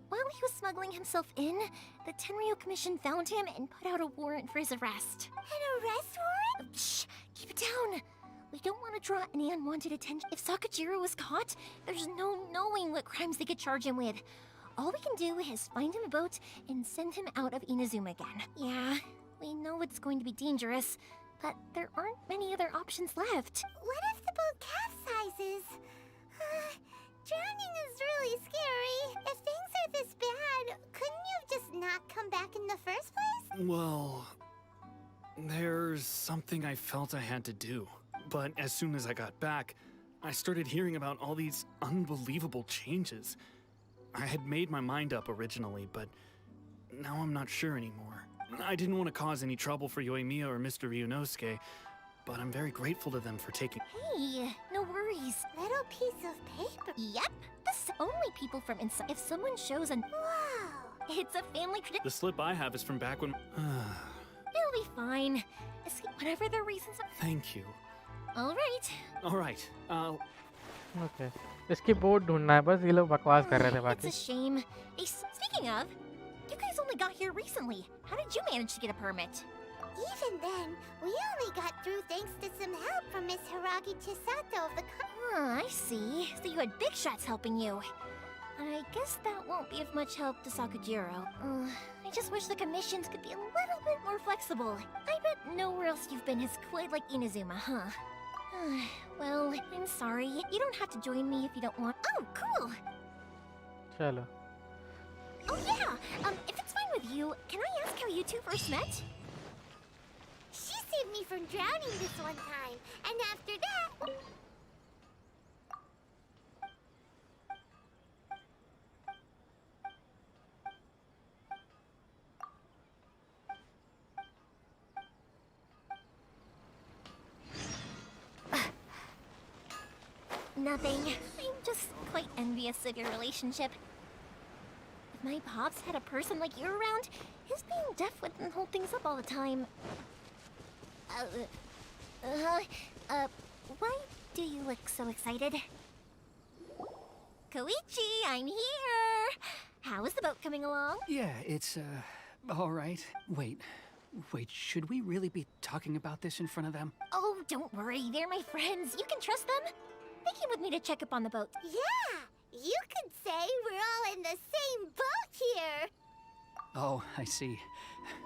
While he was smuggling himself in, the THANKU Commission found him and put out a warrant for his arrest. An arrest warrant? Shh! Keep it down! We don't want to draw any unwanted attention. If Sakujiro is caught, there's no knowing what crimes they could charge him with. All we can do is find him a boat and send him out of Inazuma again. Yeah, we know it's going to be dangerous, but there aren't many other options left. What if the boat capsizes? Drowning is really scary. If things are this bad, couldn't you just not come back in the first place? Well, there's something I felt I had to do. But as soon as I got back, I started hearing about all these unbelievable changes. I had made my mind up originally, but now I'm not sure anymore. I didn't want to cause any trouble for Yoimiya or Mr. Ryunosuke, but I'm very grateful to them for taking... Hey, no worries. Little piece of paper. Yep, this is only people from inside. If someone shows an... Wow. It's a family tradition. The slip I have is from back when... It'll be fine. Whatever the reasons... Thank you. All right. Okay. इसकी boat ढूंढना है बस. ये लोग बकवास कर रहे थे बाकी. It's a shame. Hey, speaking of, you guys only got here recently. How did you manage to get a permit? Even then, we only got through thanks to some help from Miss Hiragi Chisato of the I see. So you had big shots helping you. I guess that won't be of much help to Sakujiro. I just wish the commissions could be a little bit more flexible. I bet nowhere else you've been is quite like Inazuma, huh? Well, I'm sorry. You don't have to join me if you don't want. Oh, cool! चलो. Oh yeah! If it's fine with you, can I ask how you two first met? She saved me from drowning this one time, and after that... Nothing. I'm just quite envious of your relationship. If my pops had a person like you around, his being deaf wouldn't hold things up all the time. Why do you look so excited? Koichi, I'm here! How is the boat coming along? Yeah, it's, all right. Wait, Wait, should we really be talking about this in front of them? Oh, don't worry. They're my friends. You can trust them. They came with me to check up on the boat. Yeah, you could say we're all in the same boat here. Oh, I see.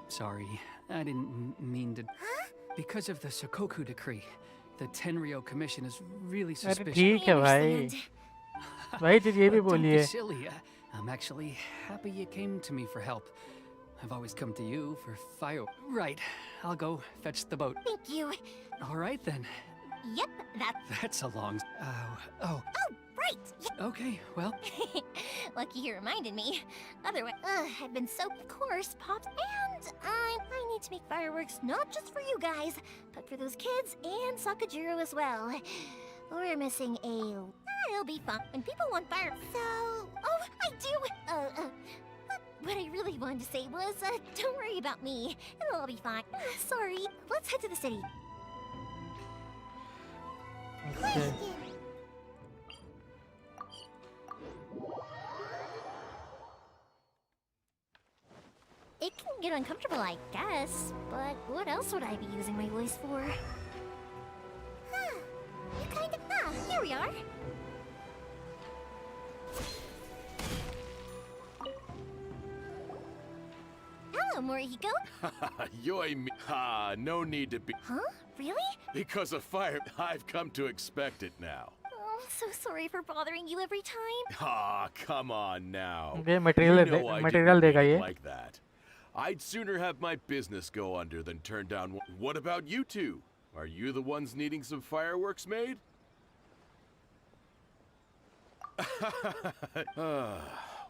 Sorry, I didn't mean to... Huh? Because of the Sokoku decree, the Tenryo Commission is really अरे suspicious. ठीक है भाई भाई चीज ये भी Don't बोलिए be silly. I'm actually happy you came to me for help. I've always come to you for fire. Right, I'll go fetch the boat. Thank you. All right then. Yep, that's... That's a long... Oh, Oh, right. okay, well... Lucky you reminded me. Otherwise, I've been so... Of course, Pops. And I need to make fireworks not just for you guys, but for those kids and Sakajiro as well. We're missing a... It'll be fun. When people want fire... So... Oh, I do! What I really wanted to say was, don't worry about me. It'll all be fine. Sorry. Let's head to the city. Okay. It can get uncomfortable, I guess, but what else would I be using my voice for? Huh. You kind of... Ah, here we are. Hello, Morihiko. Yoi me. No need to be. Huh? Really? Because of fire, I've come to expect it now. Oh, so sorry for bothering you every time. Come on now. Okay, material You know I material didn't देगा mean it ये like that. I'd sooner have my business go under than turn down. What about you two? Are you the ones needing some fireworks made?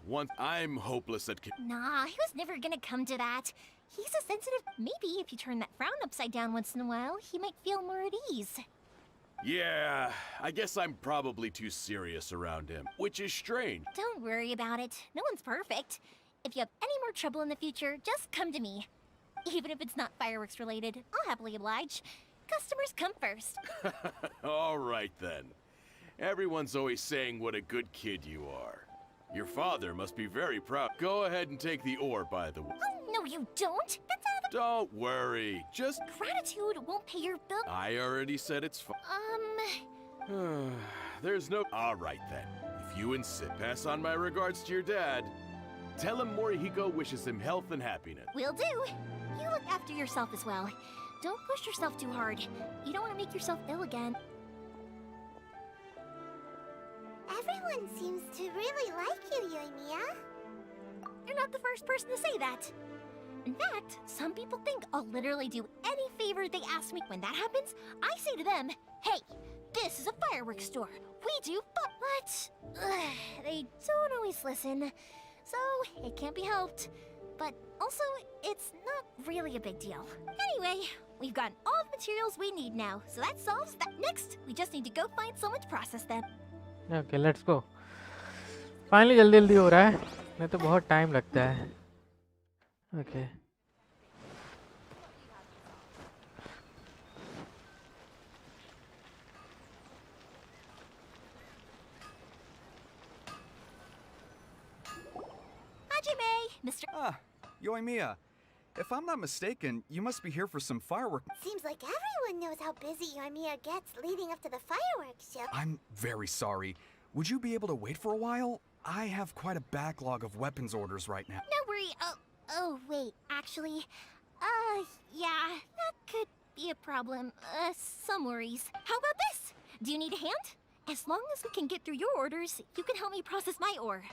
Once I'm hopeless at. Nah, he was never gonna come to that. He's a sensitive... Maybe if you turn that frown upside down once in a while, he might feel more at ease. Yeah, I guess I'm probably too serious around him, which is strange. Don't worry about it. No one's perfect. If you have any more trouble in the future, just come to me. Even if it's not fireworks related, I'll happily oblige. Customers come first. All right then. Everyone's always saying what a good kid you are. Your father must be very proud. Go ahead and take the ore, by the way. Oh, no, you don't. That's out of... Don't worry. Just... Gratitude won't pay your bill. I already said it's fine. There's no... All right then. If you insist, pass on my regards to your dad. Tell him Morihiko wishes him health and happiness. Will do. You look after yourself as well. Don't push yourself too hard. You don't want to make yourself ill again. Everyone seems to really like you, Yoimiya. You're not the first person to say that. In fact, some people think I'll literally do any favor they ask me. When that happens, I say to them, hey, this is a fireworks store. We do but they don't always listen. So, it can't be helped. But also, it's not really a big deal. Anyway, we've gotten all the materials we need now, so that solves that. Next, we just need to go find someone to process them. Okay, let's go. Finally जल्दी जल्दी हो रहा है नहीं तो बहुत time लगता है. Okay. Hajime, Mr. Yoimiya. If I'm not mistaken, you must be here for some fireworks. Seems like everyone knows how busy Yoimiya gets leading up to the fireworks show. I'm very sorry. Would you be able to wait for a while? I have quite a backlog of weapons orders right now. No worry. Oh, wait, actually, yeah, that could be a problem. Some worries. How about this? Do you need a hand? As long as we can get through your orders, you can help me process my ore.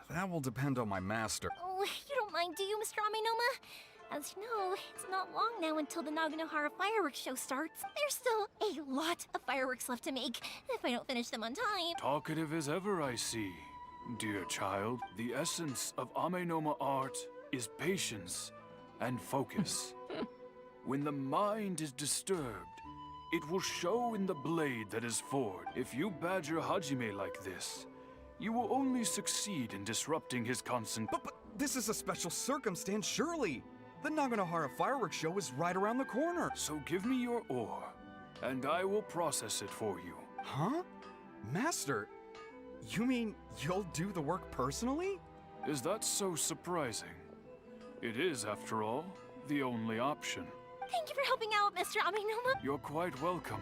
That will depend on my master. Oh, you don't mind, do you, Mr. Amenoma? As you know, it's not long now until the Naganohara fireworks show starts. There's still a lot of fireworks left to make, if I don't finish them on time. Talkative as ever, I see. Dear child, the essence of Amenoma art is patience and focus. When the mind is disturbed, it will show in the blade that is forged. If you badger Hajime like this, you will only succeed in disrupting his But this is a special circumstance, surely. The Naganohara fireworks show is right around the corner. So give me your ore, and I will process it for you. Huh? Master, you mean you'll do the work personally? Is that so surprising? It is, after all, the only option. Thank you for helping out, Mr. Aminoma. You're quite welcome.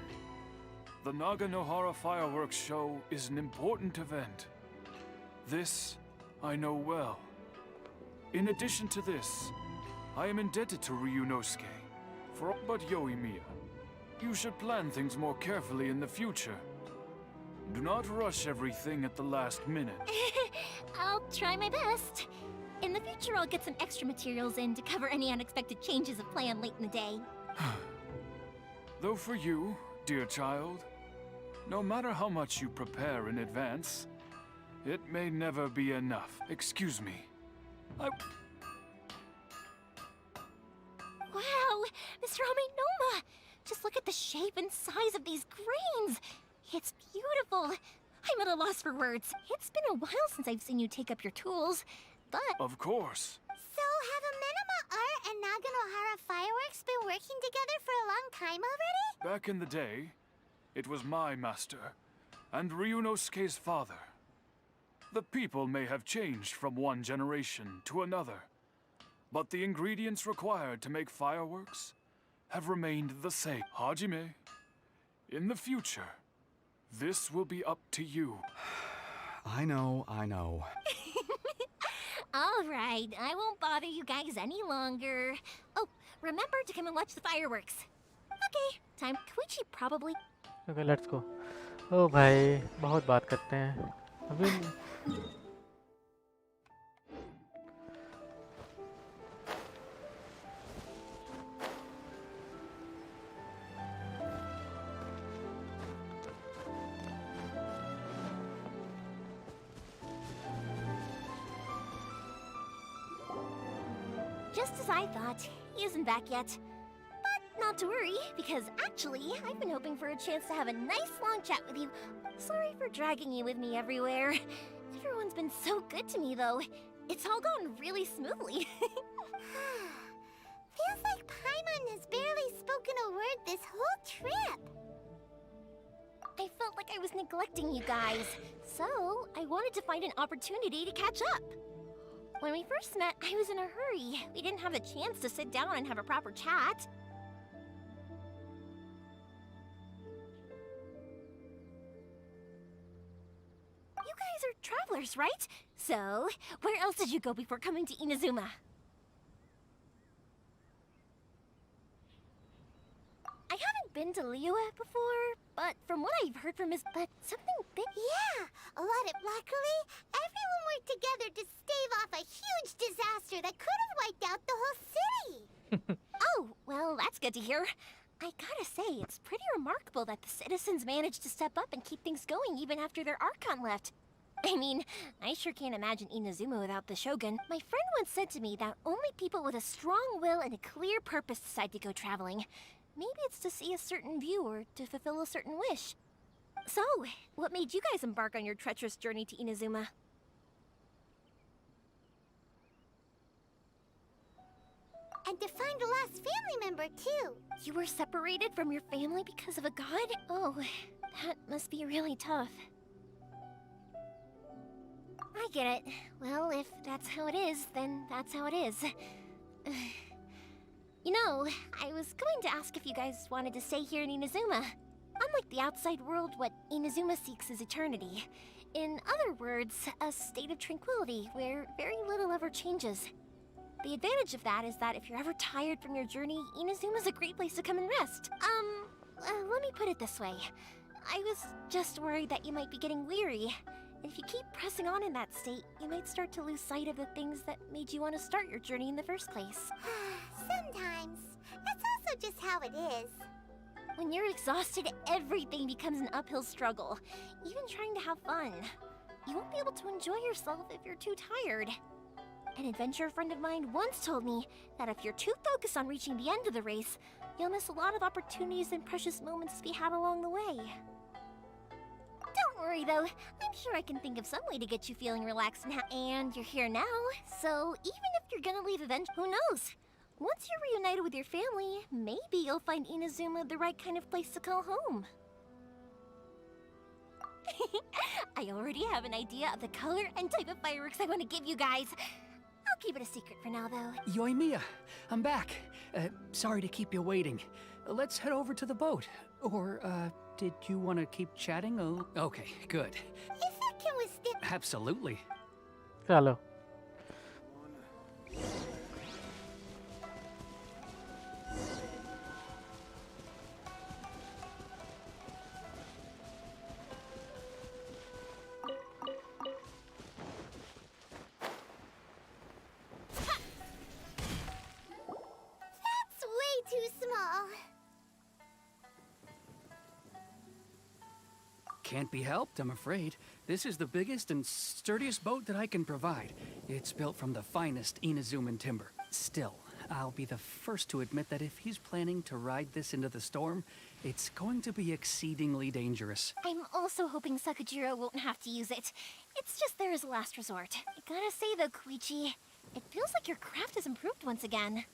The Naganohara Fireworks Show is an important event. This I know well. In addition to this, I am indebted to Ryunosuke. But Yoimiya, you should plan things more carefully in the future. Do not rush everything at the last minute. I'll try my best. In the future, I'll get some extra materials in to cover any unexpected changes of plan late in the day. Though for you, dear child, no matter how much you prepare in advance, it may never be enough. Excuse me. Wow, Mr. Aminoma! Just look at the shape and size of these grains! It's beautiful! I'm at a loss for words. It's been a while since I've seen you take up your tools, but... Of course. So, have Amenoma Art and Naganohara Fireworks been working together for a long time already? Back in the day, it was my master, and Ryunosuke's father. The people may have changed from one generation to another, but the ingredients required to make fireworks have remained the same. Hajime, in the future, this will be up to you. I know, I know. All right, I won't bother you guys any longer. Oh, remember to come and watch the fireworks. Okay, time. Koichi probably. Okay, let's go. Oh भाई, बहुत बात करते हैं. अभी Just as I thought, he isn't back yet. But not to worry, because actually, I've been hoping for a chance to have a nice long chat with you. Sorry for dragging you with me everywhere. Everyone's been so good to me, though. It's all gone really smoothly. Feels like Paimon has barely spoken a word this whole trip. I felt like I was neglecting you guys, so I wanted to find an opportunity to catch up. When we first met, I was in a hurry. We didn't have the chance to sit down and have a proper chat. You guys are travelers, right? So, where else did you go before coming to Inazuma? I haven't been to Liyue before, but from what I've heard from but something big. Yeah, luckily, everyone worked together to stave off a huge disaster that could have wiped out the whole city. Oh, well, that's good to hear. I gotta say, it's pretty remarkable that the citizens managed to step up and keep things going even after their Archon left. I mean, I sure can't imagine Inazuma without the Shogun. My friend once said to me that only people with a strong will and a clear purpose decide to go traveling. Maybe it's to see a certain view or to fulfill a certain wish. So, what made you guys embark on your treacherous journey to Inazuma? And to find a lost family member, too. You were separated from your family because of a god? Oh, that must be really tough. I get it. Well, if that's how it is, then that's how it is. You know, I was going to ask if you guys wanted to stay here in Inazuma. Unlike the outside world, what Inazuma seeks is eternity. In other words, a state of tranquility where very little ever changes. The advantage of that is that if you're ever tired from your journey, Inazuma's a great place to come and rest. Let me put it this way. I was just worried that you might be getting weary. And if you keep pressing on in that state, you might start to lose sight of the things that made you want to start your journey in the first place. Sometimes. That's also just how it is. When you're exhausted, everything becomes an uphill struggle. Even trying to have fun. You won't be able to enjoy yourself if you're too tired. An adventurer friend of mine once told me that if you're too focused on reaching the end of the race, you'll miss a lot of opportunities and precious moments to be had along the way. Don't worry though, I'm sure I can think of some way to get you feeling relaxed and you're here now, so even if you're gonna leave eventually, who knows? Once you're reunited with your family, maybe you'll find Inazuma the right kind of place to call home. I already have an idea of the color and type of fireworks I want to give you guys. I'll keep it a secret for now, though. Yoimiya, I'm back. Sorry to keep you waiting. Let's head over to the boat. Or, did you want to keep chatting? Oh, okay, good. If it can withstand... Absolutely. चलो That's way too small. Can't be helped, I'm afraid. This is the biggest and sturdiest boat that I can provide. It's built from the finest Inazuman timber. Still, I'll be the first to admit that if he's planning to ride this into the storm, it's going to be exceedingly dangerous. I'm also hoping Sakajiro won't have to use it. It's just there as a last resort. I gotta say though, Koichi, it feels like your craft has improved once again.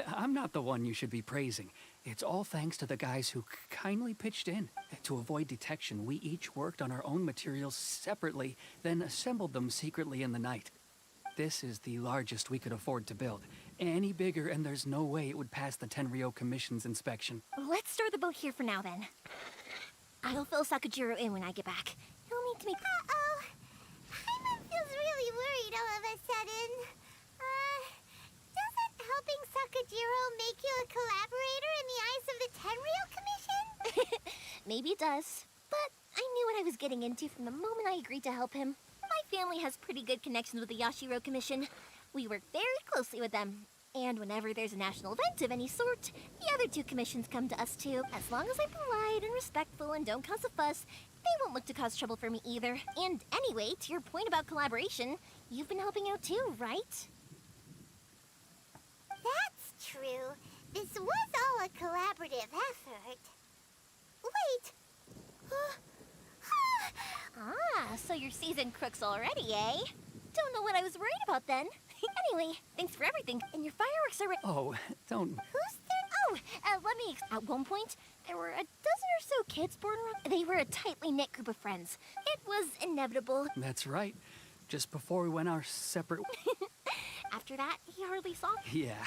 I'm not the one you should be praising. It's all thanks to the guys who kindly pitched in. To avoid detection, we each worked on our own materials separately, then assembled them secretly in the night. This is the largest we could afford to build. Any bigger and there's no way it would pass the Tenryou Commission's inspection. Let's store the boat here for now then. I'll fill Sakajiro in when I get back. He'll need to make... Uh-oh. Paimon feels really worried all of a sudden. Doesn't helping Sakajiro make you a collaborator in the eyes of the Tenryou Commission? Maybe it does. But I knew what I was getting into from the moment I agreed to help him. My family has pretty good connections with the Yashiro Commission. We work very closely with them. And whenever there's a national event of any sort, the other two commissions come to us too. As long as I'm polite and respectful and don't cause a fuss, they won't look to cause trouble for me either. And anyway, to your point about collaboration, you've been helping out too, right? That's true. This was all a collaborative effort. Wait. So you're seasoned crooks already, eh? Don't know what I was worried about then. Anyway, thanks for everything. And your fireworks are ready. Oh, don't... Who's there? Oh, let me... At one point, there were a dozen or so kids born around. They were a tightly knit group of friends. It was inevitable. That's right. Just before we went our separate... After that, he hardly saw me. Yeah.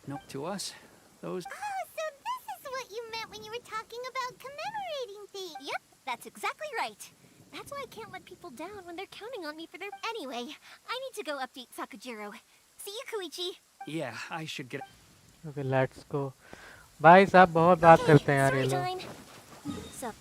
Nope, to us, those... Oh, so this is what you meant when you were talking about commemorating things. Yep, that's exactly right. That's why I can't let people down when they're counting on me for their... Anyway, I need to go update Sakajiro. See you, Koichi. Yeah, I should get... Okay, let's go. भाई साहब बहुत बात करते हैं यार ये Story लोग. time. So...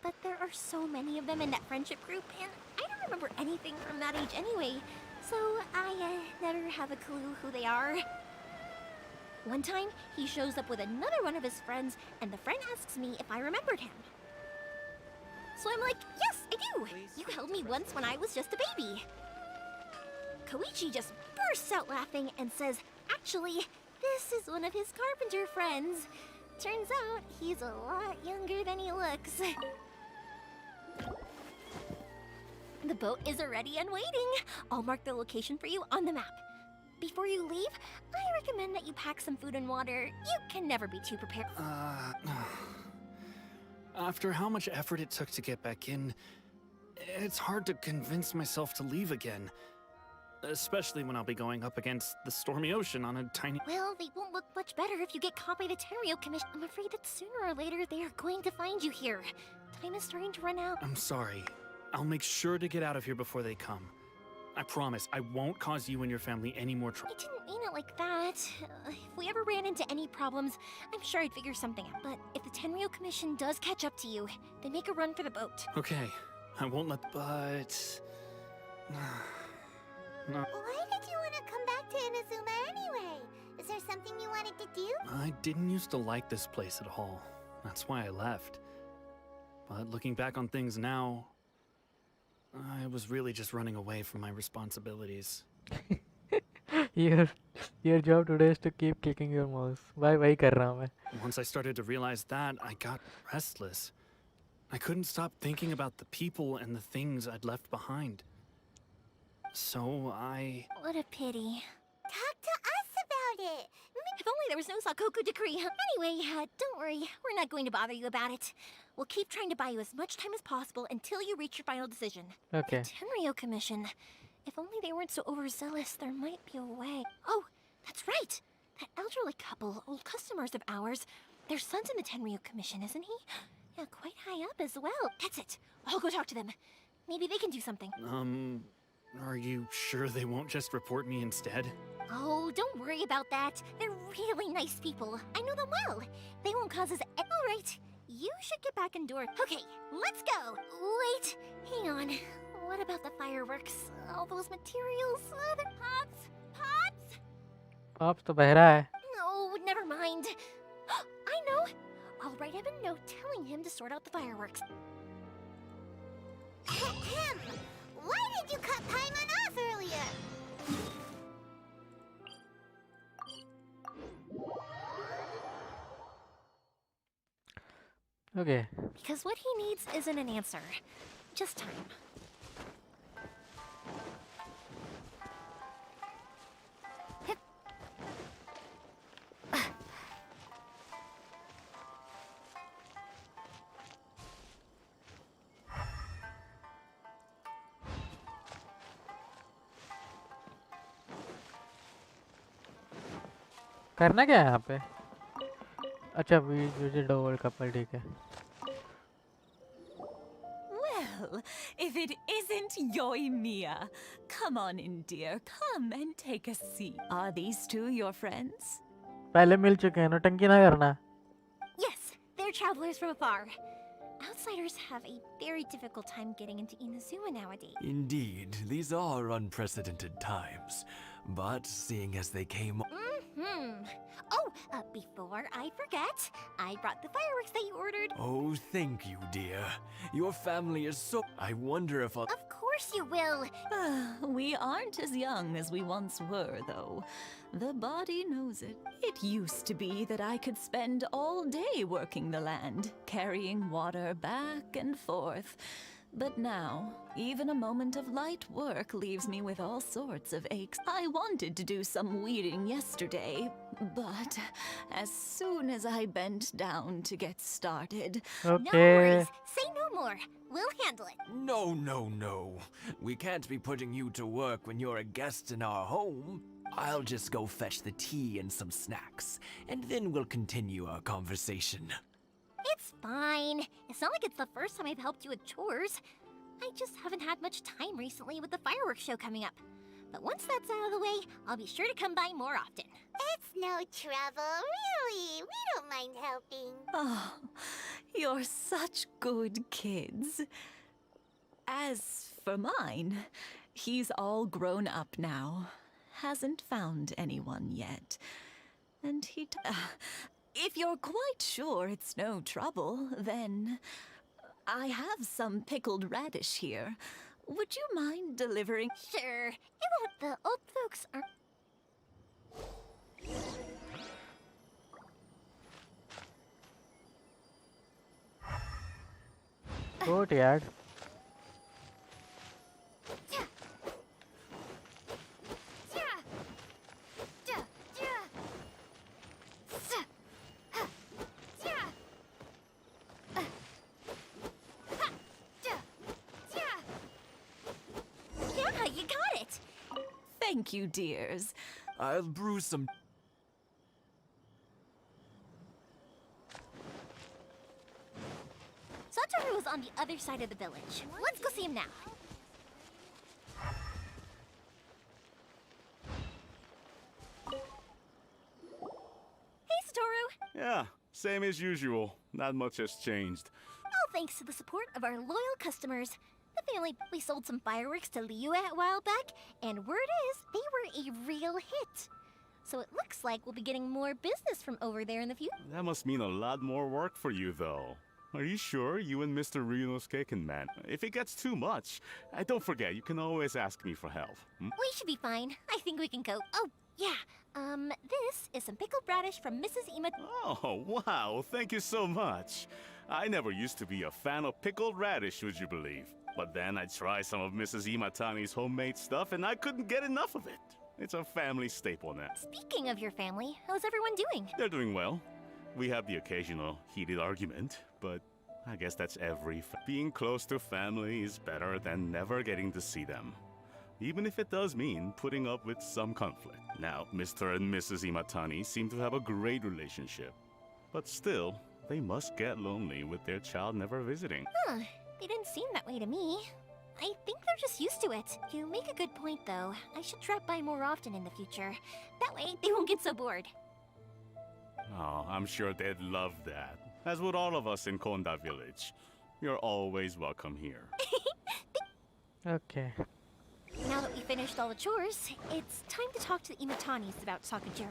But there are so many of them in that friendship group, and I don't remember anything from that age anyway, so I never have a clue who they are. One time, he shows up with another one of his friends, and the friend asks me if I remembered him. So I'm like, yes, I do! You held me once when I was just a baby. Koichi just bursts out laughing and says, actually, this is one of his carpenter friends. Turns out, he's a lot younger than he looks. The boat is ready and waiting. I'll mark the location for you on the map. Before you leave, I recommend that you pack some food and water. You can never be too prepared. After how much effort it took to get back in, it's hard to convince myself to leave again. Especially when I'll be going up against the stormy ocean on a tiny... Well, they won't look much better if you get caught by the Tenryou Commission. I'm afraid that sooner or later they are going to find you here. Time is starting to run out. I'm sorry. I'll make sure to get out of here before they come. I promise, I won't cause you and your family any more trouble. I didn't mean it like that. If we ever ran into any problems, I'm sure I'd figure something out. But if the Tenryou Commission does catch up to you, then make a run for the boat. Okay, I won't let... but... No. Why did you want to come back to Inazuma anyway? Is there something you wanted to do? I didn't used to like this place at all. That's why I left. But looking back on things now, I was really just running away from my responsibilities. Your job today is to keep clicking your mouse. वही कर रहा हूँ मैं. Once I started to realize that, I got restless. I couldn't stop thinking about the people and the things I'd left behind. So I... What a pity. Talk to us about it. If only there was no Sakoku decree. Anyway, don't worry. We're not going to bother you about it. We'll keep trying to buy you as much time as possible until you reach your final decision. Okay. The Tenryo Commission. If only they weren't so overzealous, there might be a way. Oh, that's right. That elderly couple, old customers of ours. Their son's in the Tenryo Commission, isn't he? Yeah, quite high up as well. That's it. I'll go talk to them. Maybe they can do something. Are you sure they won't just report me instead? Oh, don't worry about that. They're really nice people. I know them well. They won't cause us. All right, you should get back indoors. Okay, let's go. Wait, hang on. What about the fireworks? All those materials? The pots? Pots? Pops तो बहरा है. No, never mind. I know. I'll write him a note telling him to sort out the fireworks. Why did you cut Paimon off earlier? Okay. Because what he needs isn't an answer, just time. करना क्या है यहाँ पे? अच्छा visit world couple ठीक है. Well, if it isn't Yoimiya. Come on in, dear. Come and take a seat. Are these two your friends? पहले मिल चुके हैं, नौटंकी ना करना. Yes, they're travelers from afar. Outsiders have a very difficult time getting into Inazuma nowadays. Indeed, these are unprecedented times. But seeing as they came... Oh, before I forget, I brought the fireworks that you ordered. Oh, thank you, dear. Your family is so... I wonder if I'll... Of course you will. We aren't as young as we once were, though. The body knows it. It used to be that I could spend all day working the land, carrying water back and forth. But now, even a moment of light work leaves me with all sorts of aches. I wanted to do some weeding yesterday, but as soon as I bent down to get started... No worries. Say no more. We'll handle it. No, no, no. We can't be putting you to work when you're a guest in our home. I'll just go fetch the tea and some snacks, and then we'll continue our conversation. It's fine. It's not like it's the first time I've helped you with chores. I just haven't had much time recently with the fireworks show coming up. But once that's out of the way, I'll be sure to come by more often. It's no trouble, really. We don't mind helping. Oh, you're such good kids. As for mine, he's all grown up now. Hasn't found anyone yet. And he... if you're quite sure it's no trouble, then... I have some pickled radish here. Would you mind delivering? Sure. It won't. The old folks are... Good, यार. Thank you, dears. I'll brew some... Satoru is on the other side of the village. Let's go see him now. Hey, Satoru! Yeah, same as usual. Not much has changed. All thanks to the support of our loyal customers. The family we sold some fireworks to Liyue a while back, and word is they were a real hit. So it looks like we'll be getting more business from over there in the future. That must mean a lot more work for you, though. Are you sure you and Mr. Ryunosuke can man? If it gets too much, don't forget, you can always ask me for help. We should be fine. I think we can cope. Oh, yeah. This is some pickled radish from Mrs. Ima. Oh, wow. Thank you so much. I never used to be a fan of pickled radish, would you believe? But then I tried some of Mrs. Imatani's homemade stuff and I couldn't get enough of it. It's a family staple now. Speaking of your family, how's everyone doing? They're doing well. We have the occasional heated argument, but I guess that's being close to family is better than never getting to see them. Even if it does mean putting up with some conflict. Now, Mr. and Mrs. Imatani seem to have a great relationship. But still, they must get lonely with their child never visiting. Huh, they didn't seem that way to me. I think they're just used to it. You make a good point, though. I should drop by more often in the future. That way, they won't get so bored. Oh, I'm sure they'd love that. As would all of us in Konda Village. You're always welcome here. Okay. Now that we finished all the chores, it's time to talk to the Imatanis about Sakujiro.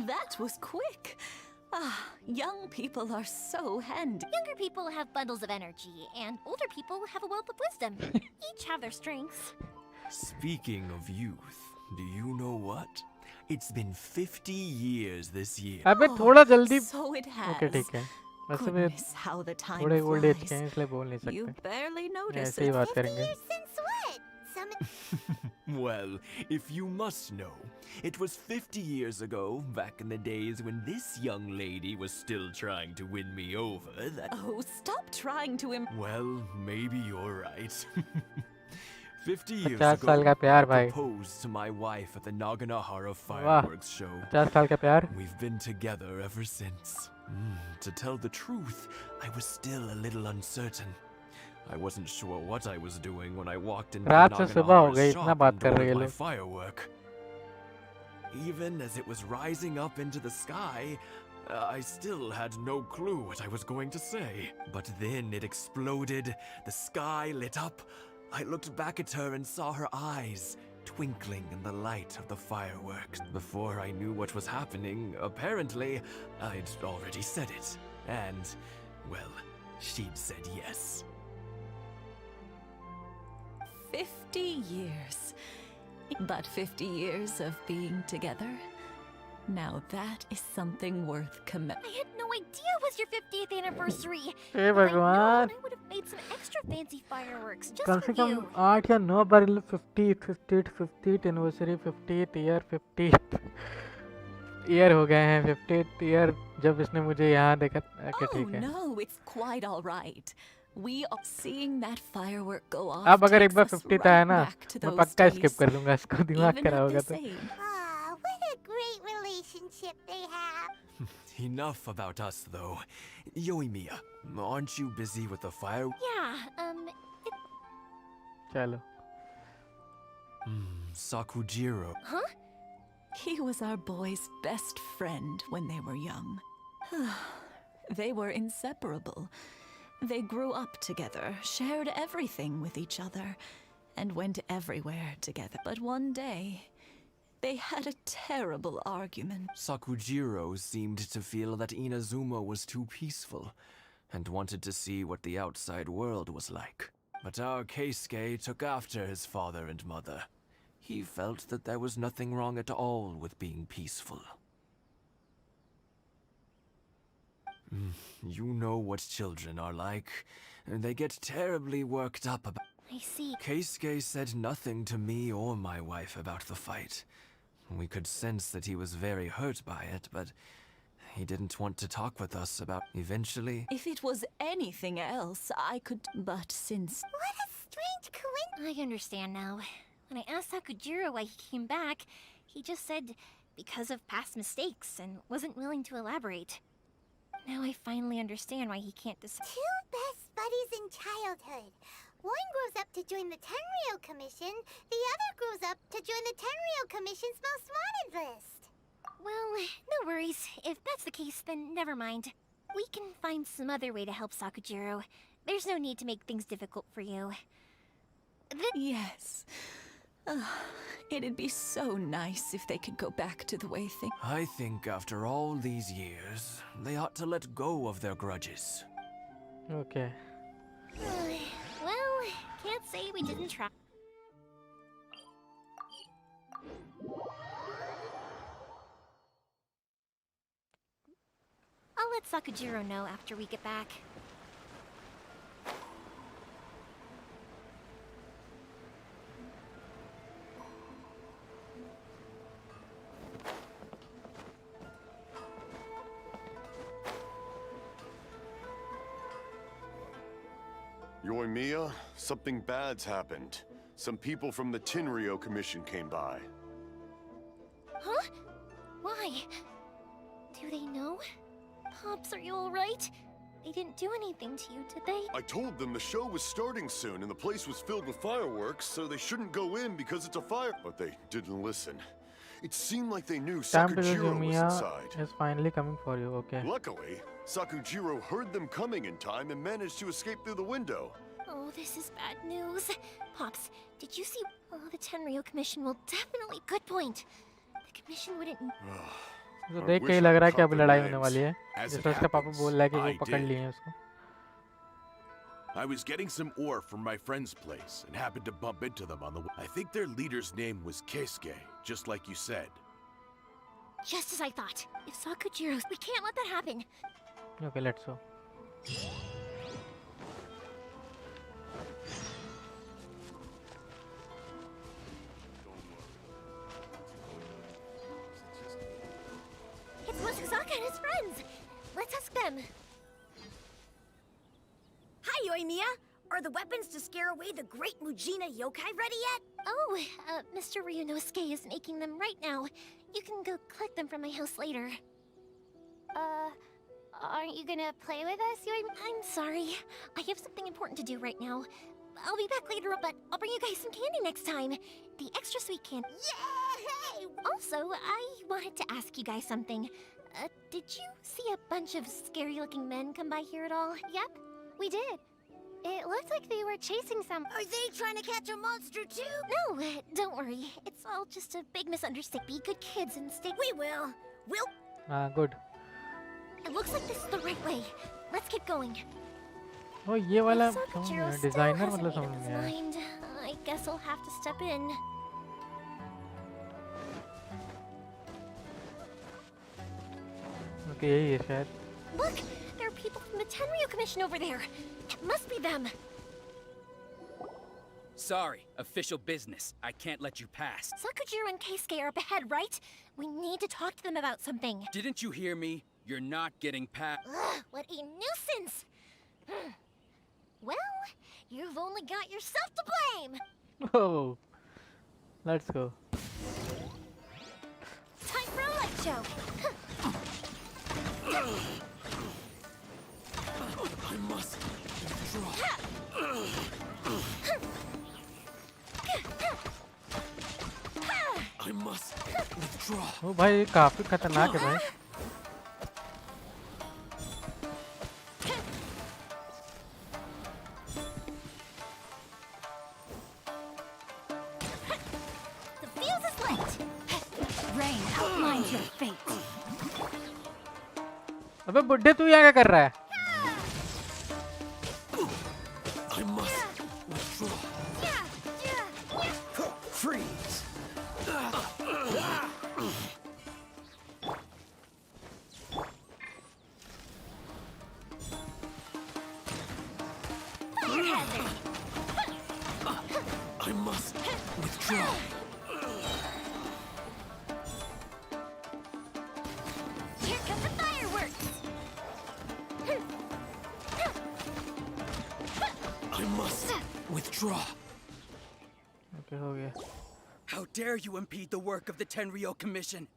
That was quick. Ah, young people are so handy. Younger people have bundles of energy, and older people have a wealth of wisdom. Each have their strengths. Speaking of youth, do you know what? It's been 50 years this year. अबे थोड़ा जल्दी. So it has. Okay, ठीक है. वैसे भी Goodness, how the time थोड़े old age flies. के हैं इसलिए बोल नहीं You सकते. barely notice ऐसे ही it. बात करेंगे. Since what? Well, if you must know, it was 50 years ago, back in the days when this young lady was still trying to win me over, that... Oh, stop trying to Well, maybe you're right. 50 years 50 साल का ago, प्यार I भाई. proposed to my wife at the Naganahara वाह. fireworks show. 50 साल का प्यार. We've been together ever since. To tell the truth, I was still a little uncertain. I wasn't sure what I was doing when I walked into रात से सुबह हो गई, Naganahara's इतना shop बात and कर रहे हैं ordered my लोग. firework. Even as it was rising up into the sky, I still had no clue what I was going to say. But then it exploded, the sky lit up. I looked back at her and saw her eyes twinkling in the light of the fireworks. Before I knew what was happening, apparently, I'd already said it. And, well, she'd said yes. 50 years. But 50 years of being together? Now that is something worth I had no idea it was your 50th anniversary. Hey If I'd known, भगवान. I would have made some extra fancy fireworks just come for से कम you. 8 या 9 बार 50th anniversary 50th year 50th year हो गए हैं. 50th year जब इसने मुझे यहाँ देखा. Okay, Oh ठीक है. no, it's quite all right. We are seeing that firework go off. अब अगर एक takes बार us 50th right आया ना, back to मैं those पक्का days. skip कर दूंगा इसको. दिमाग Even खराब at होगा this तो. age. Ah, what a great relationship they have. Enough about us, though. Yoimiya, aren't you busy with the fire? Yeah, चलो. Sakujiro. Huh? He was our boy's best friend when they were young. They were inseparable. They grew up together, shared everything with each other, and went everywhere together. But one day, they had a terrible argument. Sakujiro seemed to feel that Inazuma was too peaceful, and wanted to see what the outside world was like. But our Keisuke took after his father and mother. He felt that there was nothing wrong at all with being peaceful. You know what children are like. They get terribly worked up about... I see. Keisuke said nothing to me or my wife about the fight. We could sense that he was very hurt by it, but he didn't want to talk with us about... Eventually... If it was anything else, I could... But since... What a strange coincidence. I understand now. When I asked Sakujiro why he came back, he just said because of past mistakes and wasn't willing to elaborate. Now I finally understand why he can't decide. Two best buddies in childhood. One grows up to join the Tenryo Commission, the other grows up to join the Tenryo Commission's most wanted list. Well, no worries. If that's the case, then never mind. We can find some other way to help Sakujiro. There's no need to make things difficult for you. Yes. It'd be so nice if they could go back to the way things... I think after all these years, they ought to let go of their grudges. Okay. Well, can't say we didn't try. I'll let Sakujiro know after we get back. Yoimiya, something bad's happened. Some people from the Tenryou Commission came by. Huh? Why? Do they know? Pops, are you alright? They didn't do anything to you, did they? I told them the show was starting soon and the place was filled with fireworks, so they shouldn't go in because it's a fire. But they didn't listen. It seemed like they knew Sakujiro was inside. is finally coming for you, okay. Luckily, Sakujiro heard them coming in time and managed to escape through the window. Oh, this is bad news. Pops, did you see? Oh, the Tenryou Commission will definitely. Good point. The Commission wouldn't. तो देख के ही लग रहा है कि अब लड़ाई होने वाली है जैसे उसका पापा बोल रहा है कि वो पकड़ लिए हैं उसको I was getting some ore from my friend's place and happened to bump into them on the way. I think their leader's name was Keisuke, just like you said. Just as I thought. If Sakujiro's, we can't let that happen. Okay, let's go. It's Masazaka and his friends. Let's ask them. Hi, Yoimiya. Are the weapons to scare away the great Mujina yokai ready yet? Oh, Mr. Ryunosuke is making them right now. You can go collect them from my house later. Aren't you gonna play with us, I'm sorry. I have something important to do right now. I'll be back later, but I'll bring you guys some candy next time. The extra sweet candy. Yay! Also, I wanted to ask you guys something. Did you see a bunch of scary-looking men come by here at all? Yep, we did. It looked like they were chasing some. Are they trying to catch a monster too? No, don't worry. It's all just a big misunderstanding. Be good kids and stay. We will. We'll. Good. It looks like this is the right way. Let's keep going. Oh, ये वाला Sakujiro still designer hasn't मतलब made up समझ his में आया mind. I guess I'll have to step in. Okay, यही है शायद Look, there are people from the Tenryou Commission over there. It must be them. Sorry, official business. I can't let you pass. Sakujiro and Keisuke are up ahead, right? We need to talk to them about something. Didn't you hear me? You're not getting past. Ugh, what a nuisance! Well, you've only got yourself to blame. Oh, let's go. Time for a light show. I must withdraw. I must withdraw. Oh, भाई काफी खतरनाक है भाई. The fuse is lit. Rain outlines your fate. अबे बुड्ढे तू यहाँ क्या कर रहा है? I must withdraw. Freeze. I must withdraw. Here come the fireworks. I must withdraw. Okay, हो गया. How dare you impede the work of the Tenryou Commission?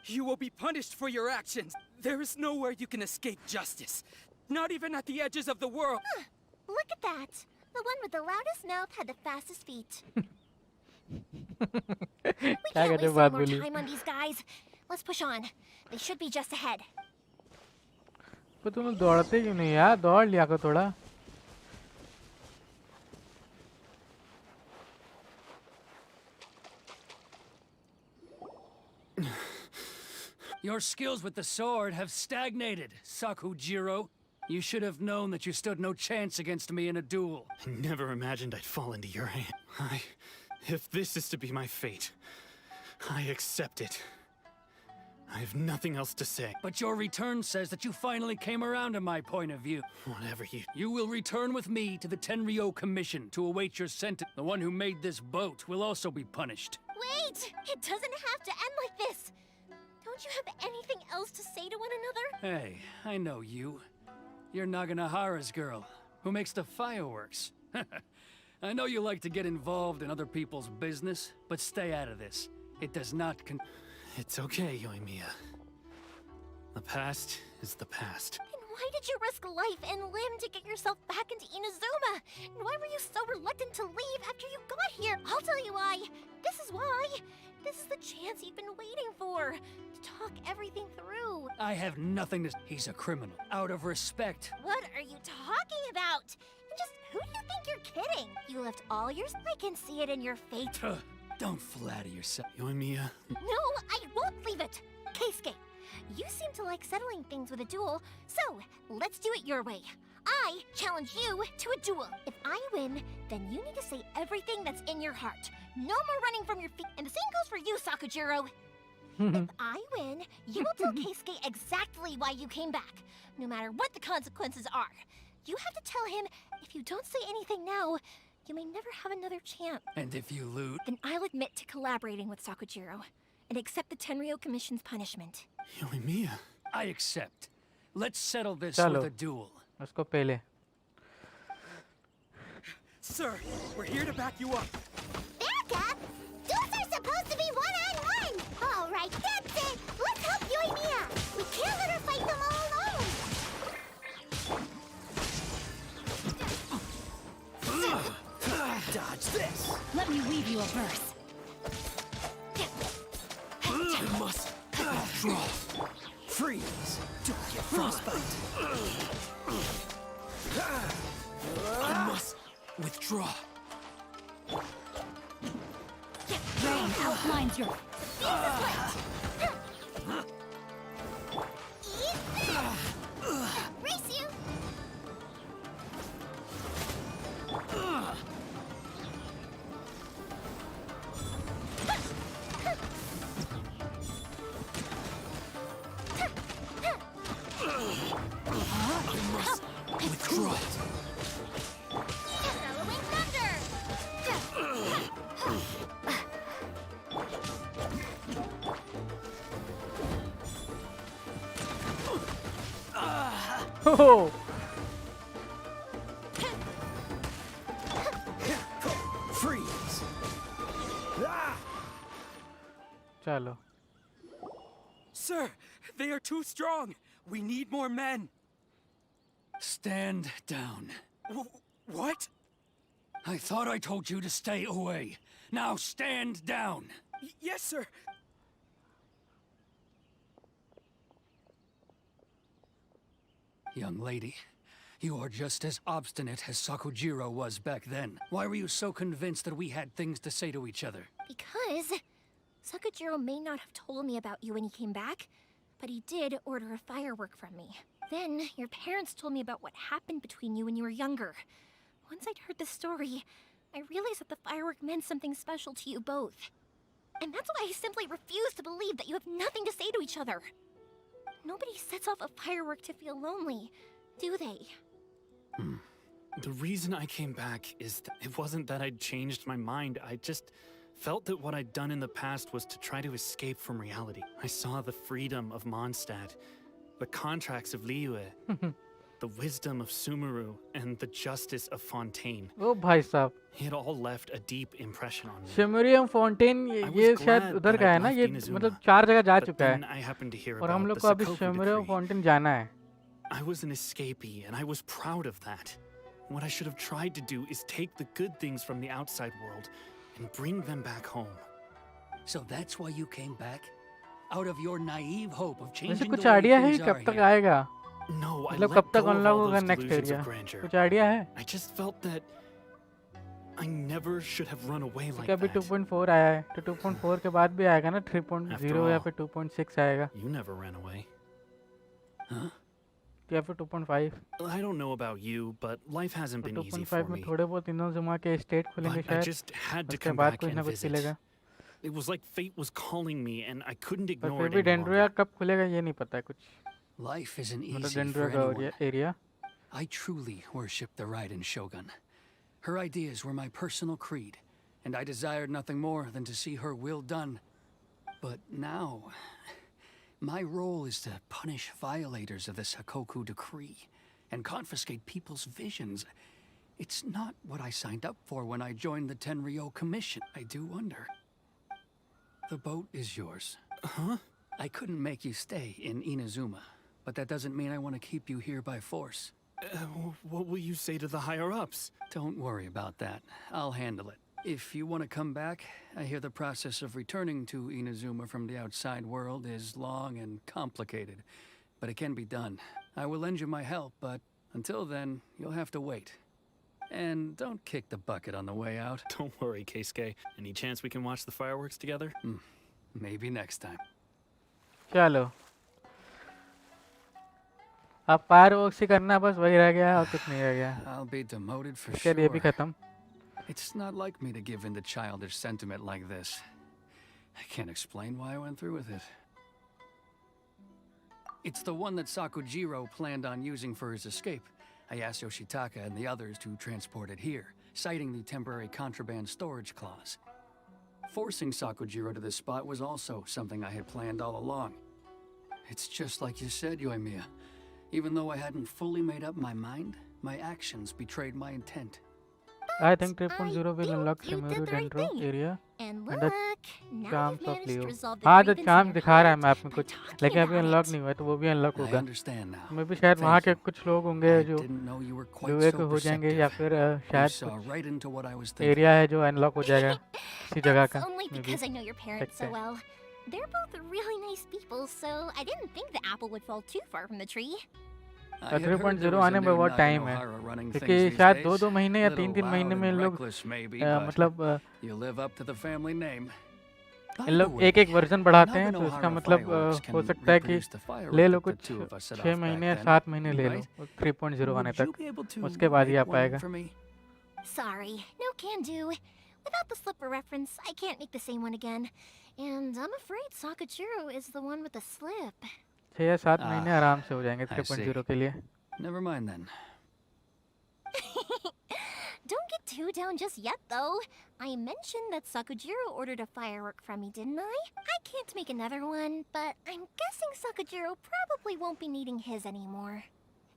You will be punished for your actions. There is nowhere you can escape justice. Not even at the edges of the world. Look at that. The one with the loudest mouth had the fastest feet. We क्या can't कहते waste बात any more बोली? time on these guys. Let's push on. They should be just ahead. पर तुम लोग दौड़ते क्यों नहीं यार? दौड़ लिया करो थोड़ा. Your skills with the sword have stagnated, Sakujiro. You should have known that you stood no chance against me in a duel. Never imagined I'd fall into your hand. If this is to be my fate, I accept it. I have nothing else to say. But your return says that you finally came around to my point of view. Whatever you... You will return with me to the Tenryou Commission to await your sentence. The one who made this boat will also be punished. Wait! It doesn't have to end like this. Don't you have anything else to say to one another? Hey, I know you. You're Naganahara's girl. Who makes the fireworks? I know you like to get involved in other people's business, but stay out of this. It does not It's okay, Yoimiya. The past is the past. And why did you risk life and limb to get yourself back into Inazuma? And why were you so reluctant to leave after you got here? I'll tell you why. This is why. This is the chance you've been waiting for. To talk everything through. I have nothing to... He's a criminal. Out of respect. What are you talking about? And just who do you think you're kidding? You left all yours. I can see it in your fate. Don't flatter yourself. Yoimiya. No, I won't leave it. Keisuke, you seem to like settling things with a duel, so let's do it your way. I challenge you to a duel. If I win, then you need to say everything that's in your heart. No more running from your feet. And the same goes for you, Sakujiro. If I win, you will tell Keisuke exactly why you came back, no matter what the consequences are. You have to tell him, if you don't say anything now, you may never have another chance. And if you lose... Then I'll admit to collaborating with Sakujiro and accept the Tenryou Commission's punishment. Yoimiya. I accept. Let's settle this Chalo. with a duel. उसको पहले. Sir, we're here to back you up. Back up? Duels are supposed to be one-on-one! Alright, that's it! Let's help Yoimiya! We can't let her fight them all alone! Dodge this! Let me weave you a verse. I must draw. Freeze! Don't get frostbite. I must withdraw. Rain outlines your... Race you! I must withdraw. Bellowing thunder! Oh. Freeze! चलो. Sir, they are too strong. We need more men. Stand down. What? I thought I told you to stay away. Now stand down. Yes, sir. Young lady, you are just as obstinate as Sakujiro was back then. Why were you so convinced that we had things to say to each other? Because Sakujiro may not have told me about you when he came back, but he did order a firework from me. Then your parents told me about what happened between you when you were younger. Once I'd heard the story, I realized that the firework meant something special to you both. And that's why I simply refuse to believe that you have nothing to say to each other. Nobody sets off a firework to feel lonely, do they? The reason I came back is that it wasn't that I'd changed my mind. I just felt that what I'd done in the past was to try to escape from reality. I saw the freedom of Mondstadt, the contracts of Liyue, the wisdom of Sumeru, and the justice of Fontaine. ओ भाई साहब. It all left a deep impression on me. Shimmering fountain ये शायद उधर का है ना, ये मतलब 4 जगह जा चुका है और हम लोग को अभी शिमरियम फाउंटेन जाना है. I was an escapee and I was proud of that. What I should have tried to do is take the good things from the outside world and bring them back home. So that's why you came back? Out of your naive hope of वैसे changing कुछ the way idea है things कब are तक here? आएगा? No, I मतलब let कब तक go of unlock all होगा those next delusions area? of grandeur. कुछ आइडिया है? I just felt that I never should have run away like अभी that. 2.4 आया है, तो 2.4 के बाद भी आएगा ना 3.0 या फिर 2.6 आएगा. You never ran away. Huh? या फिर 2.5. I don't know about you, but life hasn't been easy for 2.5 में me. थोड़े बहुत इनोजुमा के स्टेट खुलेंगे But I शायद. just had to उसके come बाद back कुछ and ना कुछ visit. मिलेगा. It was like fate was calling me and I couldn't पर ignore फिर it भी any longer. डेंड्रोया कब खुलेगा ये नहीं पता है कुछ. Life isn't मतलब easy for डेंड्रोया का anyone. Area. I truly worship the Raiden Shogun. Her ideas were my personal creed, and I desired nothing more than to see her will done. But now, my role is to punish violators of the Sakoku decree and confiscate people's visions. It's not what I signed up for when I joined the Tenryo Commission. I do wonder. The boat is yours. Huh? I couldn't make you stay in Inazuma, but that doesn't mean I want to keep you here by force. What will you say to the higher-ups? Don't worry about that. I'll handle it. If you want to come back, I hear the process of returning to Inazuma from the outside world is long and complicated, but it can be done. I will lend you my help, but until then, you'll have to wait. And don't kick the bucket on the way out. Don't worry, Keisuke. Any chance we can watch the fireworks together? Maybe next time. चलो अब fireworks ही करना, बस वही रह गया और कुछ नहीं रह गया. I'll be demoted for इसके लिए भी sure. खत्म. It's not like me to give in to childish sentiment like this. I can't explain why I went through with it. It's the one that Sakujiro planned on using for his escape. I asked Yoshitaka and the others to transport it here, citing the temporary contraband storage clause. Forcing Sakujiro to this spot was also something I had planned all along. It's just like you said, Yoimiya. Even though I hadn't fully made up my mind, my actions betrayed my intent. I think 3.0 will unlock Shimuru Dendro area And and the look, now charms we've of managed to Leo. resolve the हाँ, जो grievance charms in दिखा रहा है your map heart में by कुछ, talking लेकिन अभी about unlock it. नहीं हुआ है, तो वो भी अनलॉक I होगा. understand now. मैं भी शायद वहाँ Thank के you. कुछ लोग होंगे I जो didn't know you were quite दुए so को हो जाएंगे, या perceptive. फिर You शायद saw कुछ right into what I was thinking. Area है जो अनलॉक हो जाएगा किसी जगह It's का. only मे भी because I know your parents देखते so हैं. well. They're both really nice people, so I didn't think the apple would fall too far from the tree. I had heard 3.0 there was a आने में new बहुत time है, Naganohara running क्योंकि things these शायद days. 2 महीने या Little 3 महीने loud में इन and लोग reckless maybe, but मतलब you live up to the family name. By in the लोग way, एक वर्जन बढ़ाते हैं, तो इसका Naganohara मतलब fireworks हो can सकता है कि reproduce the firework ले लो that the कुछ two of us set 6 off महीने back या then, 7 महीने ले लो right? 3.0 आने Would you तक, be able to उसके बाद ही आ make one पाएगा. for me? Sorry, no can do. Without the slipper reference, I can't make the same one again. And I'm afraid Sakujiro is the one with the slip. 6 या 7 महीने आराम से हो जाएंगे I see. 3.0 के लिए. Never mind then. Don't get too down just yet, though. I mentioned that Sakujiro ordered a firework from me, didn't I? I can't make another one, but I'm guessing Sakujiro probably won't be needing his anymore.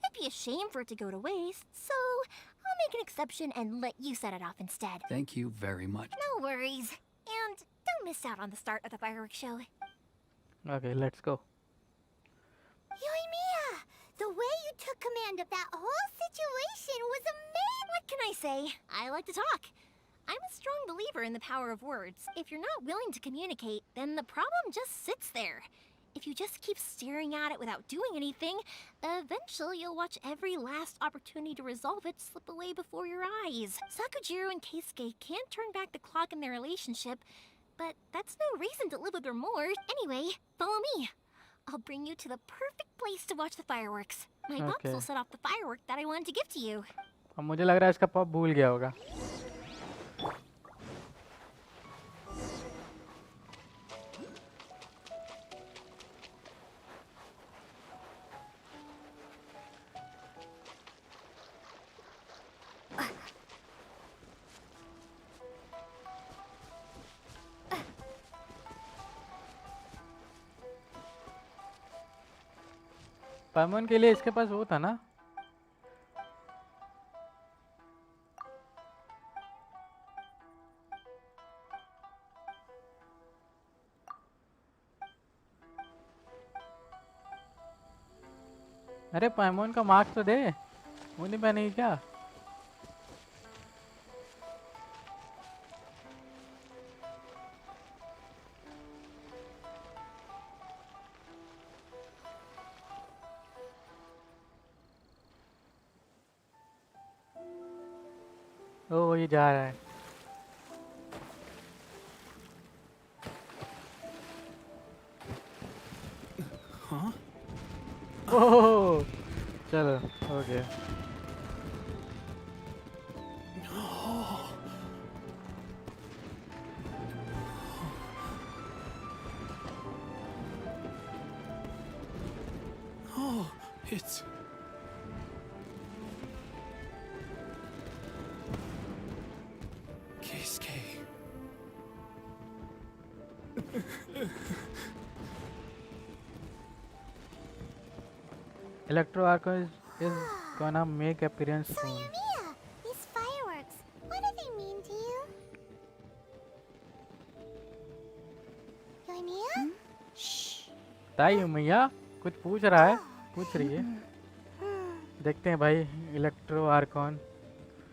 It'd be a shame for it to go to waste, so I'll make an exception and let you set it off instead. Thank you very much. No worries. And don't miss out on the start of the fireworks show. Okay, let's go. Yoimiya, the way you took command of that whole situation was amazing! What can I say? I like to talk. I'm a strong believer in the power of words. If you're not willing to communicate, then the problem just sits there. If you just keep staring at it without doing anything, eventually you'll watch every last opportunity to resolve it slip away before your eyes. Sakujiro and Keisuke can't turn back the clock in their relationship, but that's no reason to live with remorse. Anyway, follow me. I'll bring you to the perfect place to watch the fireworks. My pops Okay. will set off the firework that I wanted to give to you. अब मुझे लग रहा है इसका pop भूल गया होगा. पाइमन के लिए इसके पास वो था ना. अरे पाइमन का मार्क्स तो दे, वो नहीं पहनेगी क्या? ओ ये जा रहा है. Huh? ओह चलो हो गया. Oh, it's... Keisuke. Electro Arco is gonna make appearance So soon. Yumiya, these fireworks, what do they mean to you? Yumiya? ताई मैया कुछ पूछ रहा है, पूछ रही है। देखते हैं भाई, इलेक्ट्रो आर्कॉन।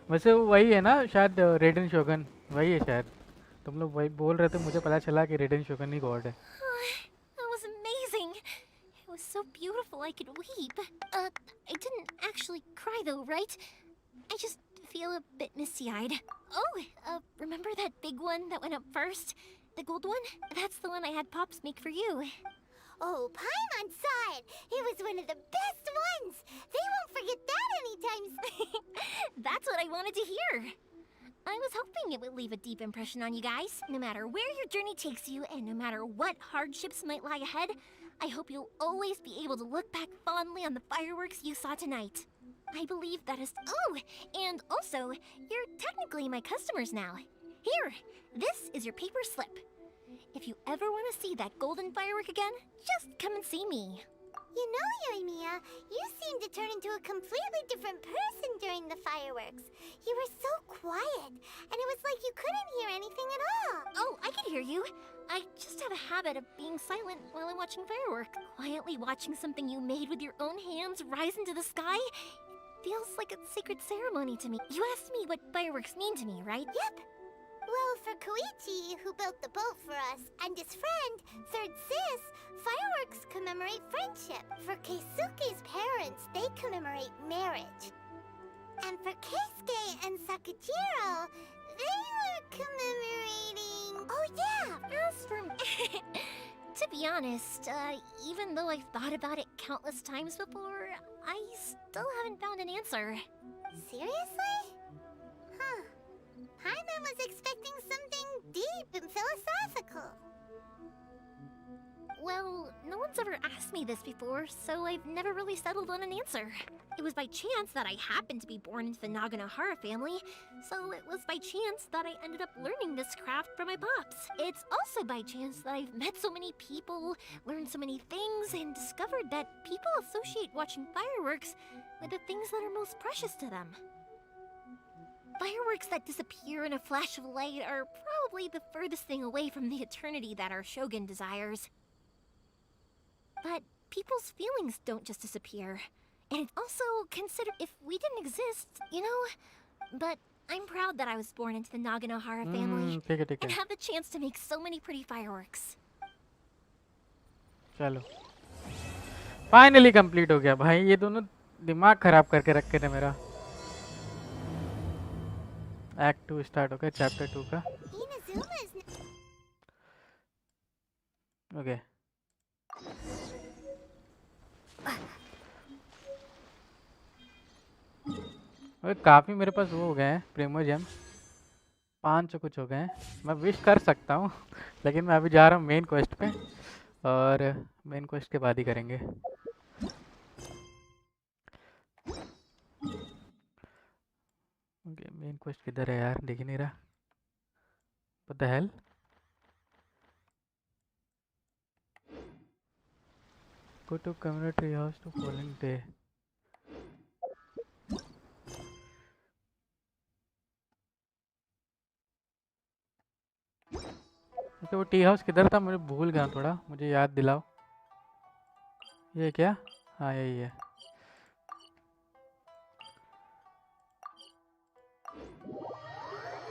वैसे वो वही है ना शायद, रेडन शोगन वही है शायद। तुम लोग वही बोल रहे थे, मुझे पता चला कि रेडन शोगन ही गॉड है। That was amazing. It was so beautiful I could weep. I didn't actually cry though, right? I just feel a bit misty-eyed. Oh, remember that big one that went up first? The gold one? That's the one I had Pops make for you. Oh, Paimon saw it! It was one of the best ones! They won't forget that anytime soon! That's what I wanted to hear. I was hoping it would leave a deep impression on you guys. No matter where your journey takes you, and no matter what hardships might lie ahead, I hope you'll always be able to look back fondly on the fireworks you saw tonight. I believe that is... Oh, and also, you're technically my customers now. Here, this is your paper slip. If you ever want to see that golden firework again, just come and see me. You know, Yoimiya, you seemed to turn into a completely different person during the fireworks. You were so quiet, and it was like you couldn't hear anything at all. Oh, I can hear you. I just have a habit of being silent while I'm watching fireworks. Quietly watching something you made with your own hands rise into the sky feels like a sacred ceremony to me. You asked me what fireworks mean to me, right? Yep. Well, for Koichi, who built the boat for us, and his friend, Third Sis, fireworks commemorate friendship. For Keisuke's parents, they commemorate marriage. And for Keisuke and Sakujiro, they were commemorating... Oh, yeah! As for to be honest, even though I've thought about it countless times before, I still haven't found an answer. Seriously? Huh. Paimon was expecting something deep and philosophical. Well, no one's ever asked me this before, so I've never really settled on an answer. It was by chance that I happened to be born into the Naganohara family, so it was by chance that I ended up learning this craft from my pops. It's also by chance that I've met so many people, learned so many things, and discovered that people associate watching fireworks with the things that are most precious to them. Fireworks that disappear in a flash of light are probably the furthest thing away from the eternity that our shogun desires. But people's feelings don't just disappear. And also consider if we didn't exist, you know? But I'm proud that I was born into the Naganohara family and have the chance to make so many pretty fireworks. चलो finally complete हो गया भाई। ये दोनों दिमाग खराब करके रखे थे मेरा। एक्ट 2 स्टार्ट हो गया, चैप्टर 2 का। ओके काफ़ी मेरे पास वो हो गए हैं प्रीमो जेम, 500 कुछ हो गए हैं। मैं विश कर सकता हूँ लेकिन मैं अभी जा रहा हूँ मेन क्वेस्ट पे, और मेन क्वेस्ट के बाद ही करेंगे। ओके मेन क्वेस्ट किधर है यार, दिख नहीं रहा। What the hell? Go to community house to polling day. तो वो टी हाउस किधर था, मुझे भूल गया थोड़ा, मुझे याद दिलाओ। ये क्या? हाँ यही है।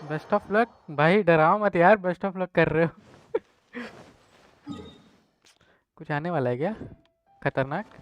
बेस्ट ऑफ लक भाई, डराओ मत यार, बेस्ट ऑफ लक कर रहे हो। कुछ आने वाला है क्या खतरनाक?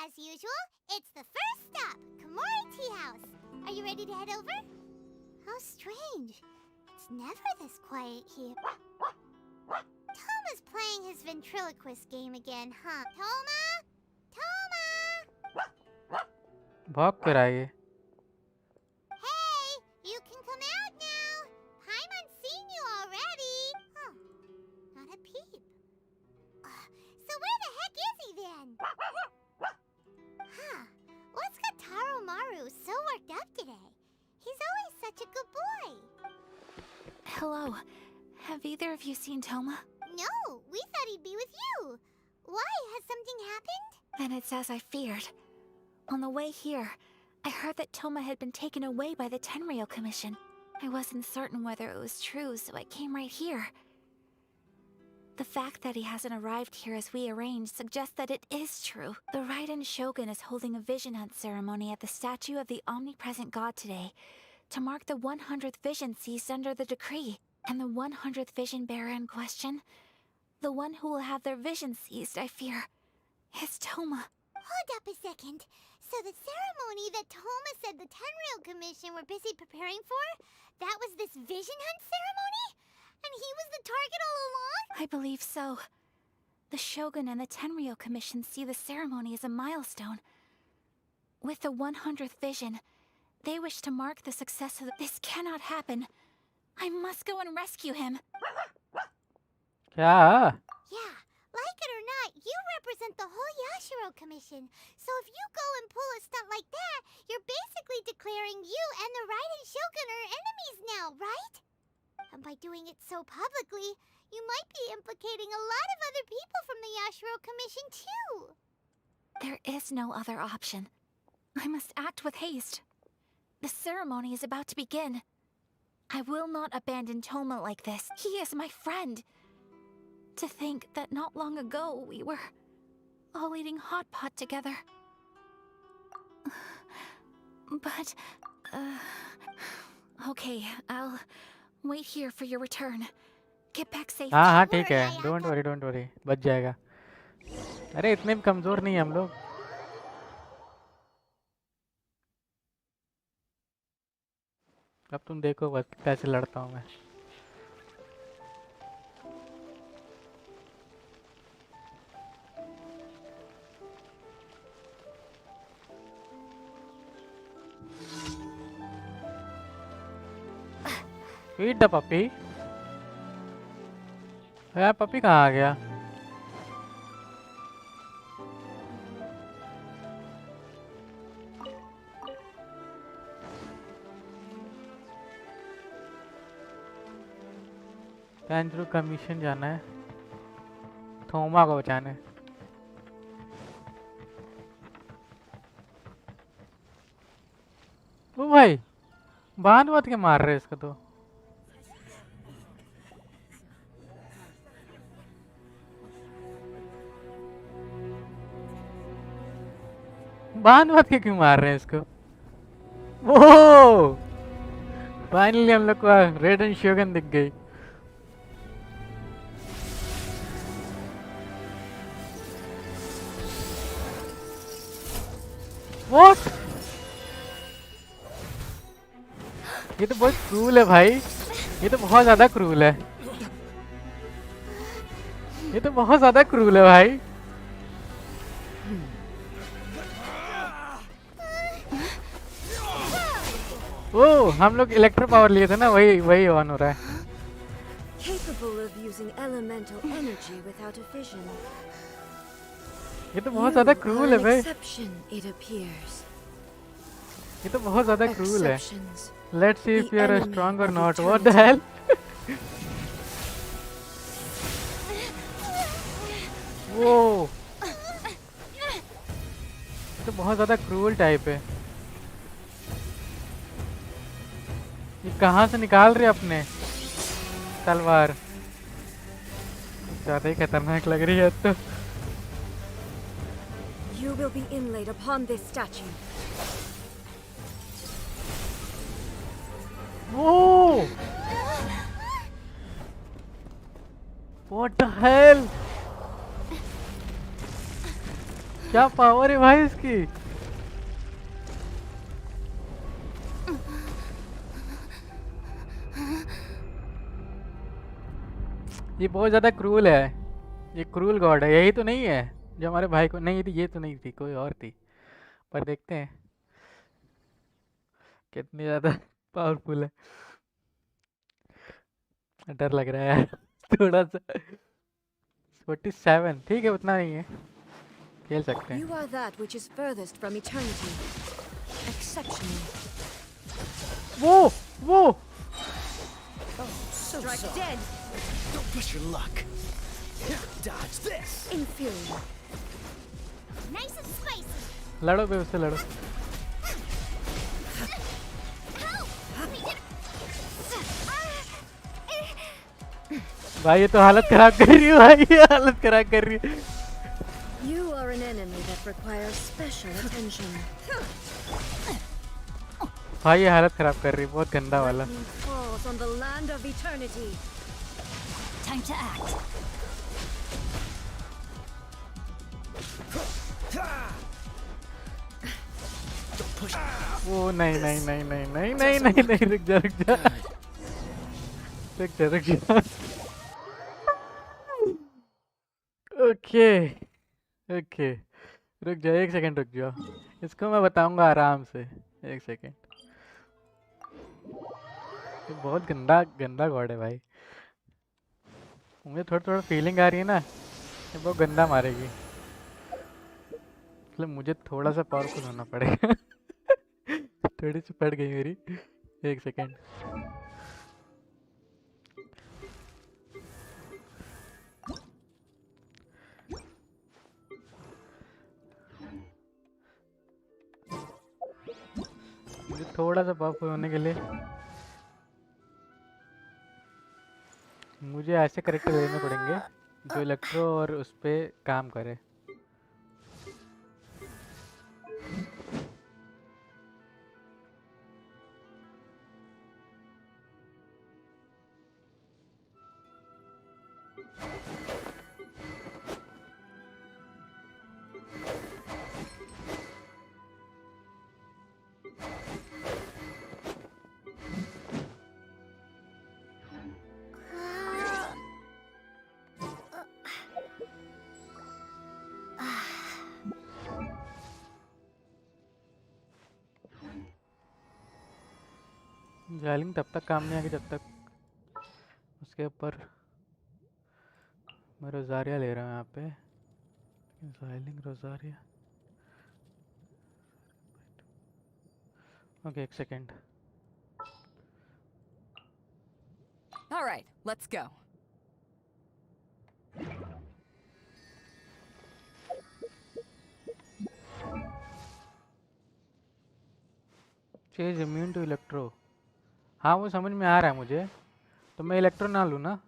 As usual, it's the first stop, Komori Tea House. Are you ready to head over? How strange. It's never this quiet here. Toma's playing his ventriloquist game again, huh? Toma? Toma! भाग कर आए। Hey, you can come out now. Hello. Have either of you seen Toma? No, we thought he'd be with you. Why? Has something happened? Then it's as I feared. On the way here, I heard that Toma had been taken away by the Tenryou Commission. I wasn't certain whether it was true, so I came right here. The fact that he hasn't arrived here as we arranged suggests that it is true. The Raiden Shogun is holding a vision hunt ceremony at the statue of the omnipresent god today to mark the 100th vision seized under the decree. And the 100th vision bearer in question, the one who will have their vision seized, I fear, is Toma. Hold up a second. So the ceremony that Toma said the Tenryou Commission were busy preparing for, that was this vision hunt ceremony? And he was the target all along? I believe so. The Shogun and the Tenryou Commission see the ceremony as a milestone. With the 100th vision, they wish to mark the success of this cannot happen. I must go and rescue him. क्या? Yeah, like it or not, you represent the whole Yashiro Commission. So if you go and pull a stunt like that, you're basically declaring you and the Raiden Shogun are enemies now, right? And by doing it so publicly, you might be implicating a lot of other people from the Yashiro Commission too. There is no other option. I must act with haste. The ceremony is about to begin. I will not abandon Toma like this. He is my friend. To think that not long ago we were all eating hot pot together. But, okay, I'll wait here for your return. Get back safe. हाँ हाँ ठीक है, don't worry, बच जाएगा. अरे इतने भी कमज़ोर नहीं हम लोग. अब तुम देखो बस कैसे लड़ता हूँ मैं. Feed the puppy. यार पपी कहाँ आ गया? THANKU कमीशन जाना है, थोमा को बचाना है. ओ भाई बांध के मार रहे इसको तो. बांध के क्यों मार रहे हैं इसको? ओह फाइनली हम लोग को रेडन शोगन दिख गई. What? ये तो बहुत क्रूल है भाई. ये तो बहुत ज्यादा क्रूल है. ये तो बहुत ज्यादा क्रूल है भाई. ओ हम लोग इलेक्ट्रो पावर लिए थे ना, वही ऑन हो रहा है. Capable of using elemental energy without a fission. ये तो बहुत ज्यादा क्रूल है भाई. It appears. ये तो बहुत ज्यादा क्रूल है. Let's see if you are strong or not. What the hell? वो ये तो बहुत ज्यादा क्रूल टाइप है. ये कहाँ से निकाल रहे अपने तलवार? ज्यादा ही खतरनाक लग रही है तो. You will be inlaid upon this statue. Whoa! What the hell? क्या पावर है भाई इसकी? ये बहुत ज्यादा क्रूल है. ये क्रूल गॉड है. यही तो नहीं है जो हमारे भाई को. नहीं ये तो नहीं थी, कोई और थी. पर देखते हैं कितनी ज्यादा पावरफुल है. डर लग रहा है यार थोड़ा सा. 47 ठीक है, उतना नहीं है, खेल सकते हैं. You are that which is furthest from eternity. Exceptional. वो Oh, Strike dead. Don't push your luck. Dodge this. Inferior. Nice and spicy. लड़ो बे उससे लड़ो। भाई ये तो हालत खराब कर रही है भाई, ये हालत खराब कर रही है। You are an enemy that requires special attention. भाई ये हालत खराब कर रही है, बहुत गंदा वाला। Lightning falls on the land of eternity. Time to act. वो नहीं नहीं नहीं नहीं नहीं नहीं नहीं नहीं, रुक जा रुक जा रुक जा रुक जा। ओके ओके, रुक जाओ, एक सेकंड रुक जाओ, इसको मैं बताऊंगा आराम से। एक सेकंड, ये बहुत गंदा गंदा गॉड है भाई, मुझे थोड़ा थोड़ा फीलिंग आ रही है ना, ये बहुत गंदा मारेगी, मतलब मुझे थोड़ा सा पावरफुल होना पड़ेगा। थोड़ी सी पड़ गई मेरी, एक सेकंड। मुझे थोड़ा सा पावरफुल होने के लिए मुझे ऐसे करेक्टर लेने पड़ेंगे जो इलेक्ट्रो और उस पे काम करे। जालिंग तब तक काम नहीं आएगी जब तक उसके ऊपर मैं रोज़ारिया ले रहा हूँ यहाँ पे, जालिंग रोज़ारिया। ओके एक second. All right, let's go. Change immune to electro, हाँ वो समझ में आ रहा है मुझे, तो मैं इलेक्ट्रो ना लूँ ना,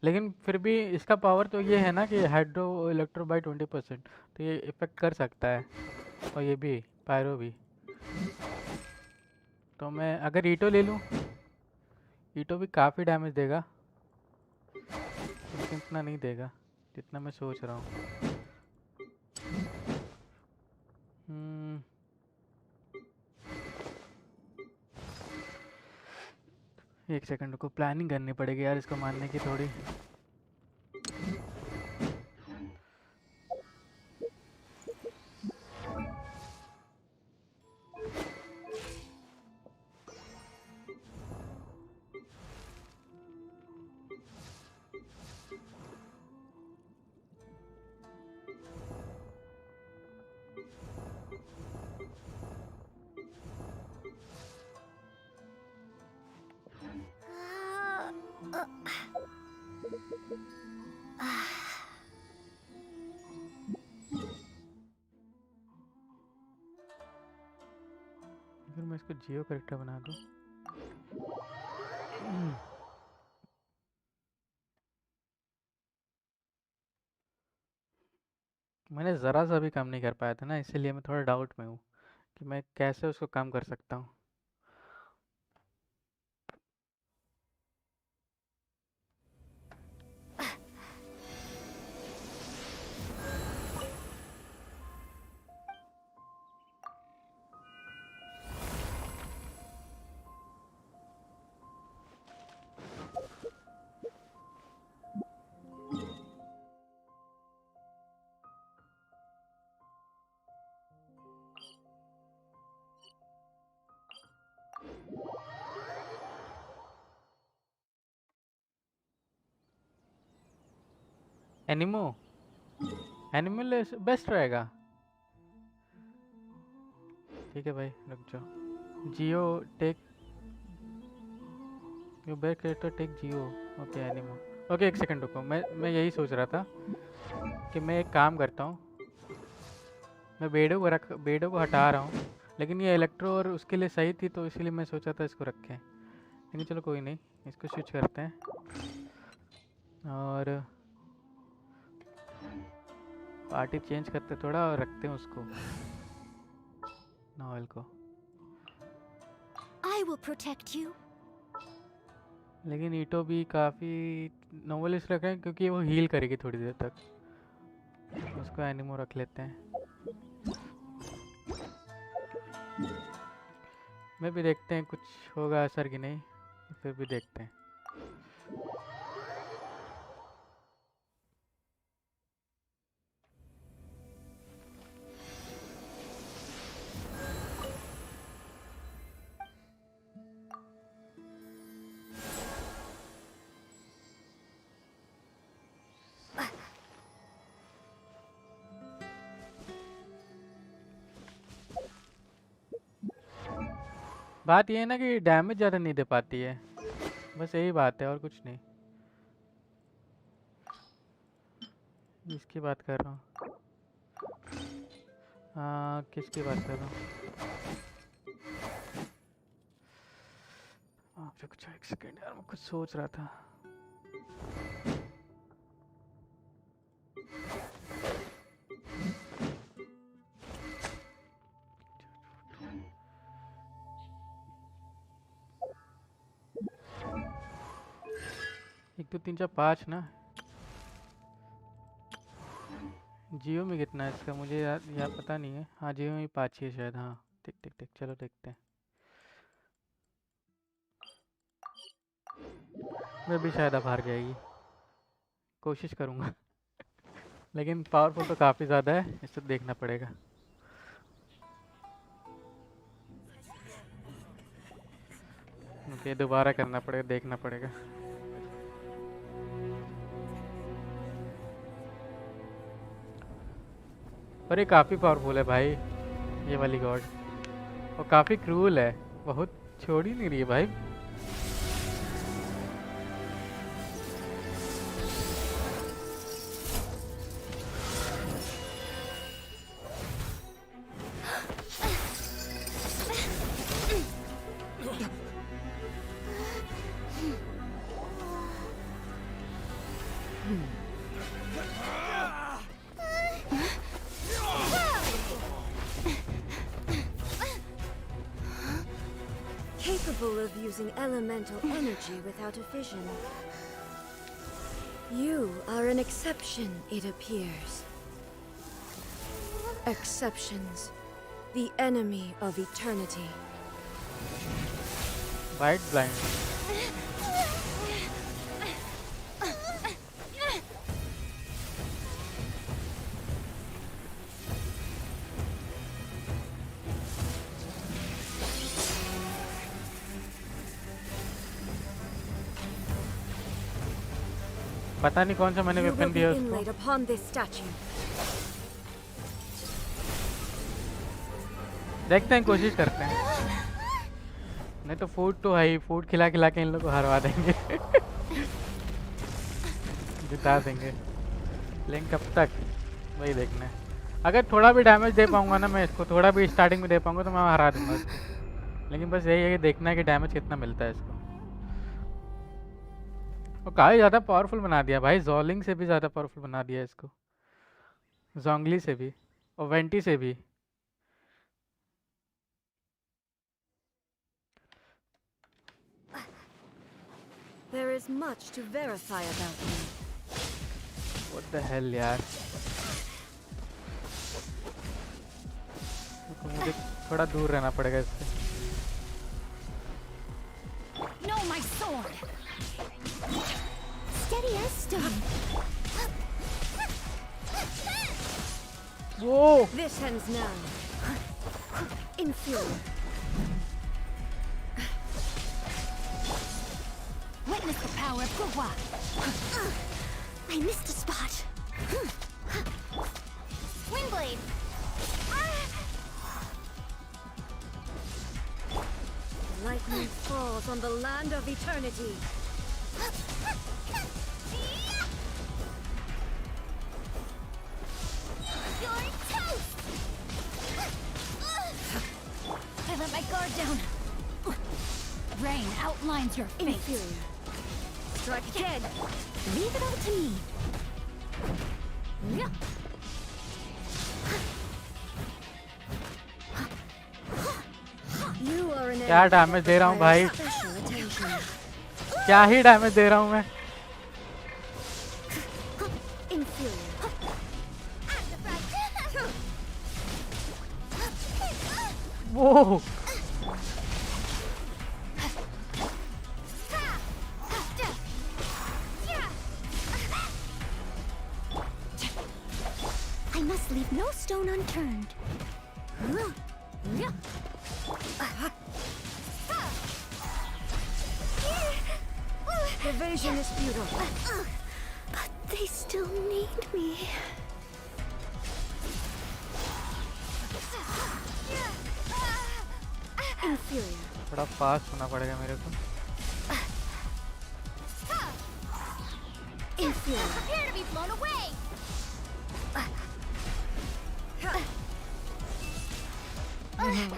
लेकिन फिर भी इसका पावर तो ये है ना कि हाइड्रो इलेक्ट्रो बाई 20%, तो ये इफेक्ट कर सकता है, और ये भी पायरो भी। तो मैं अगर ईटो ले लूँ, ईटो भी काफ़ी डैमेज देगा, लेकिन इतना नहीं देगा जितना मैं सोच रहा हूँ। एक सेकंड को प्लानिंग करनी पड़ेगी यार इसको मारने की थोड़ी। अगर मैं इसको जियो करेक्टर बना दूं, मैंने ज़रा सा भी काम नहीं कर पाया था ना, इसीलिए मैं थोड़ा डाउट में हूँ कि मैं कैसे उसको काम कर सकता हूँ। एनिमो, एनिमल बेस्ट रहेगा। ठीक है भाई रुक जाओ, Geo take your best character take Geo. Okay Anemo. Okay एक सेकंड रुको, मैं यही सोच रहा था कि मैं एक काम करता हूँ, मैं बेडों को हटा रहा हूँ, लेकिन ये इलेक्ट्रो और उसके लिए सही थी तो इसीलिए मैं सोचा था इसको रखें, लेकिन चलो कोई नहीं, इसको स्विच करते हैं और पार्टी चेंज करते थोड़ा और रखते हैं उसको नॉवेल को। I will protect you. लेकिन ईटो भी काफ़ी नॉवेल इस रखें क्योंकि वो हील करेगी थोड़ी देर तक, उसको एनिमो रख लेते हैं। मैं भी देखते हैं कुछ होगा असर कि नहीं, फिर भी देखते हैं। बात ये है ना कि डैमेज ज़्यादा नहीं दे पाती है, बस यही बात है और कुछ नहीं। इसकी बात कर रहा हूँ। हाँ किसकी बात कर रहा हूँ? रुक जाओ एक सेकेंड यार, मैं कुछ सोच रहा था। एक दो तीन चार पाँच ना, जियो में कितना है इसका मुझे याद पता नहीं है। हाँ जियो में 5 ही है शायद। हाँ टिक टिक टिक, चलो देखते हैं। मैं भी शायद अब हार जाएगी, कोशिश करूँगा लेकिन पावरफुल तो काफ़ी ज़्यादा है, इसको देखना पड़ेगा। ओके दोबारा करना पड़ेगा, देखना पड़ेगा। पर ये काफ़ी पावरफुल है भाई ये वाली गॉड, और काफ़ी क्रूल है, बहुत छोड़ ही नहीं रही है भाई। Capable of using elemental energy without a fission. You are an exception, it appears. Exceptions. The enemy of eternity. White blind. पता नहीं कौन सा मैंने वेपन दिया उसको। देखते हैं, कोशिश करते हैं। नहीं तो फूड तो है ही, फूड खिला खिला के इन लोगों को हरवा देंगे जिता देंगे, लेकिन कब तक वही देखना है। अगर थोड़ा भी डैमेज दे पाऊंगा ना मैं इसको, थोड़ा भी स्टार्टिंग में दे पाऊंगा तो मैं हरा दूंगा इसको। लेकिन बस यही है कि देखना है कि डैमेज कितना मिलता है इसको। और काफ़ी ज़्यादा पावरफुल बना दिया भाई, जॉलिंग से भी ज़्यादा पावरफुल बना दिया इसको, जोंगली से भी और वेंटी से भी। There is much to verify about you. What the hell यार, मुझे थोड़ा दूर रहना पड़ेगा इससे। No, my sword. Steady as stone. Whoa! This ends now. Inferior. Witness the power of Gugwa. I missed a spot. Windblade. Lightning falls on the land of eternity. You're toast! I let my guard down. Rain outlines your fate. Inferior. Strike again. Leave it all to me. Yeah. You are an क्या damage दे रहा हूँ भाई? क्या ही damage दे रहा हूँ मैं? वो I must leave no stone unturned. Evasion is futile. But they still need me. Inferior. थोड़ा फास्ट होना पड़ेगा मेरे को. Inferior. Prepare to be blown away.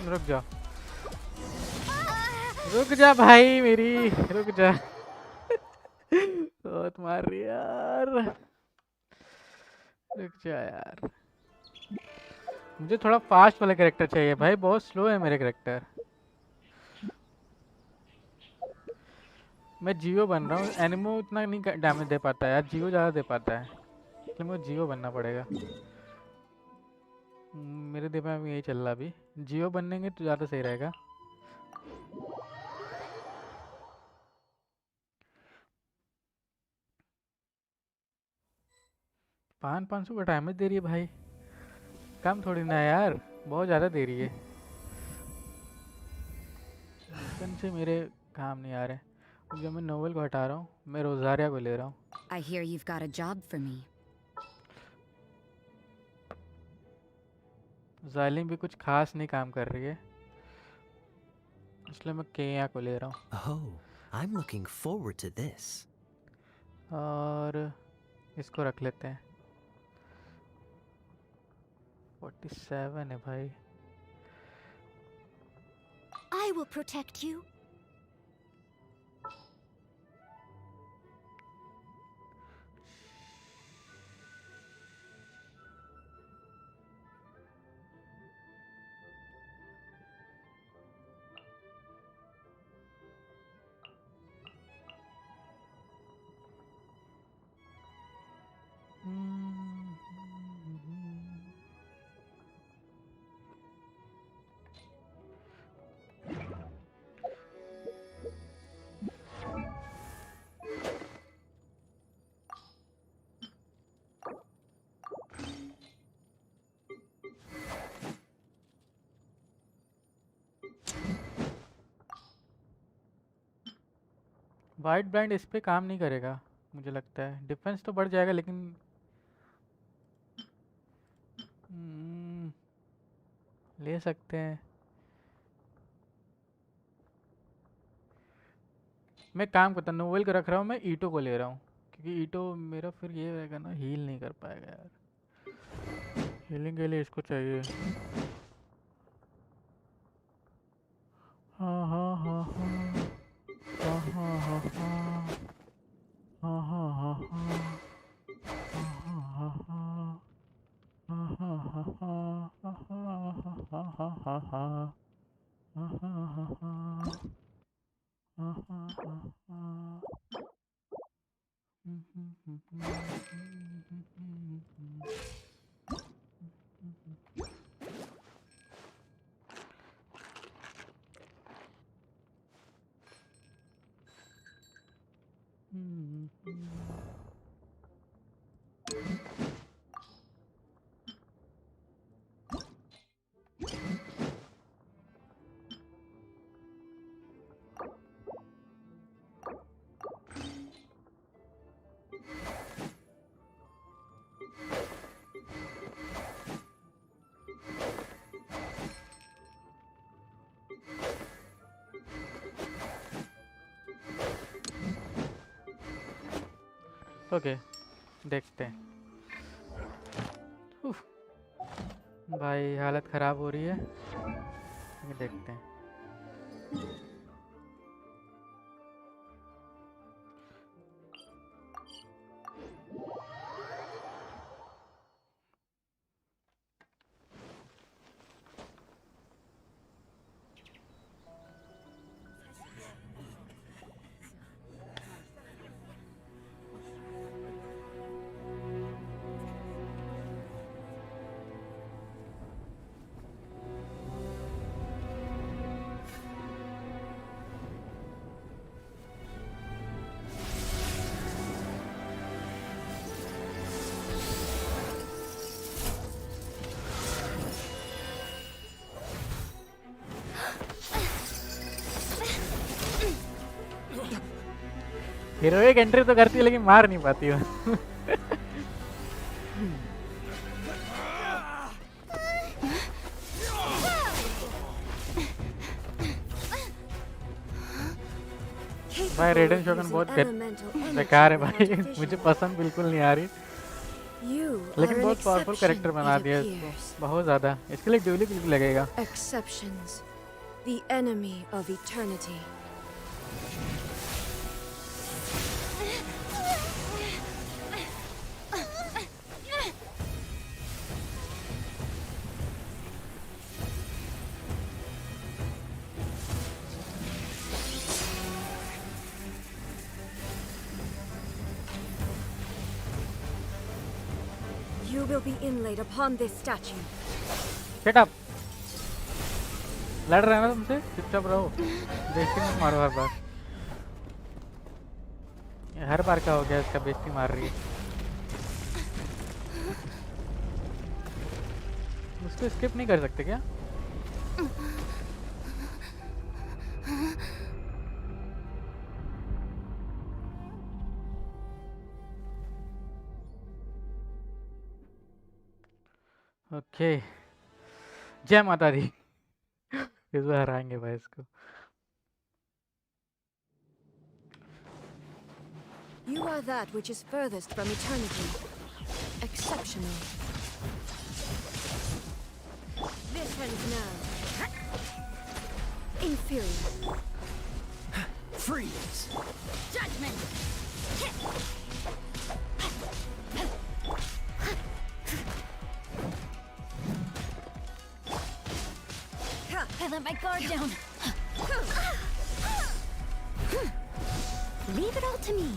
रुक जा. रुक जा भाई मेरी. रुक जा. बहुत मार रही है यार. रुक जा यार. मुझे थोड़ा फास्ट वाला कैरेक्टर चाहिए भाई. बहुत स्लो है मेरे कैरेक्टर. मैं जियो बन रहा हूँ. एनिमो इतना नहीं डैमेज दे पाता है यार. जियो ज़्यादा दे पाता है. इसलिए मुझे जियो बनना पड़ेगा. मेरे दिमाग में यही चल रहा अभी. जियो बनेंगे तो ज़्यादा सही रहेगा. पान 500 का डैमेज दे रही है भाई. कम थोड़ी ना है यार. बहुत ज़्यादा दे रही है. कौन से मेरे काम नहीं आ रहे. जब मैं नोवेल को हटा रहा हूँ, मैं रोज़ारिया को ले रहा हूँ. I hear you've got a job for me. जालिम भी कुछ खास नहीं काम कर रही है, इसलिए मैं केया को ले रहा हूँ. Oh, I'm looking forward to this. और इसको रख लेते हैं. 47 है भाई. I will protect you. White blind इस पे काम नहीं करेगा मुझे लगता है. डिफेंस तो बढ़ जाएगा लेकिन ले सकते हैं. मैं काम करता हूँ. नोवेल को रख रहा हूँ. मैं ईटो को ले रहा हूँ क्योंकि ईटो मेरा फिर ये रहेगा ना, हील नहीं कर पाएगा यार. हीलिंग के लिए इसको चाहिए. हाँ हाँ हाँ हाँ हाँ हाँ हाँ हाँ हाँ हाँ ओके देखते हैं। उफ, भाई हालत ख़राब हो रही है, देखते हैं। हीरोइक एंट्री तो करती है लेकिन मार नहीं पाती वो। भाई रेडन शोगन बहुत बेकार है भाई, मुझे पसंद बिल्कुल नहीं आ रही, लेकिन बहुत पावरफुल कैरेक्टर बना दिया इसको, बहुत ज़्यादा। इसके लिए ड्यूली बिल्कुल लगेगा। Exceptions, the enemy of eternity. You will be inlaid upon this statue. Shut up. लड़ रहे हैं ना तुमसे, चुपचाप रहो, बेइज्जती मत मारो हर बार। ये हर बार का हो गया, इसका बेइज्जती मार रही है। उसको स्किप नहीं कर सकते क्या? ओके, जय माता दी। इस बार हराएंगे भाई इसको। You are that which is furthest from eternity. Exceptional. This ends now. Inferior. Freeze! Judgment! I let my guard down. Leave it all to me.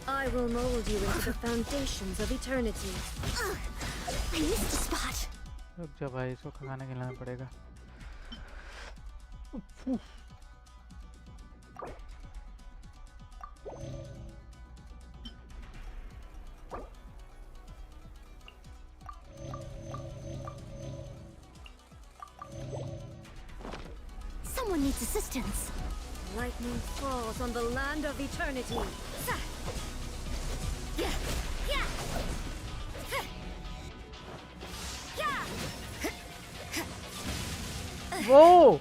I will mold you into the foundations of eternity. I missed a spot. रुक जा भाई, इसको खाना खिलाना पड़ेगा। Someone needs assistance. Lightning falls on the land of eternity. वो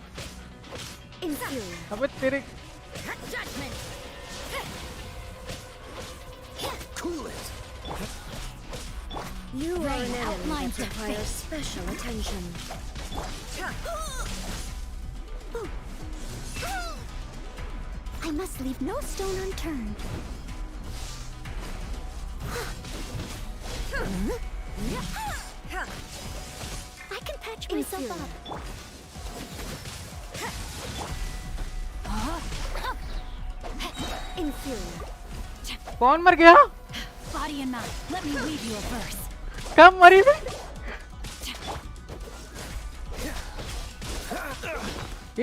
Inferior. अबे तेरे Judgment! Cool it! You are an Rain enemy outlines that your requires fate. special attention. I must leave no stone unturned. I can patch myself up. Inferior. कौन मर गया? Body and mind, let me weave you a verse. कब मरी थी?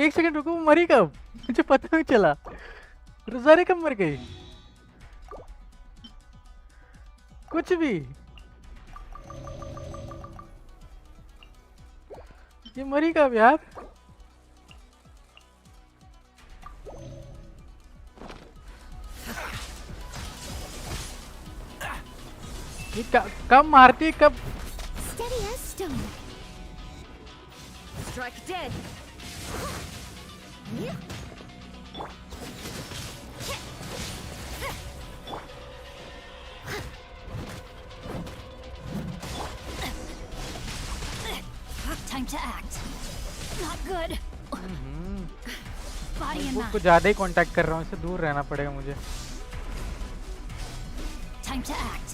एक second रुको, वो मरी कब? मुझे पता नहीं चला। रोज़ारे कब मर गई? कुछ भी। ये मरी कब यार? ये कब मारती, कब? Steady as stone. Strike dead. Not good. Body and उसको mind. कुछ ज़्यादा ही कांटेक्ट कर रहा हूँ, इससे दूर रहना पड़ेगा मुझे. Time to act.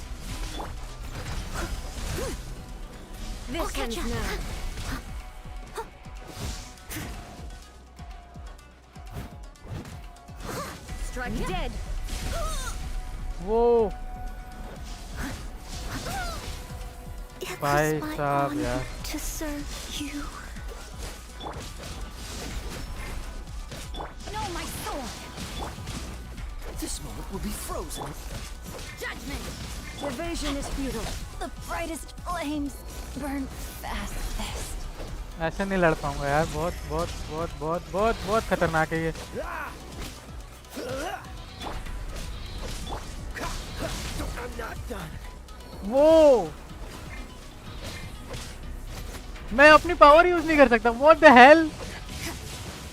This ends now. Strike dead. वो It भाई was my साहब honor यार. to serve you. No, my soul. This moment will be frozen. Judgment. Evasion is futile. The brightest flames burn fastest. ऐसे नहीं लड़ पाऊंगा यार. बहुत बहुत बहुत बहुत बहुत बहुत खतरनाक है ये. I'm not done. वो मैं अपनी पावर यूज नहीं कर सकता. What the hell?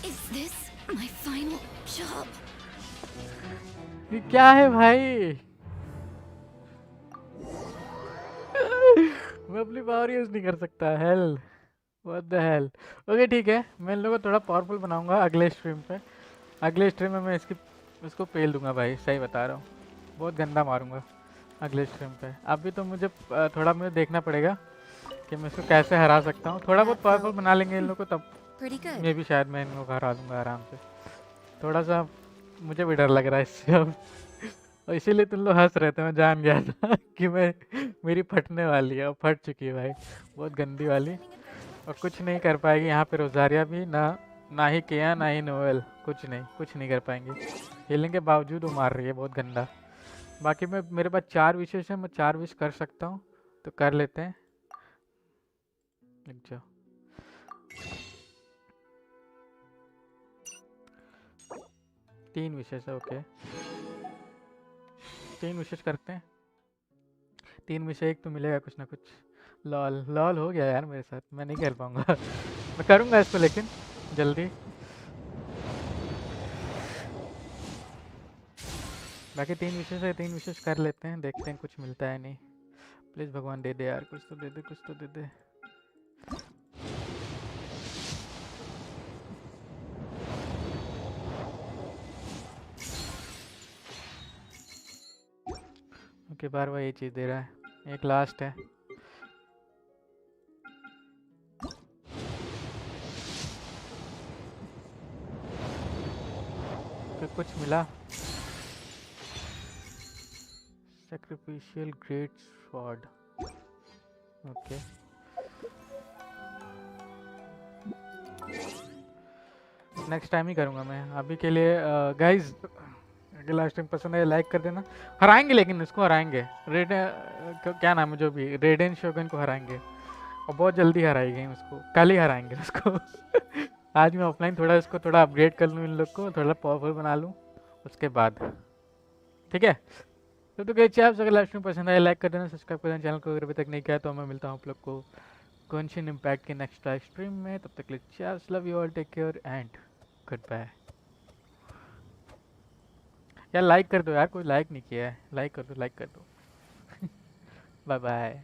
Is this my final job? ये क्या है भाई? मैं अपनी पावर यूज नहीं कर सकता. Hell. What the hell? Okay ठीक है, मैं इन लोगों को थोड़ा पावरफुल बनाऊंगा अगले स्ट्रीम पे. अगले स्ट्रीम में मैं इसको पेल दूंगा भाई. सही बता रहा हूँ. बहुत गंदा मारूंगा अगले स्ट्रीम पे. अभी तो मुझे थोड़ा मुझे देखना पड़ेगा कि मैं इसको कैसे हरा सकता हूँ. थोड़ा बहुत पावरफुल बना लेंगे इन लोगों को तब मे भी शायद मैं इन लोगों को हरा दूंगा आराम से. थोड़ा सा मुझे भी डर लग रहा है इससे अब. और इसीलिए तुम लोग हंस रहे थे. मैं जान गया था कि मेरी फटने वाली है. और फट चुकी है भाई, बहुत गंदी वाली. और कुछ नहीं कर पाएगी यहाँ पे रोजारिया भी. ना ही किया ना ही नोएल. कुछ नहीं कर पाएंगे. हीलिंग के बावजूद वो मार रही है बहुत गंदा. बाकी मेरे पास 4 विशेष है. मैं 4 विश कर सकता हूँ तो कर लेते हैं. अच्छा 3 विशेष है. ओके 3 विशेष करते हैं. 3 विषय एक तो मिलेगा कुछ ना कुछ. लॉल हो गया यार मेरे साथ. मैं नहीं कर पाऊंगा. मैं करूंगा इसको लेकिन जल्दी. बाकी 3 विशेष है. 3 विशेष कर लेते हैं. देखते हैं कुछ मिलता है नहीं. प्लीज भगवान दे दे यार. कुछ तो दे दे. कुछ तो दे दे. ओके बार बार ये चीज़ दे रहा है. एक लास्ट है. तो कुछ मिला. Sacrificial Great Sword. Okay next time ही करूँगा मैं. अभी के लिए गाइज अगर लास्ट टाइम पसंद आया लाइक कर देना. हराएंगे लेकिन इसको हराएंगे. क्या नाम है जो भी रेडेन शोगन को हराएंगे. और बहुत जल्दी हराएंगे उसको. कल ही हराएंगे उसको. आज मैं ऑफलाइन थोड़ा इसको थोड़ा अपग्रेड कर लूँ. इन लोग को थोड़ा पावरफुल बना लूँ उसके बाद. ठीक है तो कैसे आप अगर लाइव स्ट्रीम पसंद आए लाइक कर देना. सब्सक्राइब कर देना चैनल को अगर अभी तक नहीं किया. तो मैं मिलता हूँ आप लोग को गेंशिन इम्पैक्ट के नेक्स्ट लाइव स्ट्रीम में. तब तक के लिए cheers. Love you all. Take care and good bye. यार लाइक कर दो यार. कोई लाइक नहीं किया है. लाइक कर दो. Bye bye.